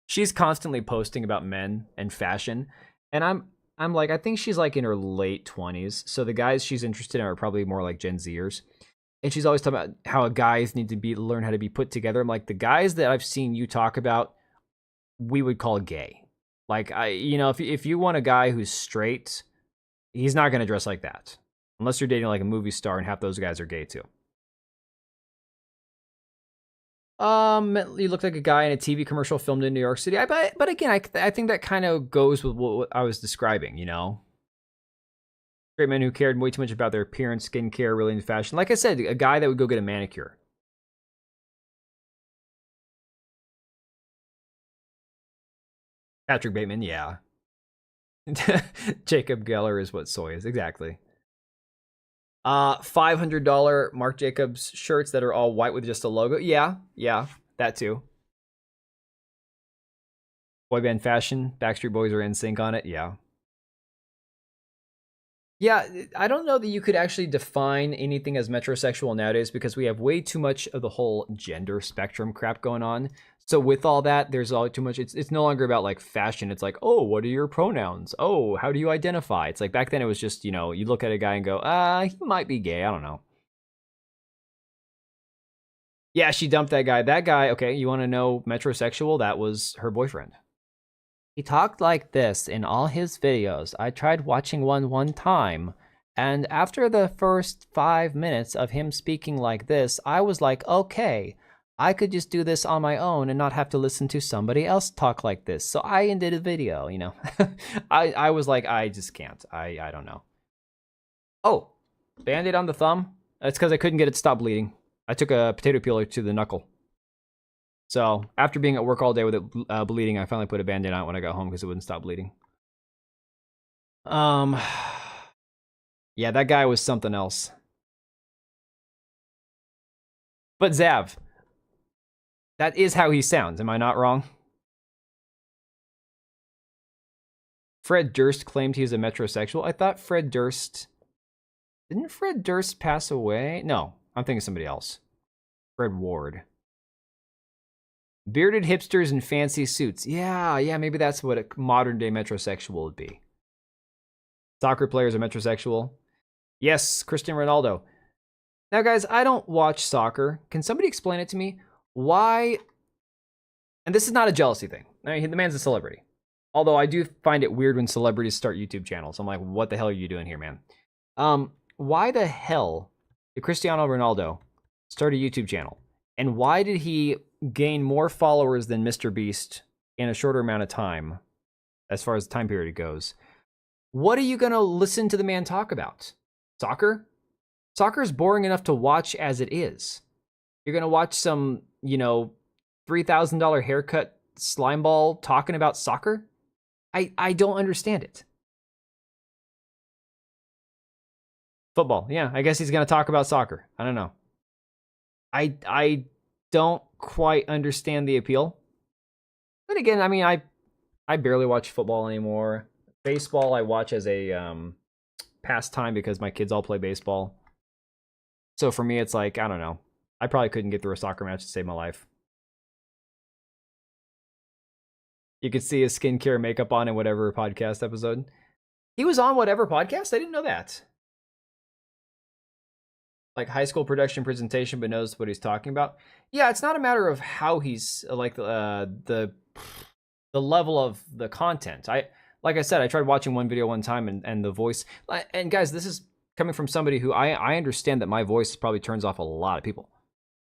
she's constantly posting about men and fashion, and I'm like, I think she's like in her late 20s, so the guys she's interested in are probably more like Gen Zers. And she's always talking about how guys need to learn how to be put together. I'm like, the guys that I've seen you talk about, we would call gay. Like, if you want a guy who's straight, he's not going to dress like that. Unless you're dating like a movie star, and half those guys are gay too. You look like a guy in a TV commercial filmed in New York City. But again, I think that kind of goes with what I was describing, you know? Straight men who cared way too much about their appearance, skincare, really into fashion. Like I said, a guy that would go get a manicure. Patrick Bateman, yeah. Jacob Geller is what soy is, exactly. $500 Marc Jacobs shirts that are all white with just a logo. Yeah, that too. Boy band fashion, Backstreet Boys are in sync on it, yeah. Yeah, I don't know that you could actually define anything as metrosexual nowadays because we have way too much of the whole gender spectrum crap going on. So with all that, there's all too much. It's no longer about like fashion. It's like, oh, what are your pronouns? Oh, how do you identify? It's like back then it was just, you know, you look at a guy and go, he might be gay. I don't know. Yeah, she dumped that guy. That guy, okay, you want to know metrosexual? That was her boyfriend. He talked like this in all his videos. I tried watching one time, and after the first 5 minutes of him speaking like this, I was like, okay, I could just do this on my own and not have to listen to somebody else talk like this. So I ended a video, you know. I was like, I just can't. I don't know. Oh, Band-Aid on the thumb? That's because I couldn't get it to stop bleeding. I took a potato peeler to the knuckle. So after being at work all day with it bleeding, I finally put a Band-Aid on it when I got home because it wouldn't stop bleeding. Yeah, that guy was something else. But Zav, that is how he sounds. Am I not wrong? Fred Durst claimed he was a metrosexual. I thought Fred Durst... Didn't Fred Durst pass away? No, I'm thinking somebody else. Fred Ward. Bearded hipsters in fancy suits. Yeah, maybe that's what a modern day metrosexual would be. Soccer players are metrosexual. Yes, Cristiano Ronaldo. Now, guys, I don't watch soccer. Can somebody explain it to me? Why? And this is not a jealousy thing. I mean, the man's a celebrity. Although I do find it weird when celebrities start YouTube channels. I'm like, what the hell are you doing here, man? Why the hell did Cristiano Ronaldo start a YouTube channel? And why did he gain more followers than Mr. Beast in a shorter amount of time, as far as the time period goes? What are you going to listen to the man talk about? Soccer? Soccer is boring enough to watch as it is. You're going to watch some, $3,000 haircut slimeball talking about soccer? I don't understand it. Football. Yeah, I guess he's going to talk about soccer. I don't know. I don't quite understand the appeal. But again, I mean, I barely watch football anymore. Baseball I watch as a pastime because my kids all play baseball. So for me, it's like, I don't know. I probably couldn't get through a soccer match to save my life. You could see his skincare makeup on in whatever podcast episode. He was on whatever podcast? I didn't know that. Like high school production presentation, but knows what he's talking about. Yeah, it's not a matter of how he's like the level of the content. Like I said, I tried watching one video one time and the voice. And guys, this is coming from somebody who I understand that my voice probably turns off a lot of people.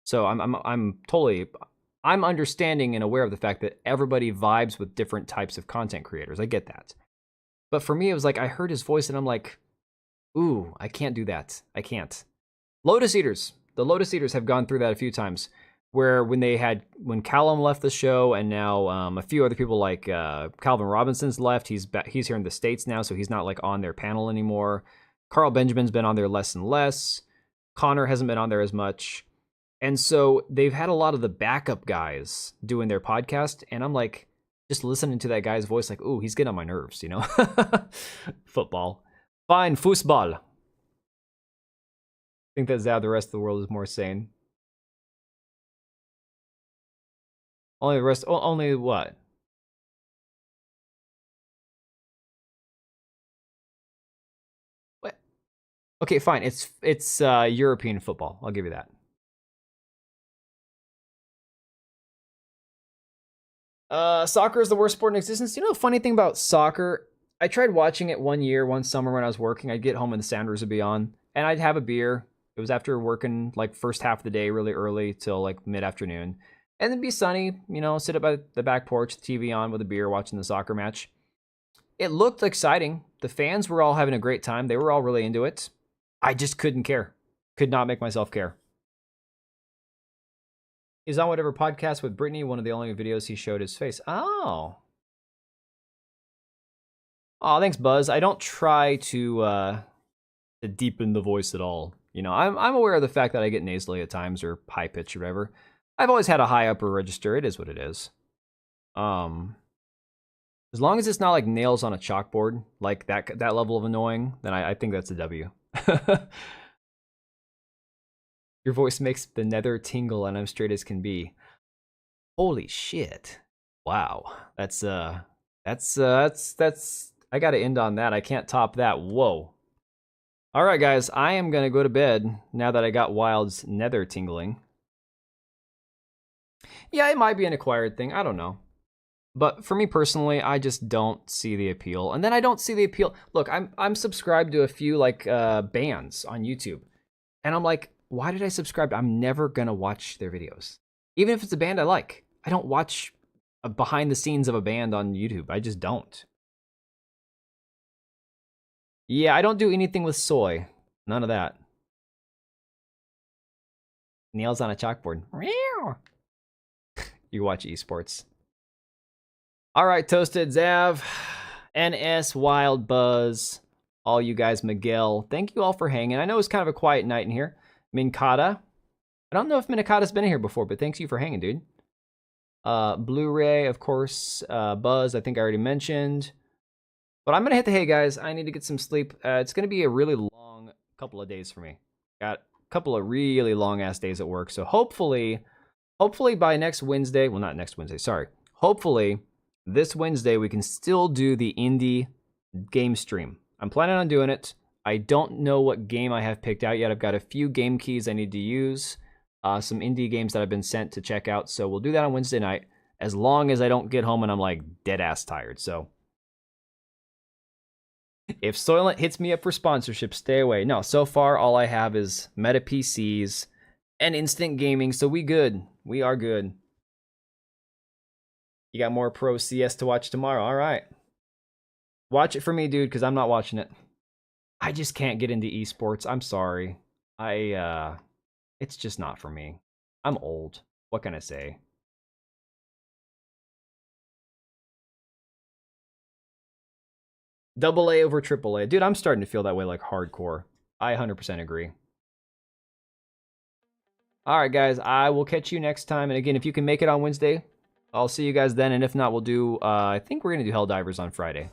So I'm understanding and aware of the fact that everybody vibes with different types of content creators. I get that. But for me, it was like I heard his voice and I'm like, ooh, I can't do that. I can't. Lotus Eaters. The Lotus Eaters have gone through that a few times, where when Callum left the show, and now a few other people like Calvin Robinson's left. He's here in the States now, so he's not like on their panel anymore. Carl Benjamin's been on there less and less. Connor hasn't been on there as much. And so they've had a lot of the backup guys doing their podcast, and I'm like, just listening to that guy's voice, like, ooh, he's getting on my nerves, Football. Fine, foosball. I think that the rest of the world is more sane. Only what? What? Okay, fine. It's European football. I'll give you that. Soccer is the worst sport in existence. You know the funny thing about soccer? I tried watching it one summer when I was working. I'd get home and the Sounders would be on, and I'd have a beer. It was after working like first half of the day really early till like mid-afternoon. And it'd be sunny, sit up at the back porch, the TV on with a beer, watching the soccer match. It looked exciting. The fans were all having a great time. They were all really into it. I just couldn't care. Could not make myself care. He's on whatever podcast with Brittany, one of the only videos he showed his face. Oh, thanks, Buzz. I don't try to deepen the voice at all. I'm aware of the fact that I get nasally at times or high pitch or whatever. I've always had a high upper register. It is what it is. As long as it's not like nails on a chalkboard, like that level of annoying, then I think that's a W. Your voice makes the nether tingle, and I'm straight as can be. Holy shit! Wow, that's. I got to end on that. I can't top that. Whoa. All right, guys, I am gonna go to bed now that I got Wild's nether tingling. Yeah, it might be an acquired thing. I don't know. But for me personally, I just don't see the appeal. And then I don't see the appeal. Look, I'm subscribed to a few like bands on YouTube. And I'm like, why did I subscribe? I'm never going to watch their videos. Even if it's a band I like. I don't watch behind the scenes of a band on YouTube. I just don't. Yeah, I don't do anything with soy. None of that. Nails on a chalkboard. You watch esports. All right, Toasted Zav, NS, Wild Buzz, all you guys, Miguel. Thank you all for hanging. I know it's kind of a quiet night in here. Minkata. I don't know if Minkata's been here before, but thanks you for hanging, dude. Blu-ray, of course. Buzz, I think I already mentioned. But I'm going to hit the hay, guys. I need to get some sleep. It's going to be a really long couple of days for me. Got a couple of really long-ass days at work, so hopefully hopefully by next Wednesday, well, not next Wednesday, sorry. Hopefully this Wednesday we can still do the indie game stream. I'm planning on doing it. I don't know what game I have picked out yet. I've got a few game keys I need to use, some indie games that I've been sent to check out. So we'll do that on Wednesday night, as long as I don't get home and I'm like dead ass tired. So if Soylent hits me up for sponsorship, stay away. No, so far all I have is Meta PCs and instant gaming, so we good. We are good. You got more Pro CS to watch tomorrow. All right. Watch it for me, dude, because I'm not watching it. I just can't get into esports. I'm sorry. It's just not for me. I'm old. What can I say? AA over AAA. Dude, I'm starting to feel that way like hardcore. I 100% agree. All right, guys. I will catch you next time. And again, if you can make it on Wednesday, I'll see you guys then. And if not, we'll do, I think we're going to do Helldivers on Friday.